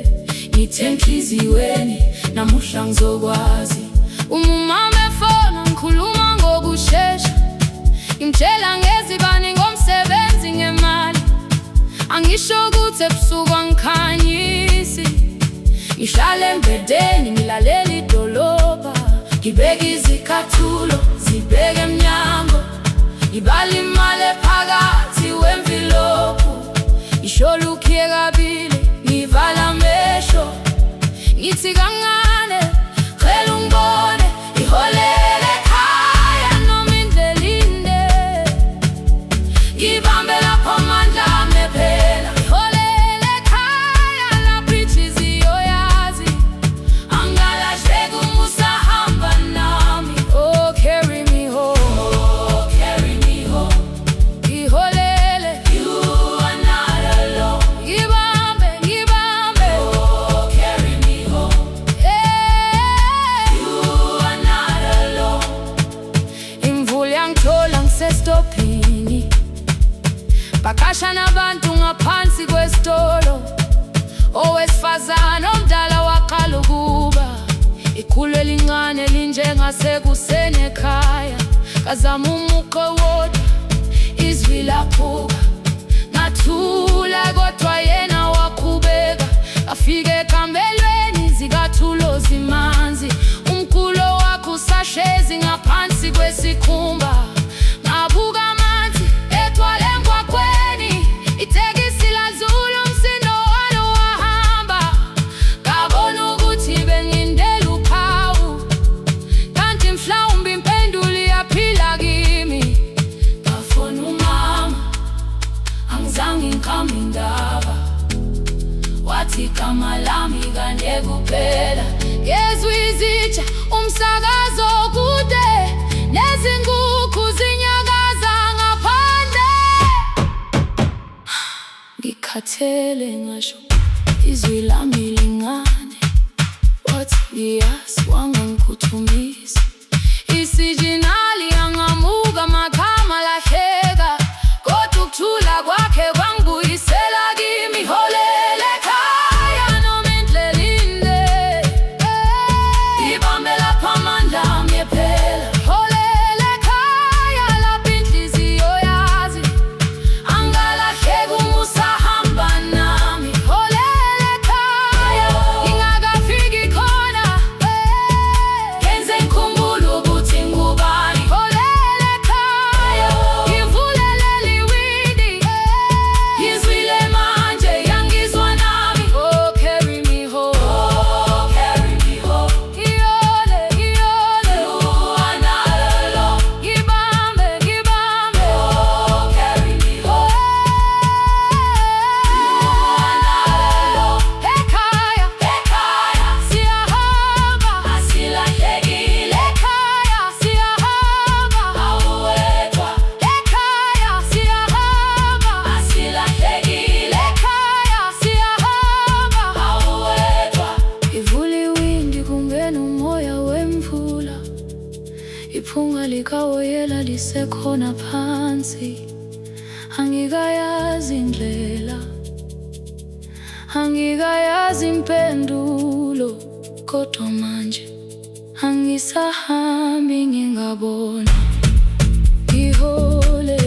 Ngithe enhliziyweni namuhla ngizokwazi. Umama efona ngikhuluma ngokushesha. Ngimtshela ngezibani ngomsebenzi ngemali. Angisho ukuthi ebusuku angikhanyisi. Ngihlala embedeni ngilalela idolobha. Ngibeka izikhathulo zibheke emnyango. Ngibala imali phakathi wemvilophu. Isholukhiye kabili ngivala amehlo. Ngithi kancane cela ungibone. Iholele ekhaya noma indlela inde. Ngibambe lapho amandla ami phela. Iholele ekhaya lapho inhliziyo yazi. Angalahleki uma usahamba nami. Oh carry me home. Oh carry me home. Iholele. You are not alone. Ngibambe, ngibambe. percussion abantu ngaphansi kwesitolo, owesifazane omdala waqala ukuba ikhulu elincane linjengasekuseni ekhaya. Kazama umuqo wodwa, izwi laphuka, ngathula kodwa yena waqhubeka. Afike ekambelweni zikathulo zimanzi, umkhulo wakhe usahlezi ngaphansi kwesikhumba. Ngabuka amanzi egcwale emgwaqweni, itekisi ladlula umsindo walo wahamba. Ngabona ukuthi bengindela uphawu, kanti mhlawumbe impendulo iyaphila kimi. Ngafona umama, angizange ngikhambe indaba, wathi igama lami kanye kuphela. Ngezwi izitsha, umsakazo kude, nezinkukhu zinyakaza ngaphandle. Ngikhathele ngasho izwi lami lingane, wathi ngiyasi wangangikhuthumisa. Isijinali yangamuka magama lahleka, kodwa ukuthula kwakhe kwangibuyisela kimi. Holele ekhaya noma indlela inde, ibambe lapha amandla ami ephela. Holele ekhaya lapho inhliziyo yazi angalahleki uma usahamba nami. Holele ekhaya ngingakafiki khona, kenze ngikhumbule ukuthi ngubani. Holele ekhaya ngivulele liwindi, ngizwile manje yangizwa nami. Oh, carry me home, oh, carry me home. Iyole, iyole, uwanalo, ngibambe, ngibambe. Oh, carry me home, uwanalo. Ekhaya, ekhaya, siyahamba, asilahlekile. Ekhaya, siyahamba, awuwedwa. Ekhaya, siyahamba, asilahlekile. Ekhaya, siyahamba, awuwedwa. Ivula iwindi kungena umoya wemvula, iphunga likawoyela lisekhona phansi. Angikayazi indlela, angikayazi impendulo, kodwa manje angisahambi ngingabona. Ngihole,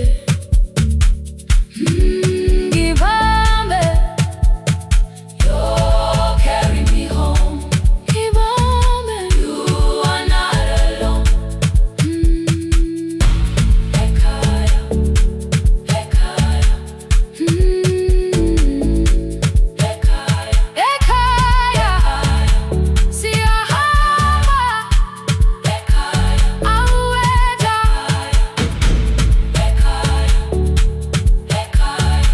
ngibambe, you carry me home. Ngibambe, you are not alone. Ekhaya, ekhaya, ekhaya, ekhaya, siyahamba. Ekhaya, awuwedwa. Ekhaya, ekhaya.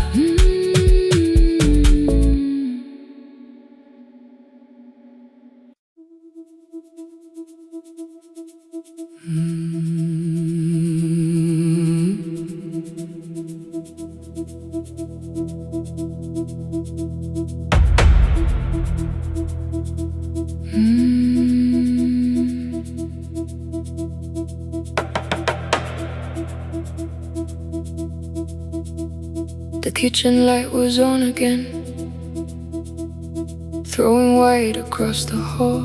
The kitchen light was on again, throwing white across the hall.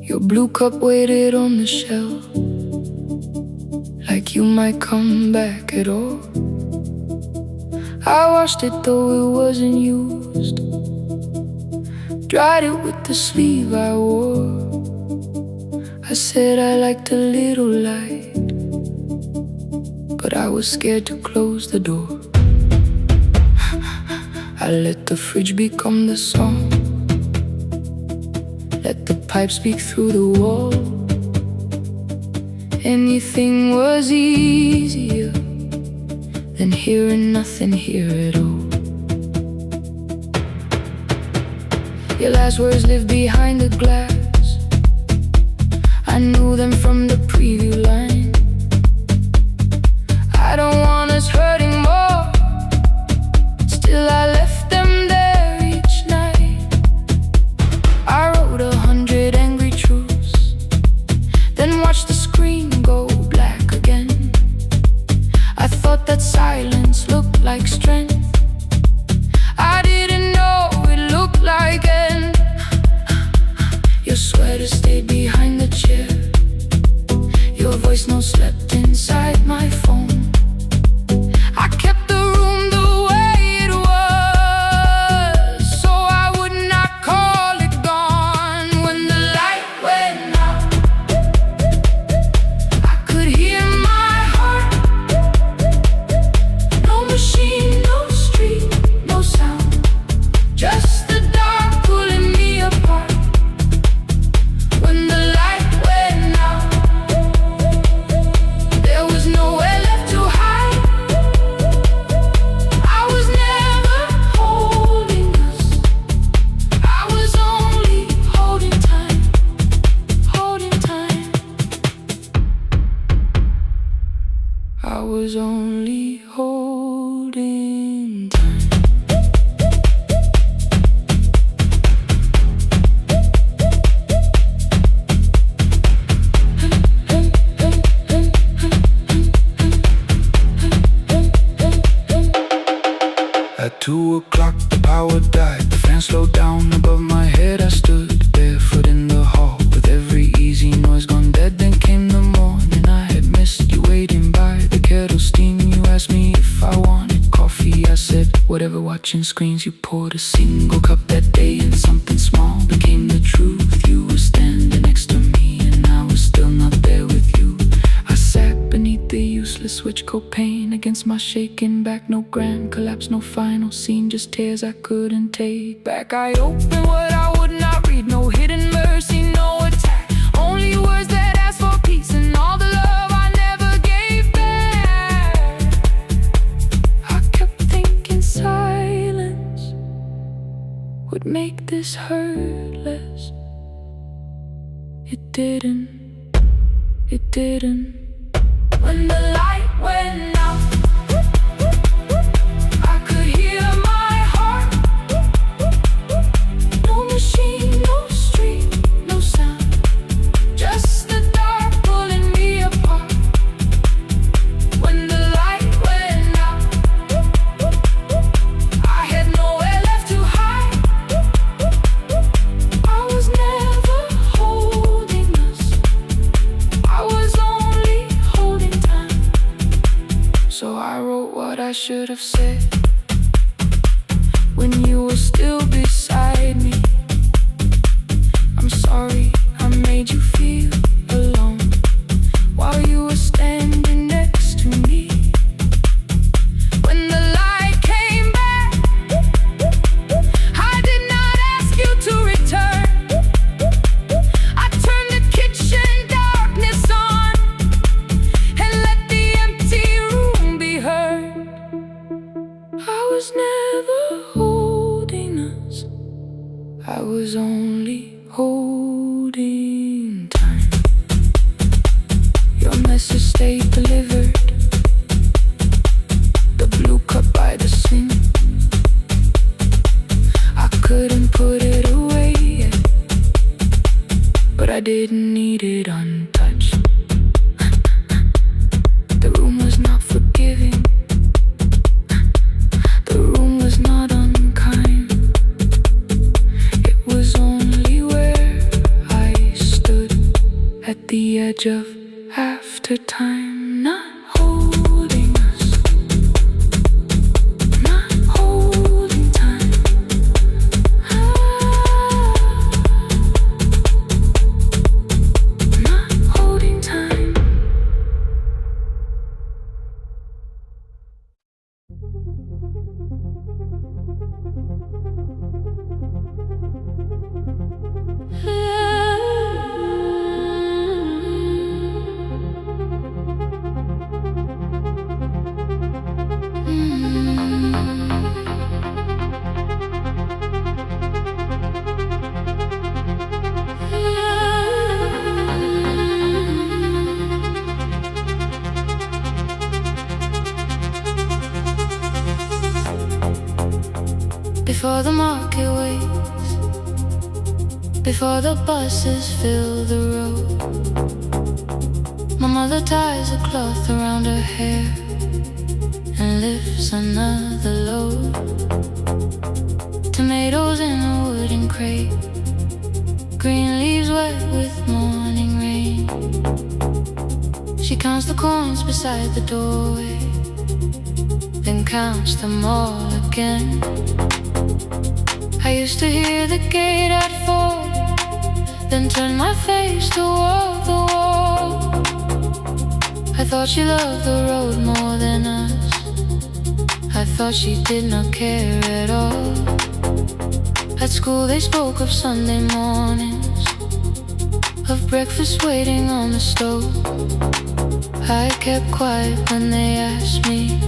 Your blue cup waited on the shelf, like you might come back at all. I washed it though it wasn't used, dried it with the sleeve I wore. I said I liked a little light, but I was scared to close the door. I let the fridge become the song, let the pipe speak through the wall. Anything was easier than hearing nothing here at all. Your last words live behind the glass, I knew them from the preview line. I don't want us hurting more, still I left them there each night. I wrote 100 angry truths, then watched the screen go black again. I thought that silence I was only holding time. At 2 o'clock the power died, the fan slowed down above my head. I stood barefoot in the hall with every easy noise gone dead. Then came the morning, I had missed you waiting by the kettle steam. You asked me if I wanted coffee, I said whatever. Watching screens, you poured a single cup that day, and something small became the truth. You were standing next to me and I was still not there with you. I sat beneath the useless switch, copain against my shaking back. No grand collapse, no final scene, just tears I couldn't take back. I opened what I would not read, no hidden mercy, no attack. Only words that ask for peace and all the love I never gave back. I kept thinking silence would make this hurt less. It didn't. It didn't. When the light went out, I could hear my heart. No machine, no street, no sound, just the dark pulling me apart. When the light went out, I had nowhere left to hide. I was never holding us, I was only holding time. So I wrote what I should have said when you were still beside me. I'm sorry I made you feel alone while you were standing next to me. When the light came back, I did not ask you to return. I turned the kitchen darkness on and let the empty room be heard. I was never holding us, I was only holding time. Your message stayed delivered, the blue cup by the sink. I couldn't put it away yet, but I didn't need it untouched. The room was not forgiving, the room was not unkind. It was only where I stood at the edge of after time, not holding us, not holding time. Not holding time. Before the market waits, before the buses fill the road, my mother ties a cloth around her hair and lifts another load. Tomatoes in a wooden crate, green leaves wet with morning rain. She counts the coins beside the doorway, then counts them all again. I used to hear the gate at 4, then turn my face toward the wall. I thought she loved the road more than us, I thought she did not care at all. At school they spoke of Sunday mornings, of breakfast waiting on the stove. I kept quiet when they asked me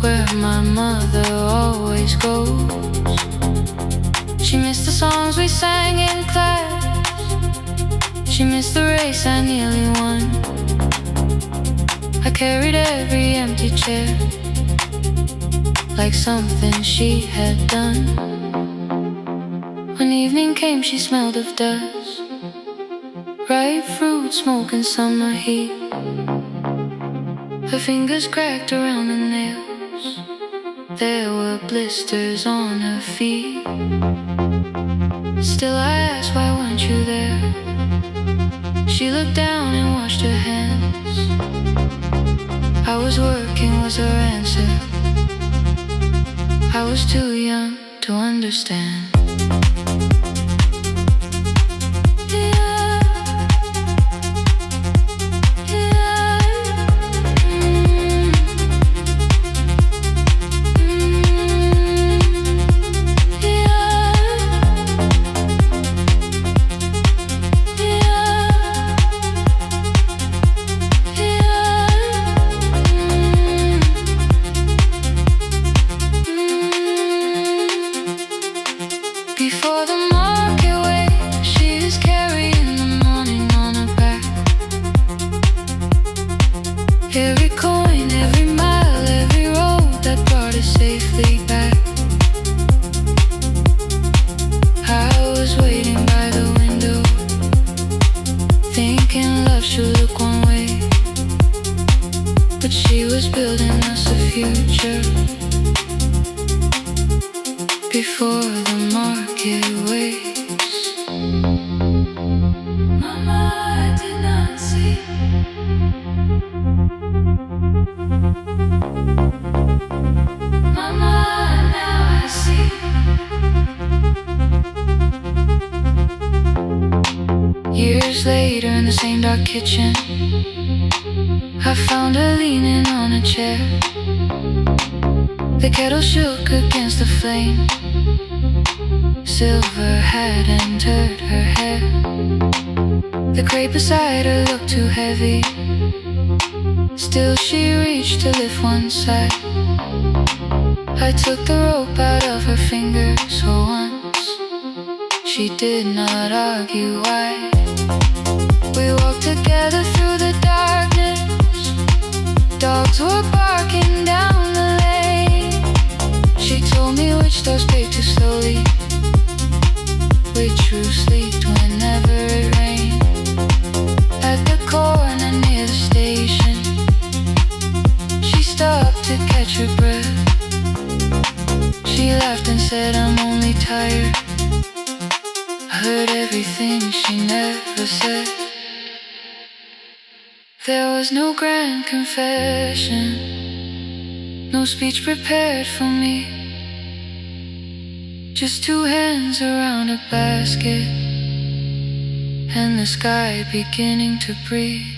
where my mother always goes. She missed the songs we sang in class, she missed the race I nearly won. I carried every empty chair like something she had done. When evening came, she smelled of dust, ripe fruit, smoke and summer heat. Her fingers cracked around the nails, there were blisters on her feet. Still I asked, why weren't you there? She looked down and washed her hands. I was working was her answer. I was too young to understand. Before the market wakes, she is carrying the morning on her back. Every coin, every mile, every road that brought us safely back. I was waiting by the window, thinking love should look one way, but she was building us a future. Before the market wakes, Mama, I did not see. Mama, now I see. Years later in the same dark kitchen, I found her leaning on a chair. The kettle shook against the flame, silver had entered her hair. The crate beside her looked too heavy, still she reached to lift one side. I took the rope out of her fingers for once, she did not argue why. We walked together through the darkness, dogs were barking down the lane. She told me which doors paved too slowly, which roofs leaked whenever it rained. At the corner near the station, she stopped to catch her breath. She laughed and said, I'm only tired. I heard everything she never said. There was no grand confession, no speech prepared for me, just two hands around a basket and the sky beginning to breathe.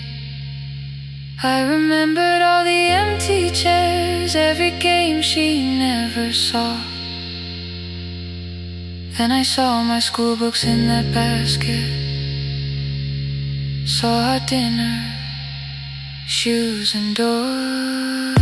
I remembered all the empty chairs, every game she never saw. Then I saw my school books in that basket, saw our dinner, shoes and doors.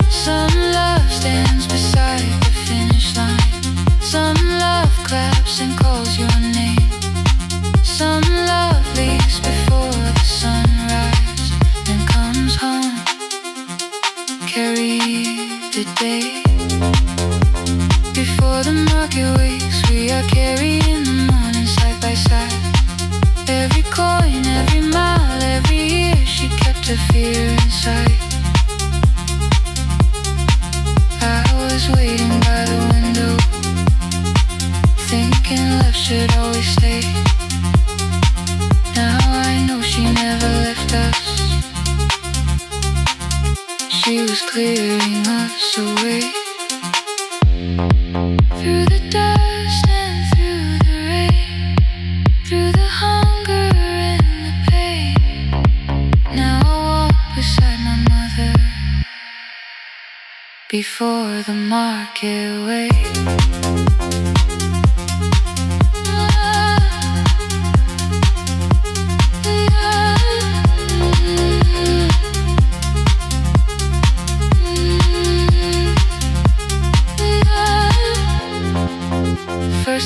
Some love stands beside the finish line, some love claps and calls your name, some love leaves before the sunrise and comes home, carry the day. Before the market wakes, we are carried in the morning side by side. Every coin, every mile, every year, she kept her fear inside. I was waiting by the window, thinking love should always stay. Now I know she never left us, she was clearing us away. Through the dust and through the rain, through the hunger and the pain. Now I walk beside my mother, before the market wakes.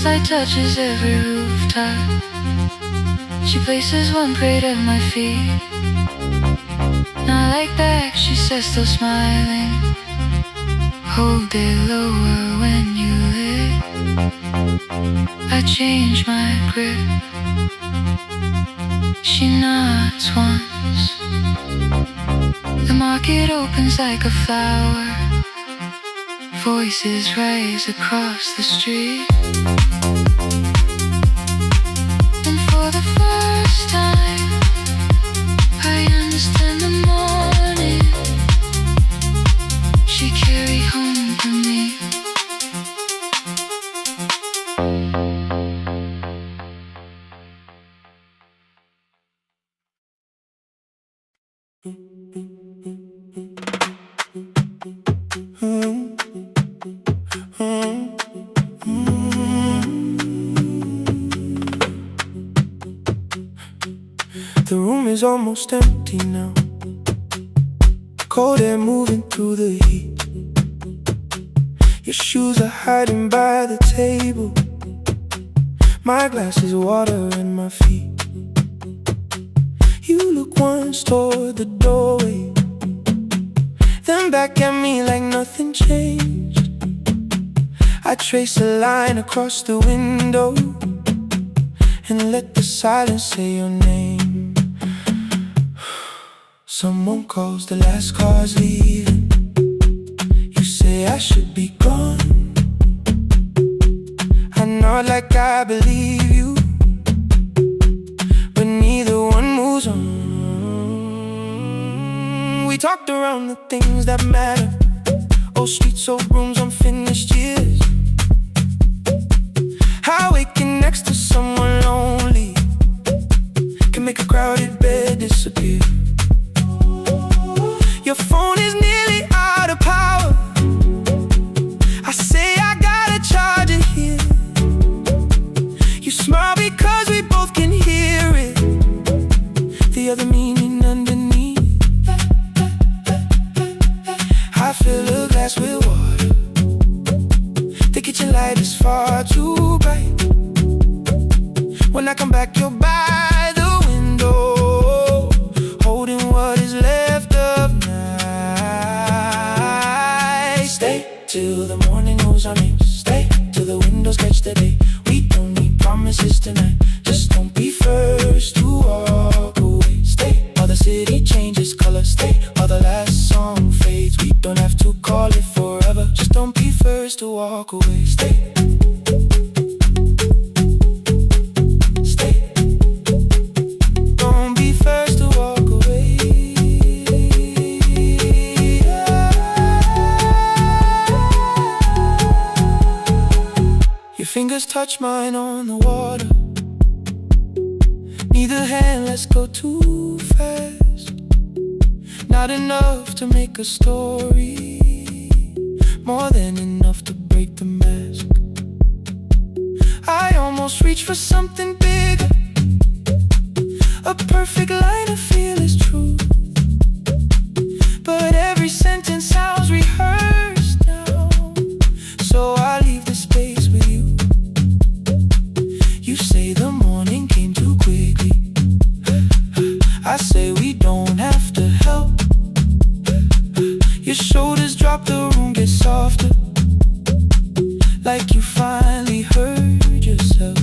Sunlight touches every rooftop. She places one braid at my feet. Not like that, she says, still smiling. Hold it lower when you lit. I change my grip. She nods once. The market opens like a flower. Voices rise across the street. And for the first time, I understand the morning she carried home for me. The room is almost empty now. Cold air moving through the heat. Your shoes are hiding by the table. My glass is water in my feet. You look once toward the doorway, then back at me like nothing changed. I trace a line across the window and let the silence say your name. Someone calls, the last car's leaving. You say I should be gone. I nod like I believe you, but neither one moves on. We talked around the things that matter. Old streets, old rooms, unfinished years. How waking next to someone lonely can make a crowded bed disappear. Your phone is nearly out of power. I say I gotta charge it here. You smile because we both can hear it. The other meaning underneath. I fill a glass with water. The kitchen light is far too bright. When I come back, you're by the window, holding what is left of night. Stay till the morning knows our names. Stay till the windows catch the day. We don't need promises tonight. Just don't be first to walk away. Stay while the city changes color. Stay while the last song fades. We don't have to call it forever. Just don't be first to walk away. Stay. Fingers touch mine on the water. Neither hand lets go too fast. Not enough to make a story, more than enough to break the mask. I almost reach for something bigger, a perfect line of fearless truth. But every sentence sounds rehearsed now, so I leave the space with you. You say the morning came too quickly. I say we don't have to help. Your shoulders drop, the room gets softer, like you finally heard yourself.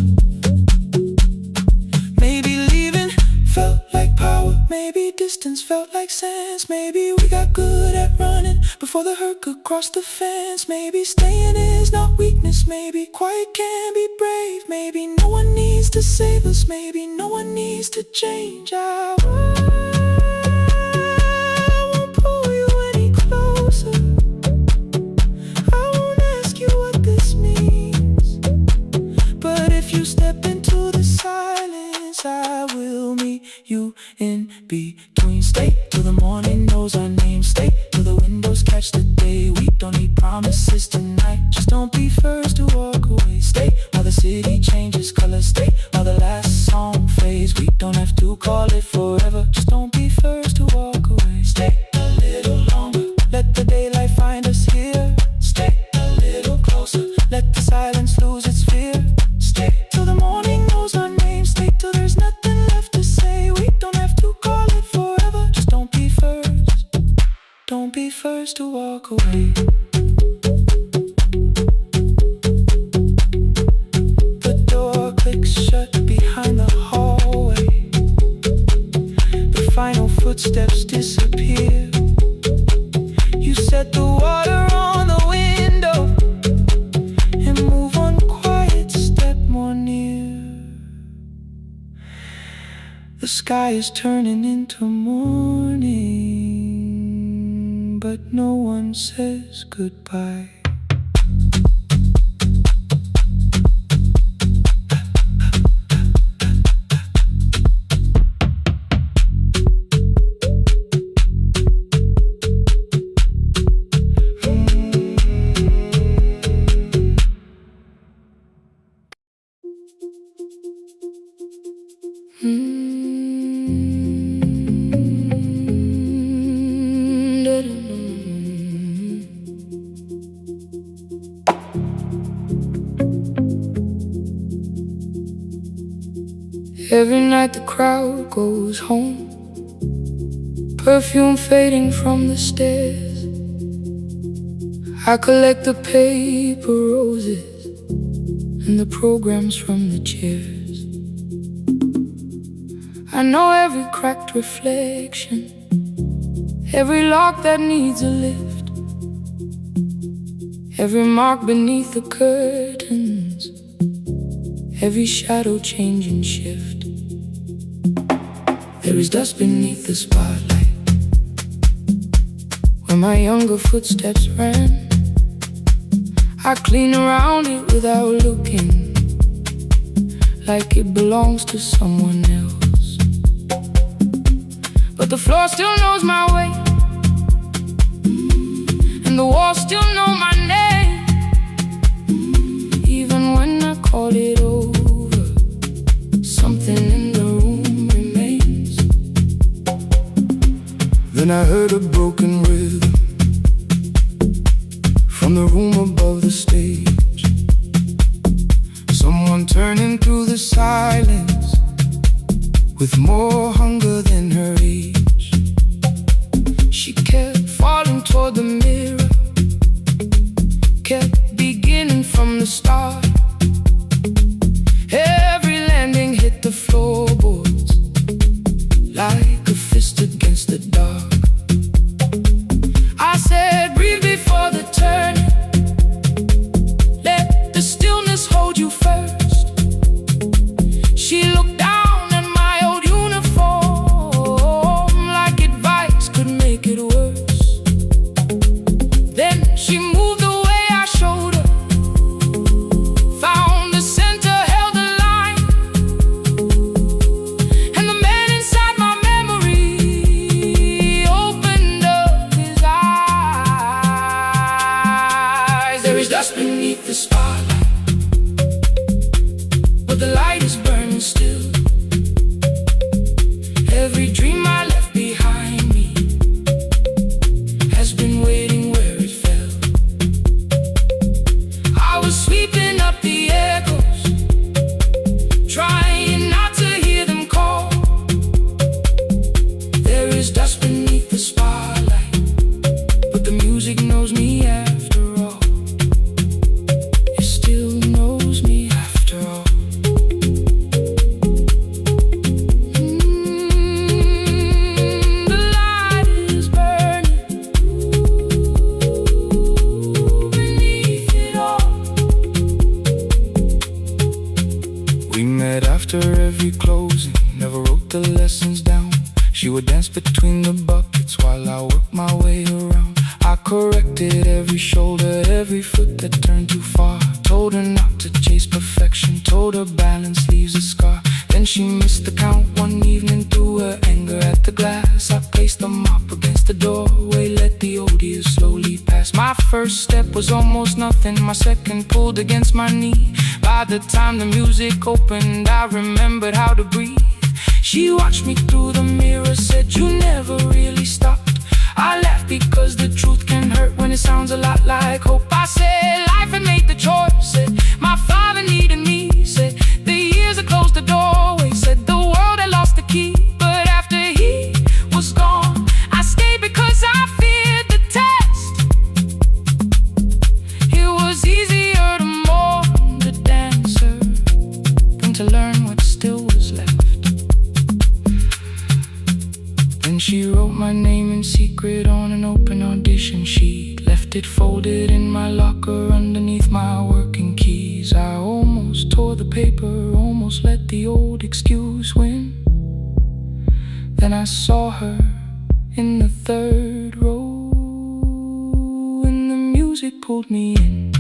Maybe leaving felt like power. Maybe distance felt like sense. Maybe we got good at running before the hurt could cross the fence. Maybe staying is not weakness. Maybe quiet can be brave. Maybe no one needs to save us. Maybe no one needs to change. I won't pull you any closer. I won't ask you what this means. But if you step into the silence, I will meet you in between. Stay till the morning knows our names. Stay till the windows catch the day. We don't need promises tonight. Just don't be first to walk away. Stay while the city changes color. Stay while the last song fades. We don't have to call it forever. Just don't walk away. The door clicks shut behind the hallway. The final footsteps disappear. You set the water on the window and move one quiet step more near. The sky is turning into morning, but no one says goodbye. Every night the crowd goes home, perfume fading from the stairs. I collect the paper roses and the programs from the chairs. I know every cracked reflection, every lock that needs a lift, every mark beneath the curtains, every shadow change and shift. There is dust beneath the spotlight where my younger footsteps ran. I clean around it without looking, like it belongs to someone else. But the floor still knows my way, and the walls still know my name. Even when I call it over, something in the room remains. Then I heard a broken rhythm from the room above the stage. Someone turning through the silence with more hunger than her age. She kept falling toward the mirror, kept beginning from the start. Every landing hit the floorboards like a fist against the dark. I said, breathe before the turning. Let the stillness hold you first. She looked down at my old uniform like advice could make it worse. Then she moved the way I showed her, found the center, held the line. And the man inside my memory opened up his eyes. There is dust beneath the spotlight, but the light is burning still. Every dream I left behind me has been waiting where it fell. I was sweeping up the echoes, trying not to hear them call. There is dust beneath the spotlight, but the music knows me after all. It still knows me after all. The light is burning beneath it all. We met after every closing, never wrote the lessons down. She would dance between the buckets while I worked my way around. I corrected every shoulder, every foot that turned too far. Told her not to chase perfection, told her balance leaves a scar. Then she missed the count one evening, threw her anger at the glass. I placed the mop against the doorway, let the old years slowly pass. My first step was almost nothing, my second pulled against my knee. By the time the music opened, I remembered how to breathe. She watched me through the mirror, said, you never really stopped. I laughed because the truth can hurt when it sounds a lot like hope. I said, life had made the choice. Said, my father needed me. Said, the years had closed the doorway. Said, the world had lost the key. But after he was gone, I stayed because I feared the test. secret on an open audition sheet. Left it folded in my locker underneath my working keys. I almost tore the paper, almost let the old excuse win. Then I saw her in the third row, and the music pulled me in.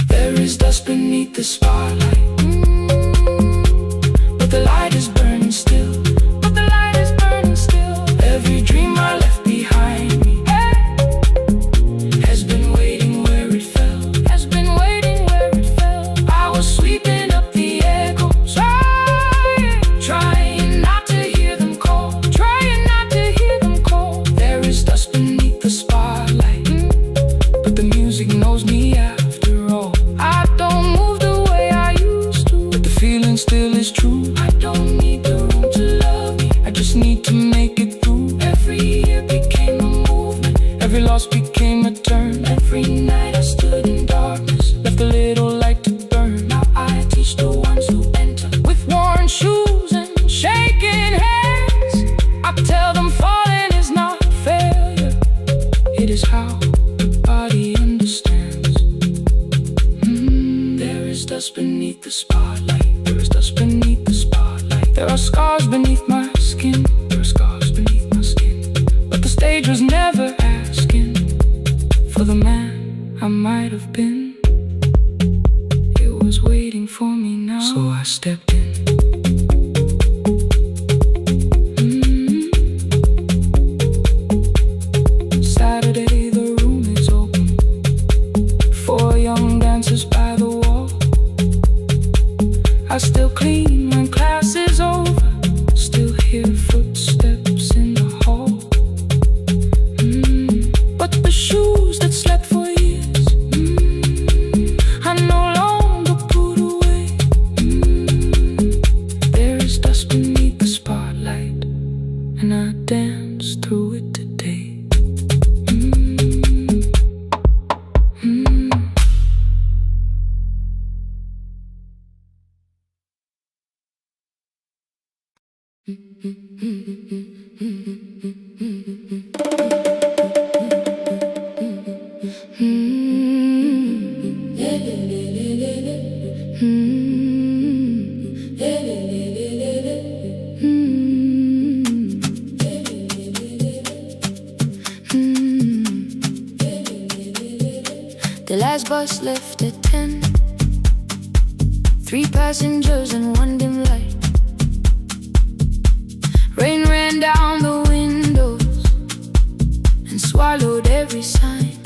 There is dust beneath the spotlight, but the light is burning still. But the light is burning still. Every dream I left behind me has been waiting where it fell. Has been waiting where it fell. I was sweeping up the echoes, trying not to hear them call. Trying not to hear them call. There is dust beneath the spotlight, but the music knows me after all. I don't move the way I used to, but the feeling still is true. I don't need the room to love me, I just need to make it through. Every year became a movement, every loss became a turn. Every night I stood in darkness, left a little light to burn. Now I teach the ones who enter with worn shoes and shaking hands. I tell them falling is not failure, it is how the body understands. There is dust beneath the spotlight. There is dust beneath the spotlight. There are scars beneath my skin. There are scars beneath my skin. But the stage was never asking for the man I might have been. It was waiting for me now, so I stepped in. Saturday, the room is open. 4 young dancers by the wall. I still clean when class is over, still hear footsteps in the hall. But the shoes that slept for years, I no longer put away. There is dust beneath the spotlight, and I dance through it today. The last bus left at 10. 3 passengers and 1 dim light. Rain ran down the windows and swallowed every sign.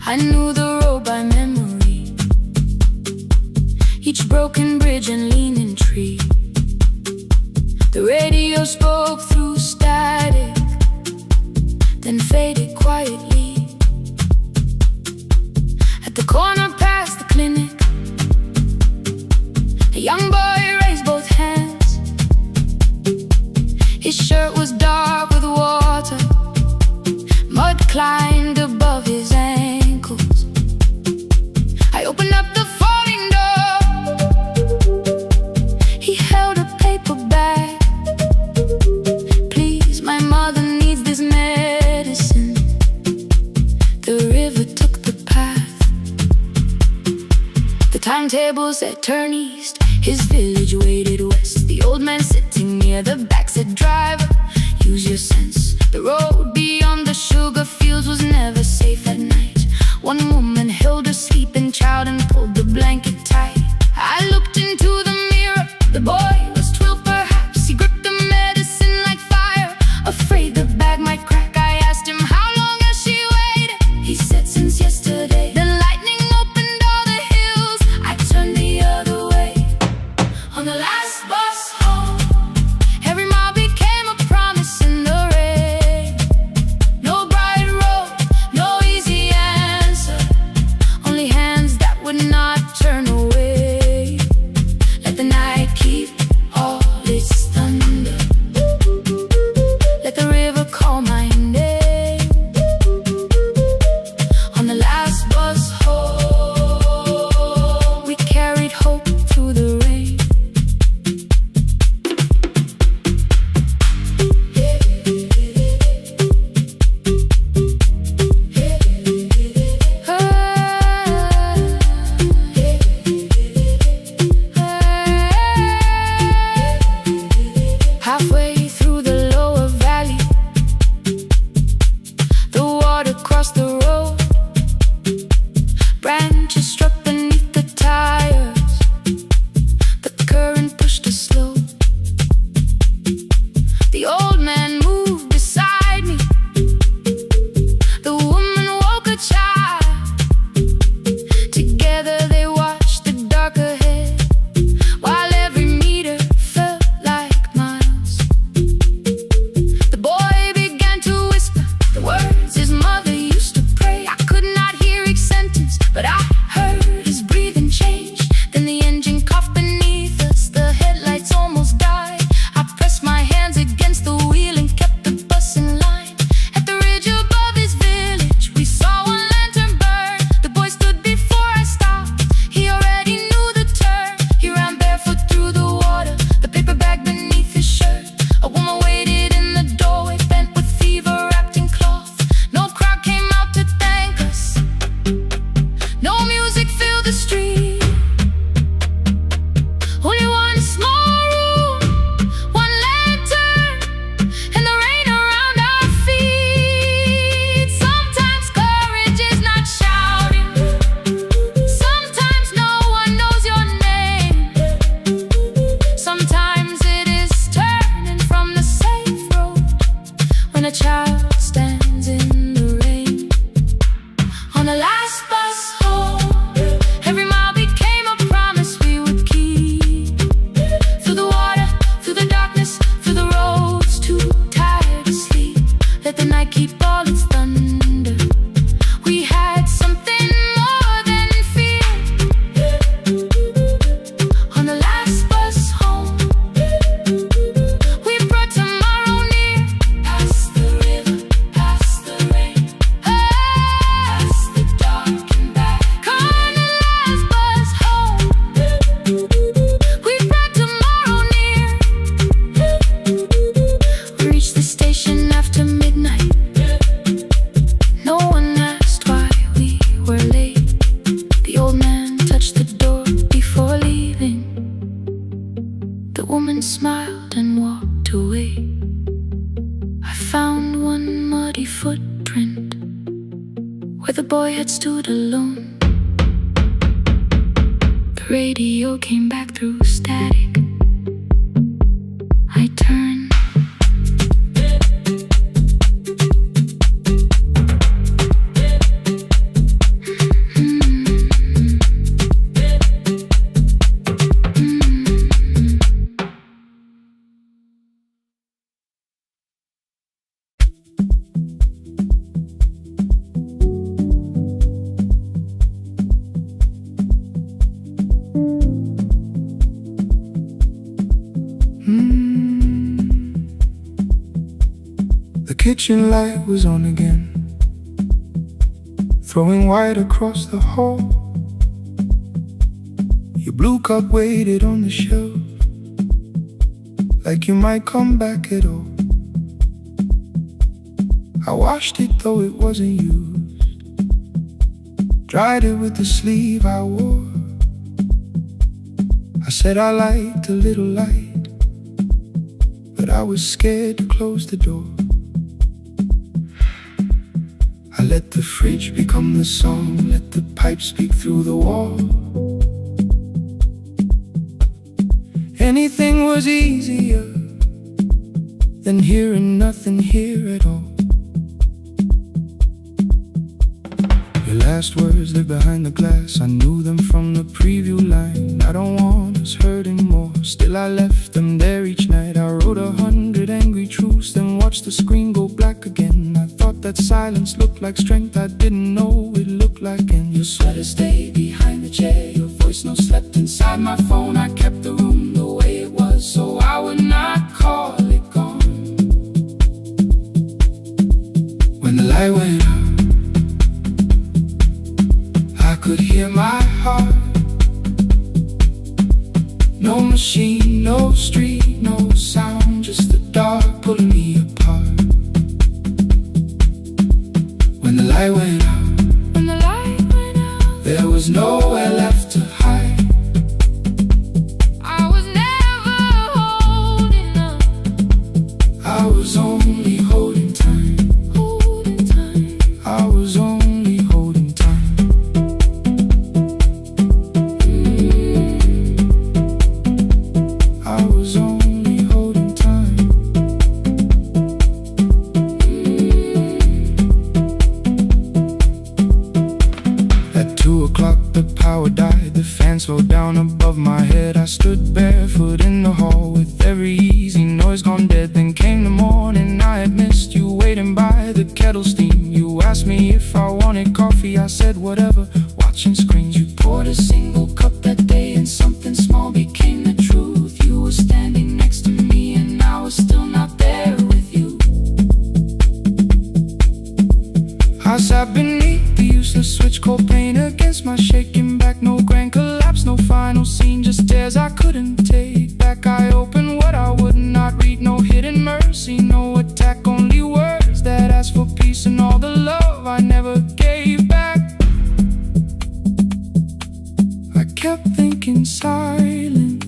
I knew the road by memory, each broken bridge and leaning tree. The radio spoke through static, then faded quietly. At the corner past the clinic, a young boy raised both hands. His shirt was dark with water, mud climbed above his ankles. I opened up the folding door. He held a paper bag. Please, my mother needs this medicine. The river took the path. The timetable said turn east. His village waited west. The old man sitting near the back said, driver, use your sense. The road beyond the sugar fields was never safe at night. One woman held her sleeping child and pulled the blanket tight. I looked into the mirror. The boy was 12 perhaps. He gripped the medicine like fire, afraid the bag might crack. I asked him, how long has she waited? He said, since yesterday. Then lightning opened all the hills. I turned the other way. On the last bus home, every mile became a promise in the rain. beat all its thunder. We had something more than fear. On the last bus home, we brought tomorrow near. Past the river, past the rain, past the dark and back. On the last bus home, we brought tomorrow near. We reached the station after midnight. No one asked why we were late. The old man touched the door before leaving. The woman smiled and walked away. I found one muddy footprint where the boy had stood alone. The radio came back through static. I turned. The kitchen light was on again, throwing white across the hall. Your blue cup waited on the shelf, like you might come back at all. I washed it though it wasn't used, dried it with the sleeve I wore. I said I liked a little light, but I was scared to close the door. I let the fridge become the song, let the pipe speak through the wall. Anything was easier than hearing nothing here at all. Your last words lived behind the glass, I knew them from the preview line. I don't want us hurting more, still I left them there each night. I wrote 100 angry truths, then watched the screen go black again. I thought that silence looked like strength, I didn't know it looked like. And your sweater stayed behind the chair, your voice no slept inside my phone. I kept the room the way it was, so I would not call it gone. When the light went out, I could hear my heart. No machine, no street, no sound, just the dark pulling me apart. When the light went out, there was nowhere left to hide. I was never holding up, I was only holding time. I was only holding time. I was only holding time. At 2 o'clock the power died, the fan slowed down above my head. I stood barefoot in the hall with every easy noise gone dead. Then came the morning, I had missed you waiting by the kettle steam. You asked me if I wanted coffee, I said whatever, watching screens. You poured a single cup that day and something small became the truth. You were standing next to me and I was still not there with you. I sat beneath the useless switch, cold pain against my shaking back. No grand collapse, no final scene, just tears I couldn't take back. I opened what I would not read, no hidden mercy, no attack, only words that asked for peace and all the love I never gave back. I kept thinking silence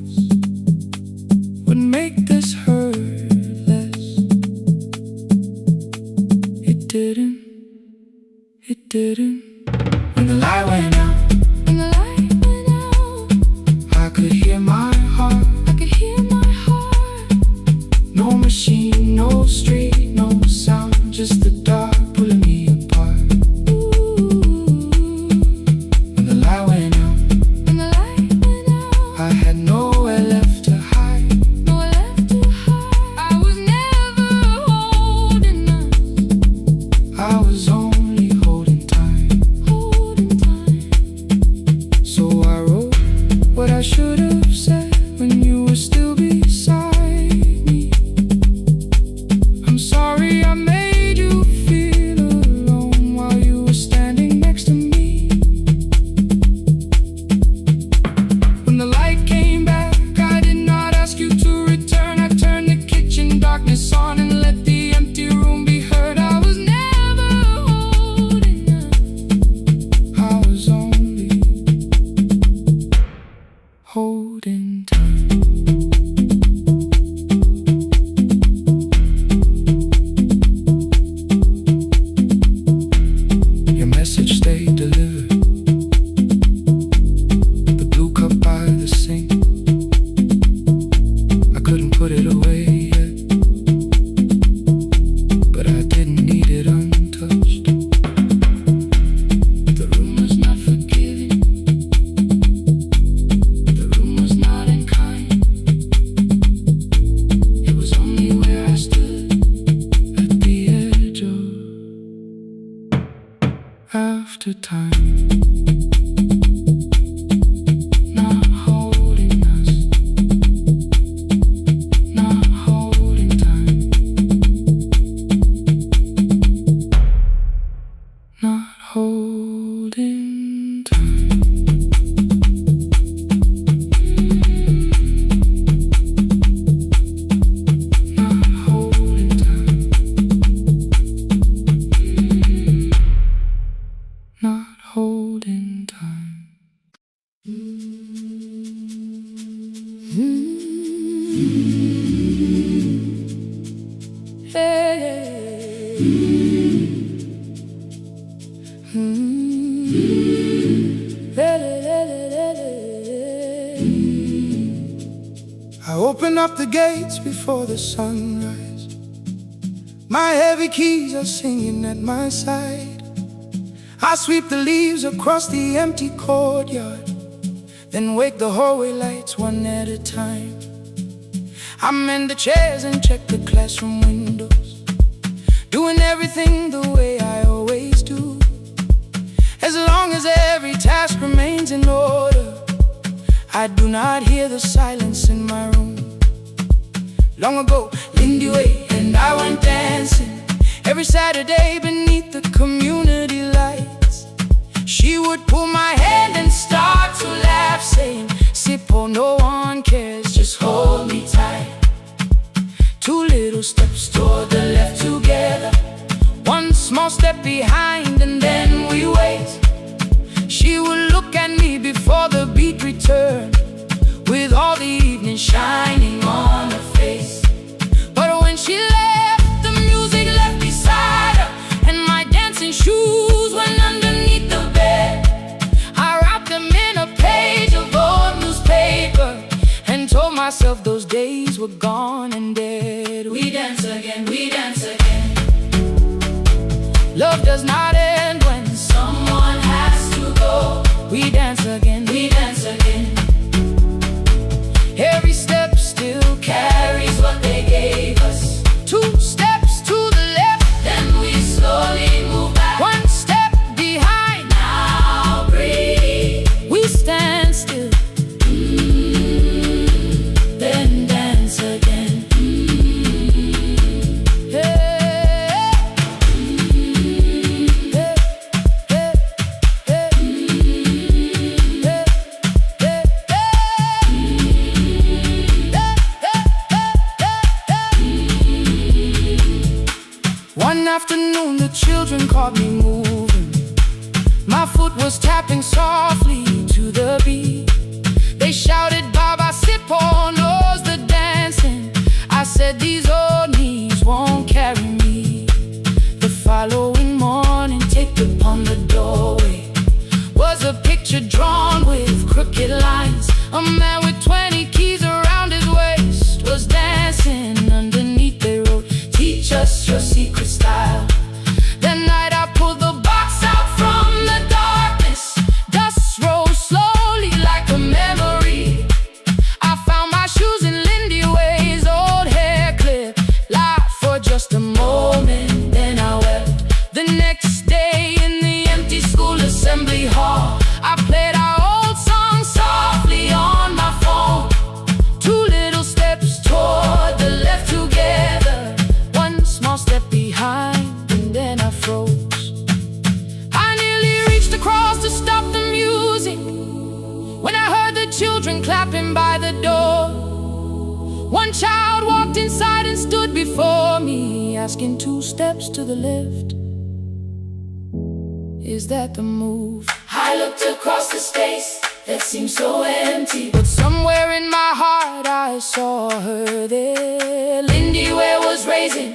would make this hurt less. It didn't. It didn't. When the light went out, I could hear my heart. No machine, no street, no sound, just the dark pulling me apart. When the light went out, I had nowhere left to hide. I was never holding up, I was only holding time. So I wrote what I should have said when you were still beside me. I'm sorry I made you feel alone while you were standing next to me. When the light came back, I did not ask you to return. I turned the kitchen darkness on and let the empty room be heard. I was never holding on. I was only holding time. Your message stayed delivered. The blue cup by the sink, I couldn't put it away yet, but I didn't need it untouched. The room was not forgiving. The room was not unkind. It was only where I stood at the edge of after time. Not holding us. Not holding time. Not holding time. Not holding time. Not holding time. I open up the gates before the sunrise. My heavy keys are singing at my side. I sweep the leaves across the empty courtyard, then wake the hallway lights one at a time. I mend the chairs and check the classroom windows, doing everything the way I always do. As long as every task remains in order, I do not hear the silence in my room. Long ago, Lindy Way and I went dancing every Saturday beneath the community lights. She would pull my hand and start to laugh, saying, "Sippo, no one cares, just hold me tight." Two little steps toward the left together, one small step behind, and then we wait. She would look at me before the beat returned, with all the evening shining on her face. But when she left, the music left beside her, and my dancing shoes went underneath the bed. I wrapped them in a page of old newspaper and told myself those days were gone and dead. We dance again, we dance again. Love does not end when someone has to go. We dance again, we dance again. Every step still carries what they gave us. Two steps to the left, then we slowly move back. One step behind, now breathe. We stand still, then dance again. Hey, hey, hey, hey, One afternoon the children caught me moving. My foot was tapping softly to the beat. They shouted, "Baba Sippo knows the dancing." I said, "These old knees won't carry me." The following morning, taped upon the doorway was a picture drawn with crooked lines. A man with 20 keys around his waist was dancing. Underneath they wrote, "Teach us your secret style." That night I pulled the box out from the darkness. Dust rose slowly like a memory. I found my shoes in Lindy Way's old hair clip The next day in the empty school assembly hall, I played our old song softly on my phone. 2 little steps toward the left together, 1 small step behind, and then I froze. I nearly reached across to stop the music when I heard the children clapping by the door. 1 child walked inside and stood before me, asking 2 steps to the left, is that the move? I looked across the space that seemed so empty, but somewhere in my heart I saw her there. Lindy Ware was raising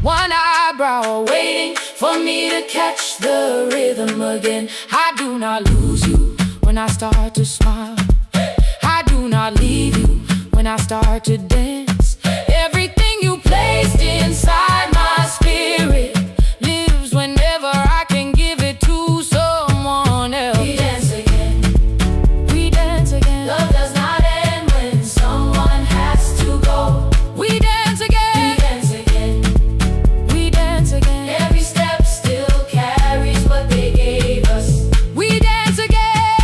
1 eyebrow, waiting for me to catch the rhythm again. I do not lose you when I start to smile. I do not leave you when I start to dance. Everything you placed inside my spirit lives whenever I can give it to someone else. We dance again, we dance again. Love does not end when someone has to go. We dance again, we dance again, we dance again. Every step still carries what they gave us. We dance again,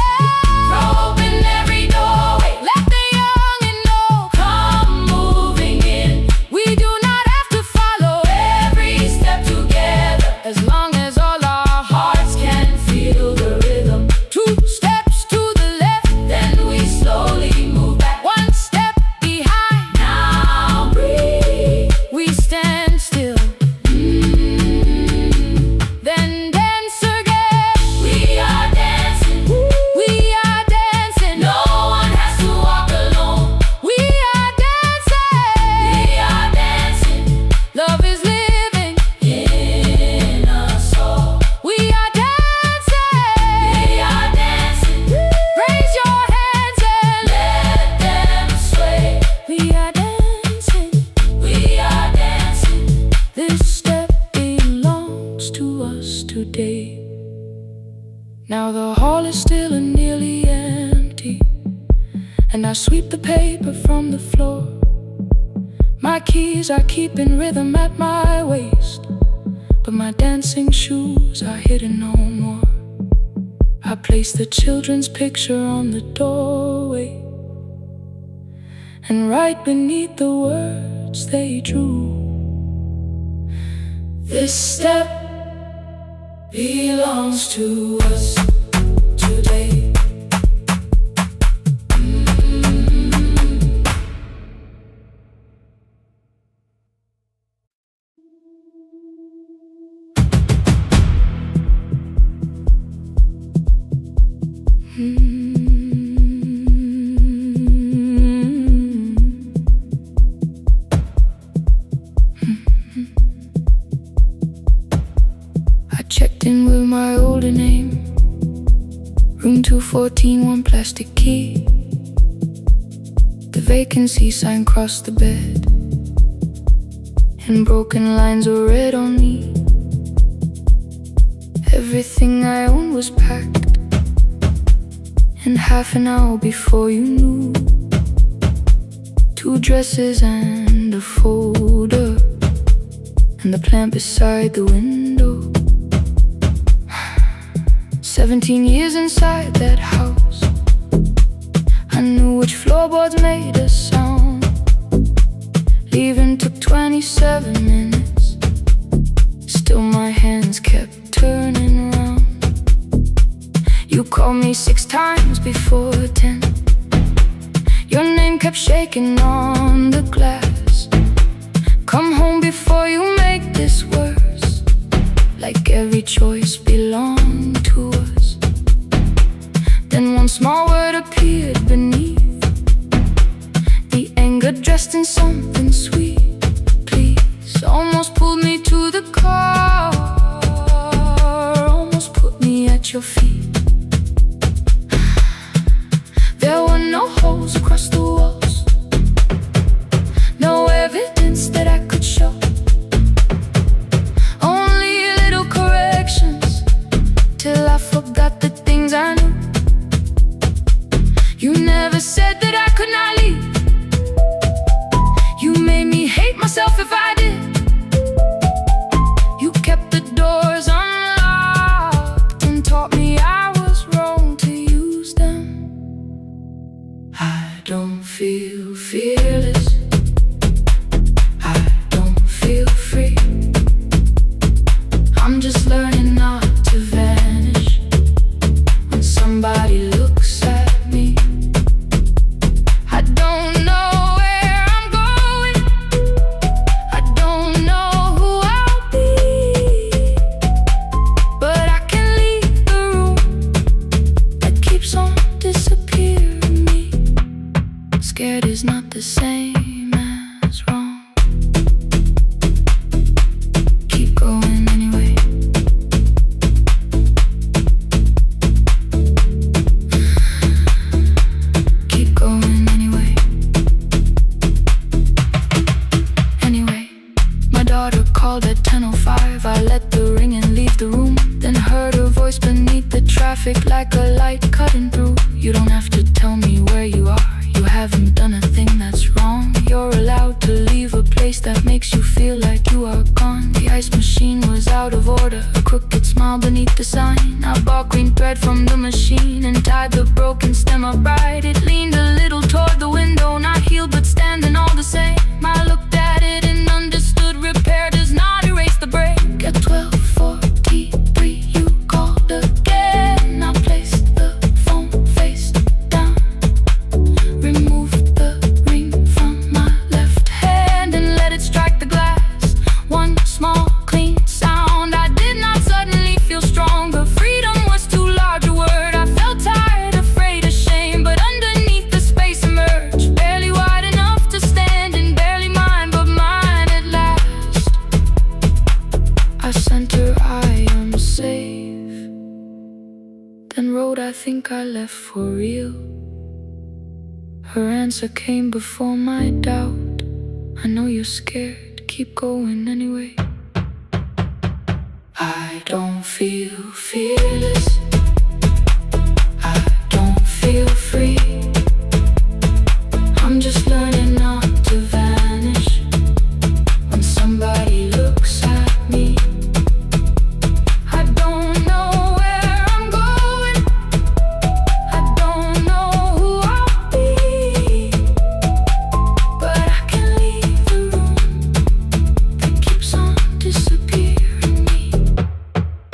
throw open every doorway, let the young and old come moving in. We do not have to follow every step together, as long as all our hearts can feel the rhythm. 2 steps to the left, then we slowly move back. 1 step behind, now breathe. We stand still, then dance again. We are dancing, we are dancing. No one has to walk alone. We are dancing, we are dancing. Love is living in us all. We are dancing, we are dancing. Raise your hands and let them sway. We are dancing, we are dancing. This step belongs to us today. Now the hall is still and nearly empty, and I sweep the paper from the floor. My keys I keep in rhythm at my waist, but my dancing shoes are hidden no more. I place the children's picture on the doorway, and right beneath the words they drew, this step belongs to us today. I checked in with my older name, room 214, 1 plastic key. The vacancy sign crossed the bed, and broken lines were read on me. Everything I owned was packed, and half an hour before you knew, 2 dresses and a folder, and the plant beside the window. 17 years inside that house, I knew which floorboards made a sound. Leaving took 27 minutes, still my hands kept turning round. You called me 6 times before 10. Your name kept shaking on the glass. Come home before you make this worse, like every choice belonged to us. Then 1 small word appeared beneath the anger, dressed in something sweet. Please, almost pulled me to the car, almost put me at your feet. There were no holes across the walls, no evidence that I could show, only little corrections, till I forgot the things I knew. You never said that I could not leave. You made me hate myself if I did. You kept the doors traffic like a light cutting through. You don't have to tell me where you are. You haven't done a thing that's wrong. You're allowed to leave a place that makes you feel like you are gone. The ice machine was out of order, a crooked smile beneath the sign. I bought green thread from the machine and tied the broken stem upright. It leaned a little toward the window, not healed but standing all the same. I looked at it and understood repair does not erase the break. At 12:43 you called again. I placed the phone face down, removed the ring from my left hand and let it strike the glass. One small clean sound. I did not suddenly feel stronger. Freedom was too large a word. I felt tired, afraid, ashamed, but underneath the space emerged, barely wide enough to stand and barely mine, but mine at last. I sent her, I am safe, then wrote, I think I left for real. Her answer came before my doubt. I know you're scared, keep going anyway. I don't feel fearless, I don't feel free. I'm just learning not to vanish when somebody looks at me. I don't know where I'm going, I don't know who I'll be, but I can leave the room that keeps on disappearing me.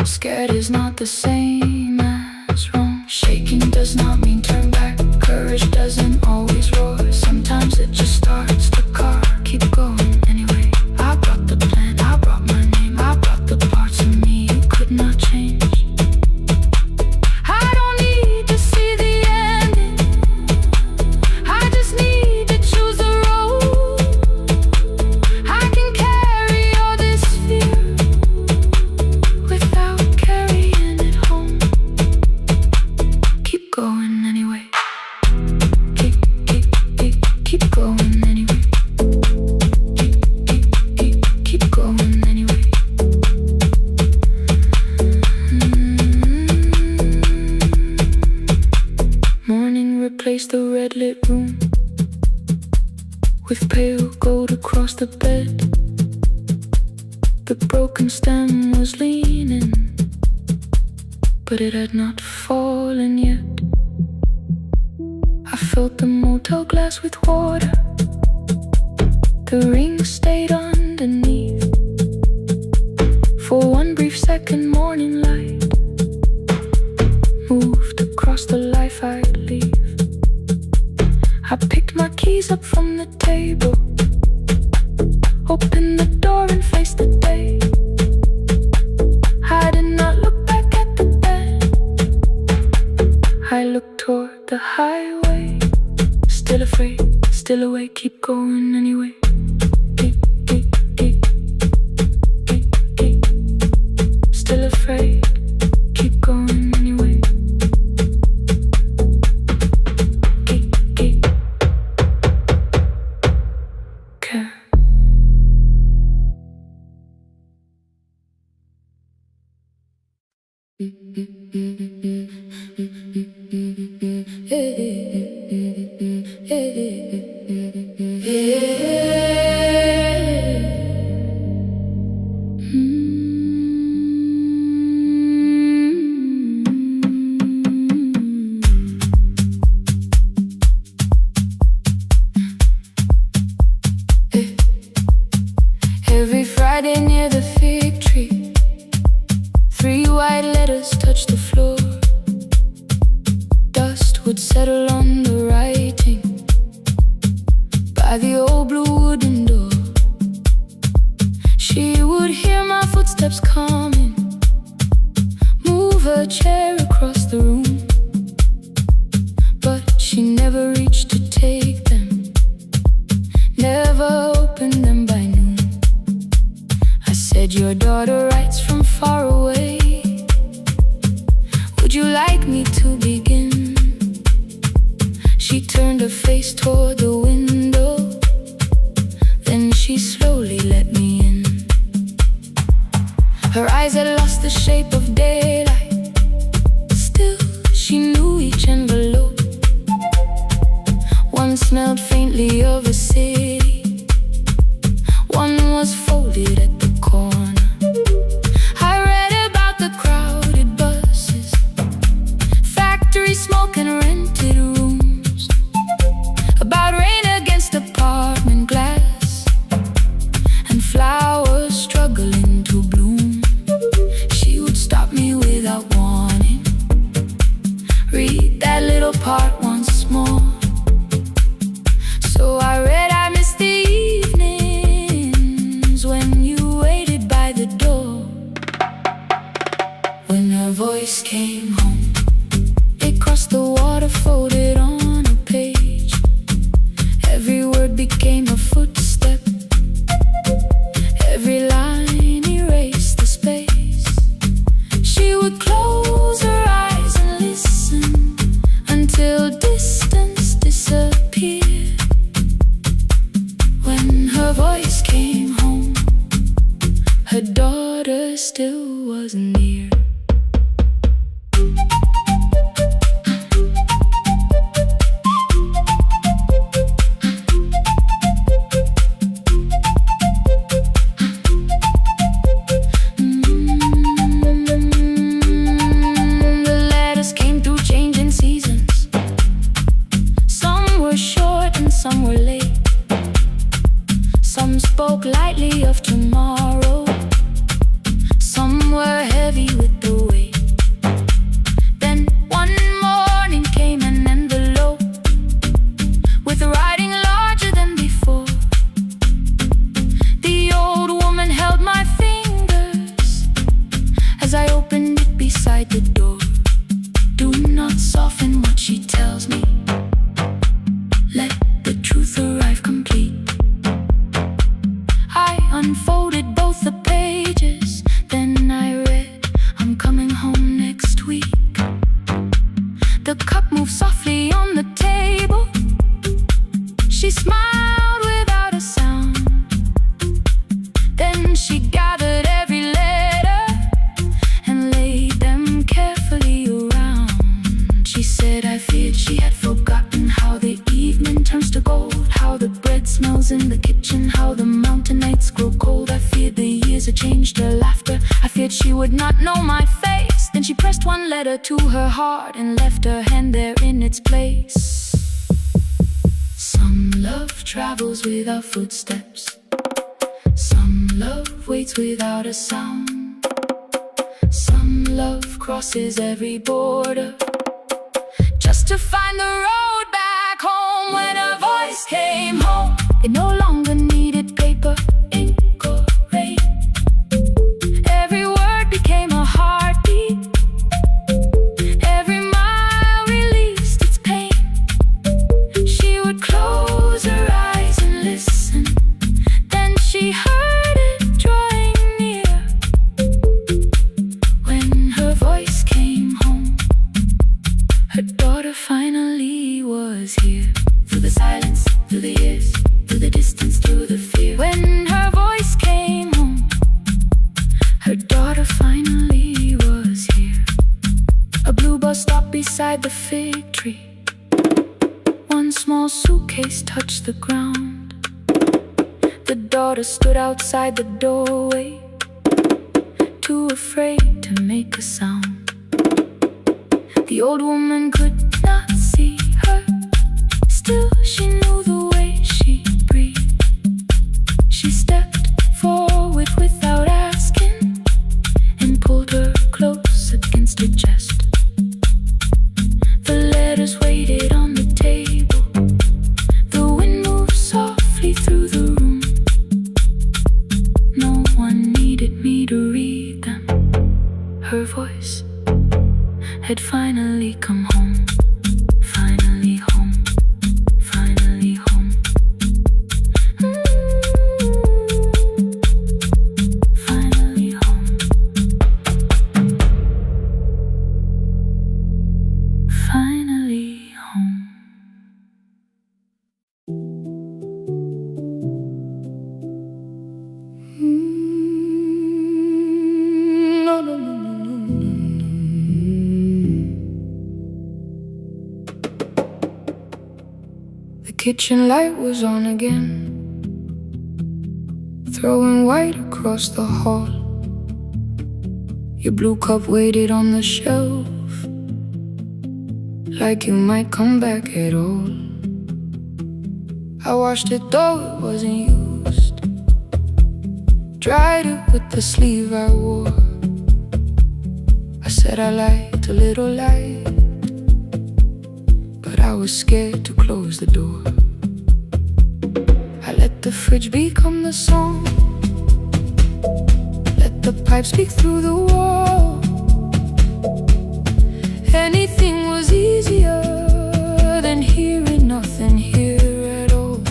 Scared is not the same as wrong. Shaking does not mean turn back. Courage doesn't always roar. Sometimes it just starts the car. Keep going anyway. I brought the plan, I brought my name, I brought the parts of me you could not change. I don't need to see the ending, I just need to choose a road. I can carry all this fear without carrying it home. Keep going anyway. Keep going anyway. Keep going anyway. Morning replaced the red lit room with pale gold across the bed. The broken stem was leaning, but it had not fallen yet. I filled the motel glass with water. The ring stayed underneath for one brief second. Morning light moved across the life I'd leave. I picked my keys up from the table, opened the door and faced the day. I did not look back at the bed, I looked toward the highway. Still afraid, still awake, keep going anyway. Still afraid, keep going anyway. Care. Every Friday near the fig tree, 3 white letters touched the floor. Dust would settle on the writing by the old blue wooden door. She would hear my footsteps coming, move her chair across the room, but she never reached to take them, never opened them by noon. I said, your daughter writes from far away, would you like me to begin? She turned her face toward the window, then she slowly let me in. Her eyes had lost the shape of daylight, still One smelled faintly of a city, one was folded at the corner. I read about the crowded buses, factory smoke and rented rooms, about rain against apartment glass and flowers struggling to bloom. She would stop me without warning, read that little part once more. So I read, I missed the evenings when you waited by the door. When her voice came home, it crossed the water, folded on a page. Every word became a footstep, every line erased the space. She would close her eyes and listen until distance disappeared. When her voice came home, her daughter still wasn't near. The letters came through changing seasons. Some were short and some were late. Some spoke lightly of tomorrow, some were heavy with the weight. Then one morning came an envelope with writing larger than before. The old woman held my fingers as I opened it beside the door. Do not soften what she tells me, let the truth arrive complete. I unfolded both the pages, then I read, I'm coming home next week. The cup moved softly on the table. She smiled without a sound. Then she gathered every letter and laid them carefully around. She said, I feared she had forgotten how the evening turns to gold, how the bread smells in the kitchen, how the mountain nights grow cold. I feared the years had changed her laughter, I feared she would not know my face. Then she pressed one letter to her heart and left her hand there in its place. Some love travels without footsteps, some love waits without a sound, some love crosses every border just to find the road back home. When her voice came home, it no longer needed paper, ink or rain. Every word became a heartbeat, every mile released its pain. She would close her eyes and listen, then she heard it drawing near. When her voice came home, her daughter finally was here. Through the silence, through the years, through the distance, through the fear. When her voice came home, her daughter finally was here. A blue bus stopped beside the fig tree. One small suitcase touched the ground. The daughter stood outside the doorway, too afraid to make a sound. The old woman could not see her, still she knew the way she breathed. She stepped forward without asking and pulled her close against her chest. The letters waited on the table. The wind moved softly through the room. No one needed me to read them. Her voice had finally come home. Finally home. Finally home. Finally home. Finally home. No, no, no, no, no, no. kitchen light was on again, throwing white across the hall. Your blue cup waited on the shelf, like you might come back at all. I washed it though it wasn't used, dried it with the sleeve I wore. I said I liked a little light, but I was scared to close the door. I let the fridge become the song, let the pipe speak through the wall. Anything was easier than hearing nothing here at all.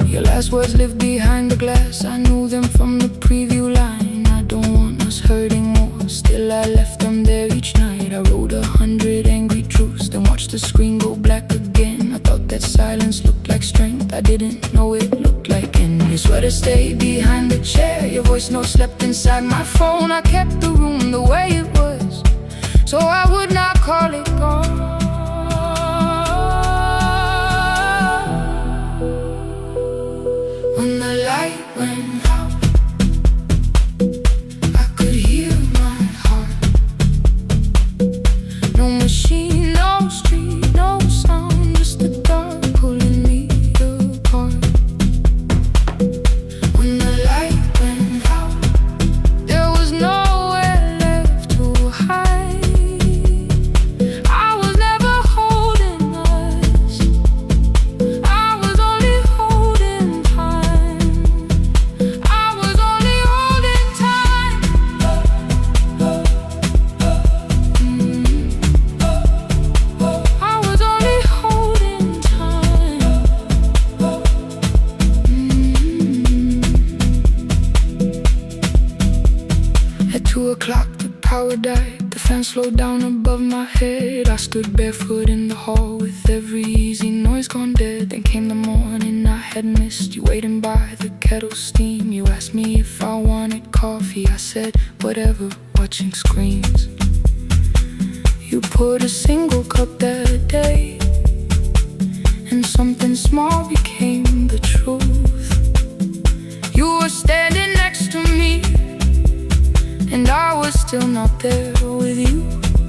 Your last words lived behind the glass, I knew them from the preview line. I don't want us hurting more, still I left them there each night. I wrote 100 angry truths, then watched the screen go black again. I thought that silence looked like strength, I didn't know it looked like end. Your sweater stayed behind the chair, your voice note slept inside my phone. I kept the room the way it was, so I would not call it gone. When the light went out, I could hear my heart. No machine, no street, no sound, just the dark pulling me apart. When the light went out, there was nowhere left to hide. I was never holding us, I was only holding time. I was only holding time. I was only holding time. At 2 o'clock the power died, the fan slowed down above my head. I stood barefoot in the hall with every easy noise gone dead. Then came the morning I had missed, you waiting by the kettle steam. You asked me if I wanted coffee, I said whatever, watching screens. You poured a single cup that day, and something small became the truth. You were standing next to me, and I was still not there with you.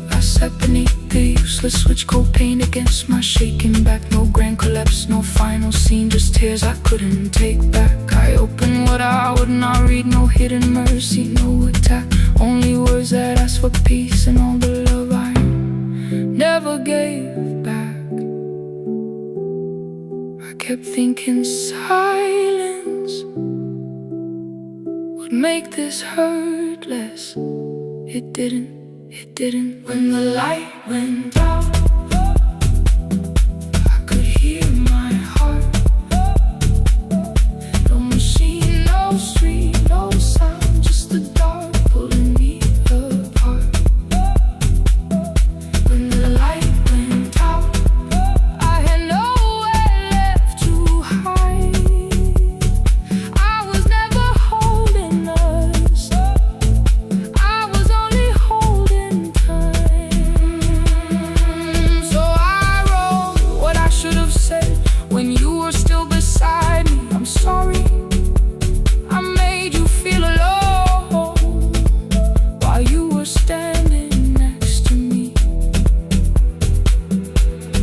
I sat beneath the useless switch, cold paint against my shaking back. No grand collapse, no final scene, just tears I couldn't take back. I opened what I would not read, no hidden mercy, no attack, only words that asked for peace and all the love I never gave back. I kept thinking silence would make this hurt less. It didn't. When the light went out, I could hear my heart. No machine, no street, no sound, just the dark pulling me apart. When the light went out, I had nowhere left to hide. I was never holding us, I was only holding time. So I wrote what I should have said when you were still beside me. I'm sorry, I made you feel alone while you were standing next to me.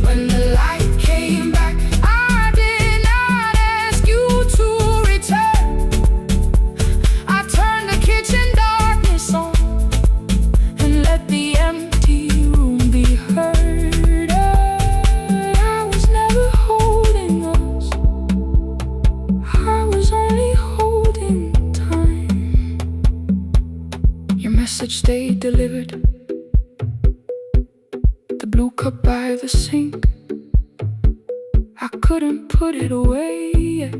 When the light came back, I did not ask you to return. I turned the kitchen darkness on and let the empty room be heard. I was never holding us, I was only holding time. Your message stayed delivered, the blue cup by the sink. I couldn't put it away yet,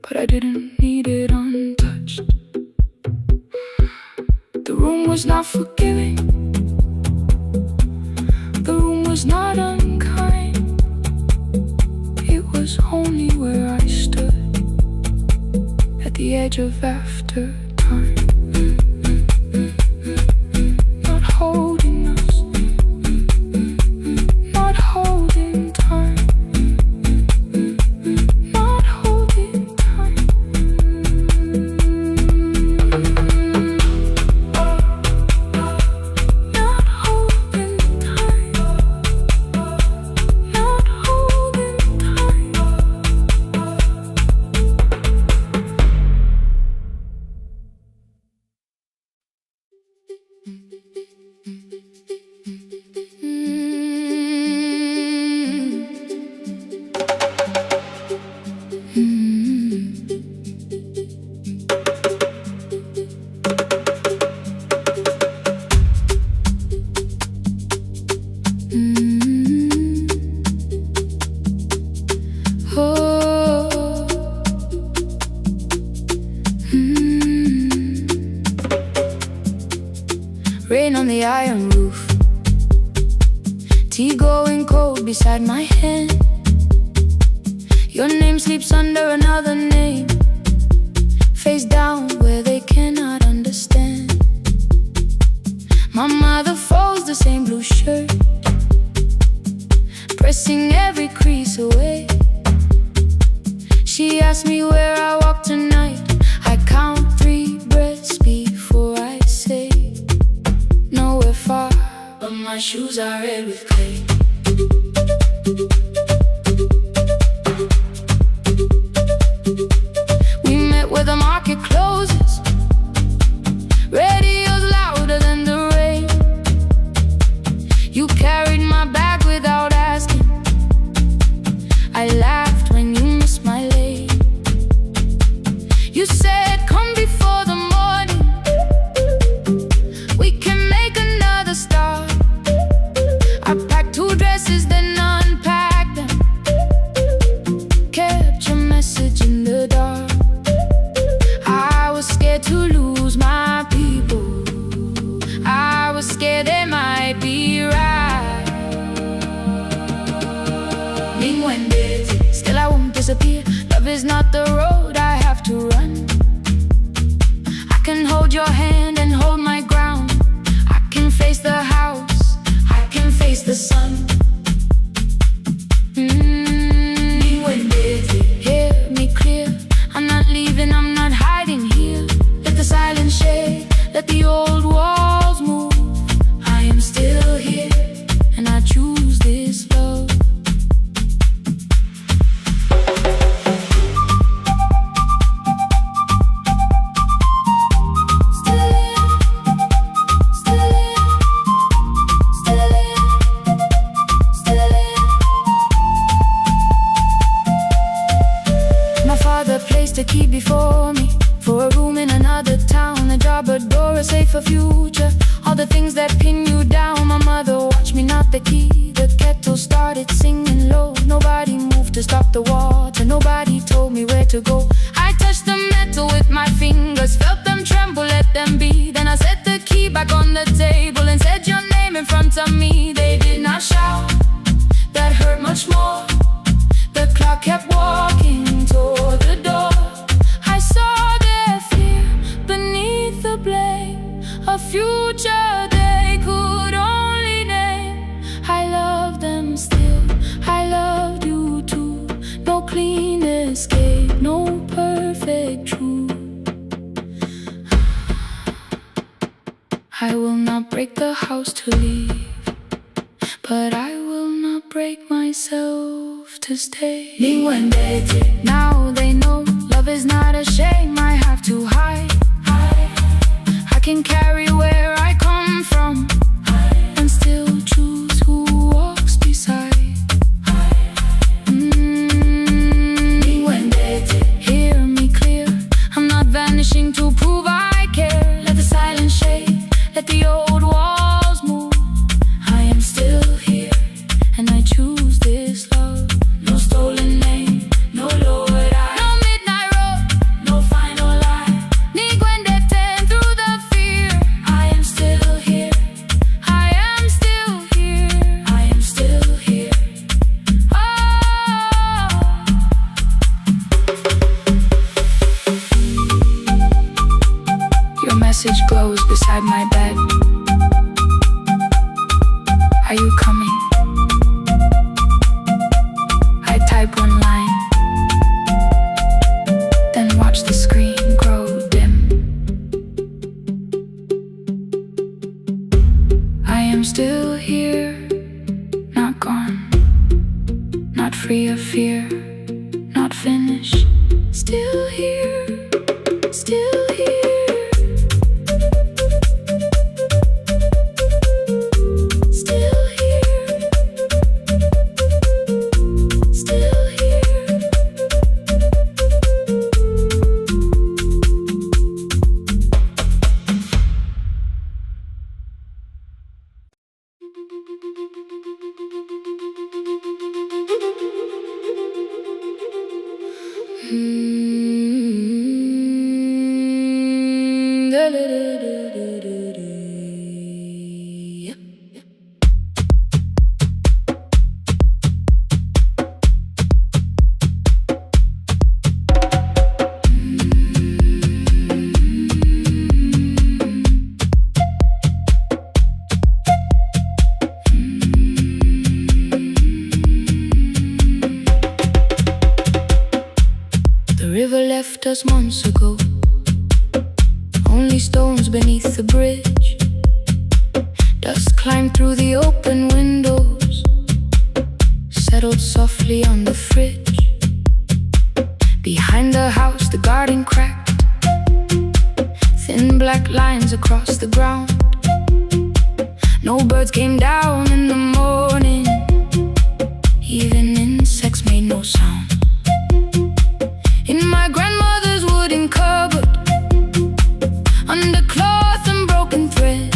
but I didn't need it untouched. The room was not forgiving, the room was not unkind. It was only where I stood at the edge of after time. Not holding us, Rain on the iron roof, tea going cold beside my hand. Your name sleeps under another name, face down where they cannot understand. My mother folds the same blue shirt, pressing every crease away. She asked me where I walk tonight. I count 3 breaths before I say nowhere far, but my shoes are red with clay. We met where the market closes, radio's louder than the rain. You carried my bag without asking. I laughed when you missed my lane. You said, come before the morning, we can make another start. I packed 2 dresses, then unpacked them, kept your message in the dark. I was scared to lose my people, I was scared they might be right. Still I won't disappear. Love is not the road I have to run. I can hold your hand and hold my ground. I can face the house, I can face the sun. Hear me clear, I'm not leaving, I'm not hiding here. Let the silence shake, let the old walls move. I am still here, and I choose this love. Placed a key before me for a room in another town, a job, a door, a safer future. All the things that pin you down. My mother watched me knock the key. The kettle started singing low. Nobody moved to stop the water. Nobody told me where to go. I touched the metal with my fingers, felt them tremble, let them be. Then I set the key back on the table and said your name in front of me. They did not shout, that hurt much more. The clock kept walking toward the door. I saw their fear beneath the blame, a future they could only name. I love them still, I loved you too. No clean escape, no perfect truth. I will not break the house to leave, but I will not break myself to stay. Now they know love is not a shame I have to hide. I can carry where I come from and still choose who walks beside. Hear me clear, I'm not vanishing to prove I care. Let the silence shake, let the old walls move. I am still here, and I choose this love. No stolen name, no lowered eye, no midnight road, no final lie. Ten through the fear. I am still here, I am still here, I am still here. Oh, your message glows beside my bed. Are you coming? I type one line, then watch the screen grow dim. I am still here, not gone, not free of fear, not finished. Still here, still here. just months ago. Only stones beneath the bridge. Dust climbed through the open windows, settled softly on the fridge. Behind the house, the garden cracked, thin black lines across the ground. No birds came down in the morning, even insects made no sound. In my grandmother's wooden cupboard, under cloth and broken thread,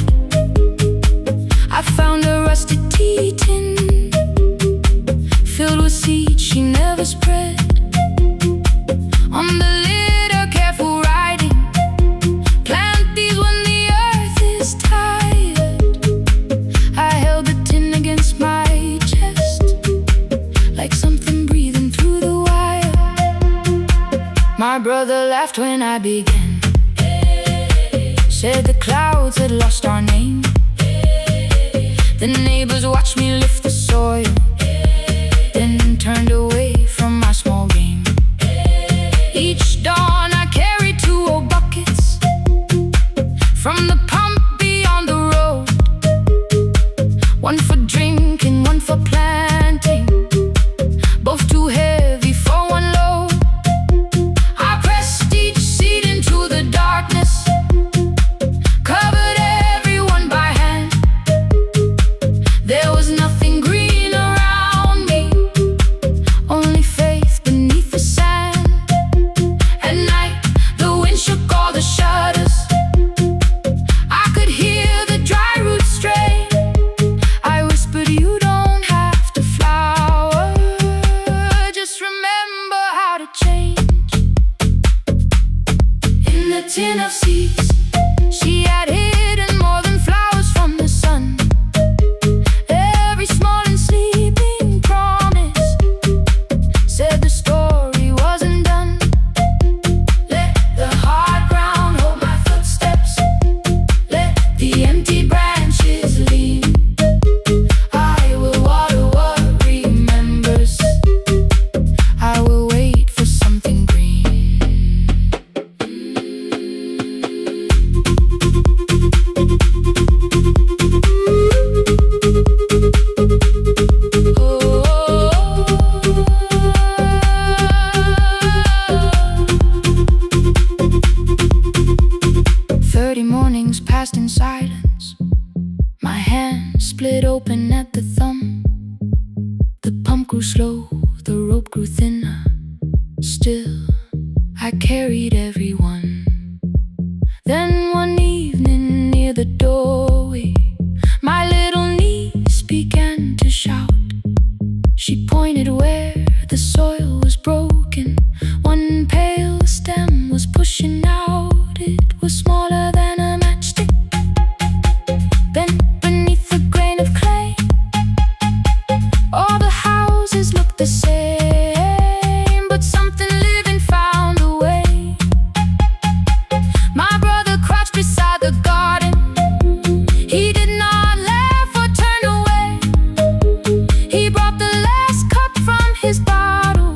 I found a rusted tea tin filled with seeds she never spread. On the lid, a careful writing: plant these when the earth is tired. I held the tin against my chest, like something breathing through the wire. My brother laughed when I began, said the clouds had lost our name. The neighbors watched me lift the soil, then turned away from my small game. Each dawn I carried 2 old buckets from the pump beyond the road, one for drinking, one for planting, both too heavy for one load. I pressed each seed into the darkness, covered everyone by hand. There was nothing green around me, only faith beneath the sand. At night, the wind shook all the shutters. I could hear the dry roots stray. I whispered, you don't have to flower, just remember how to change. In the tin of seeds, she had hidden more than flowers from the sun. Every small and sleeping promise said the story wasn't done. Let the hard ground hold my footsteps, let the empty branches lean. I will water what remembers, I will wait for something green. Oh. 30 mornings passed in silence. My hand split open at the thumb. The pump grew slow, the rope grew thinner. Still, I carried everyone. Then one evening near the doorway, my little niece began to shout. She pointed where the soil was broken. One pale stem was pushing out. It was smaller than a matchstick, bent beneath a grain of clay. All the houses looked the same, but something living found a way. My brother crouched beside the garden. He did not laugh or turn away. He brought the last cup from his bottle,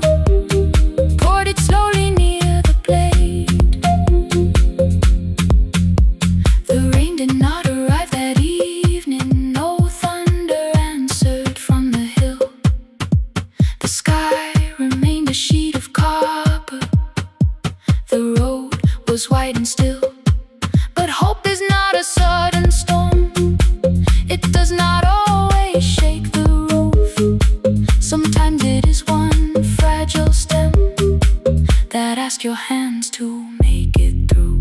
poured it slowly near the blade. The rain did not arrive that evening. No thunder answered from the hill. The sky remained a sheet of copper. The road was white and still. But hope is not a sudden storm. It does not always shake the roof. Sometimes it is one fragile stem that asks your hands to make it through.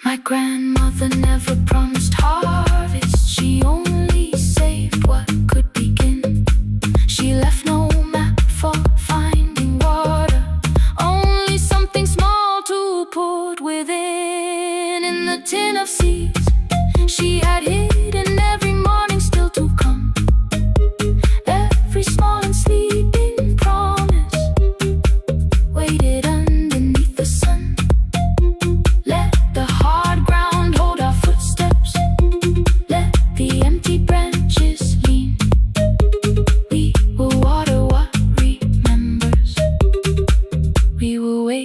My grandmother never promised harvest. She only saved what could begin. She left no map for finding water, only something small to put within. In the tin of seeds she had hidden every morning still to come. Every small and sleeping promise waited underneath the sun. Let the hard ground hold our footsteps, let the empty branches lean. We will water what remembers, we will wait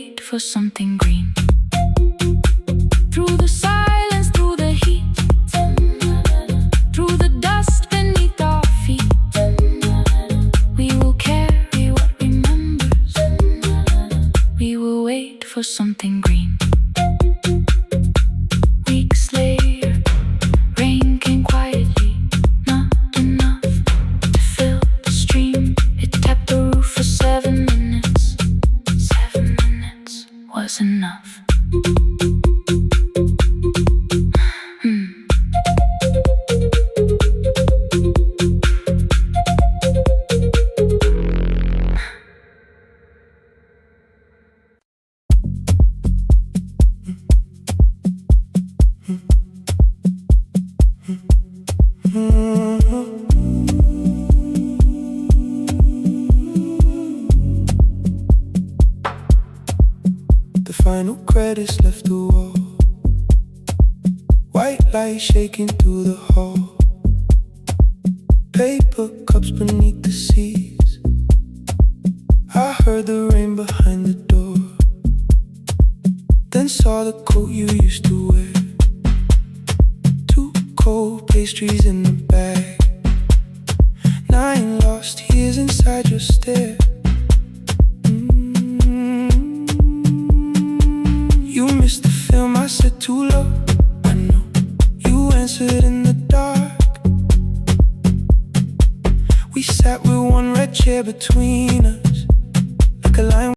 The final credits left the wall, white light shaking through the hall, paper cups beneath the seas. I heard the rain behind the door, then saw the coat you used to wear, 2 cold pastries in the bag, 9 lost years inside your stare. You missed the film, I said too low. I know you answered in the dark. We sat with one red chair between us, like a line.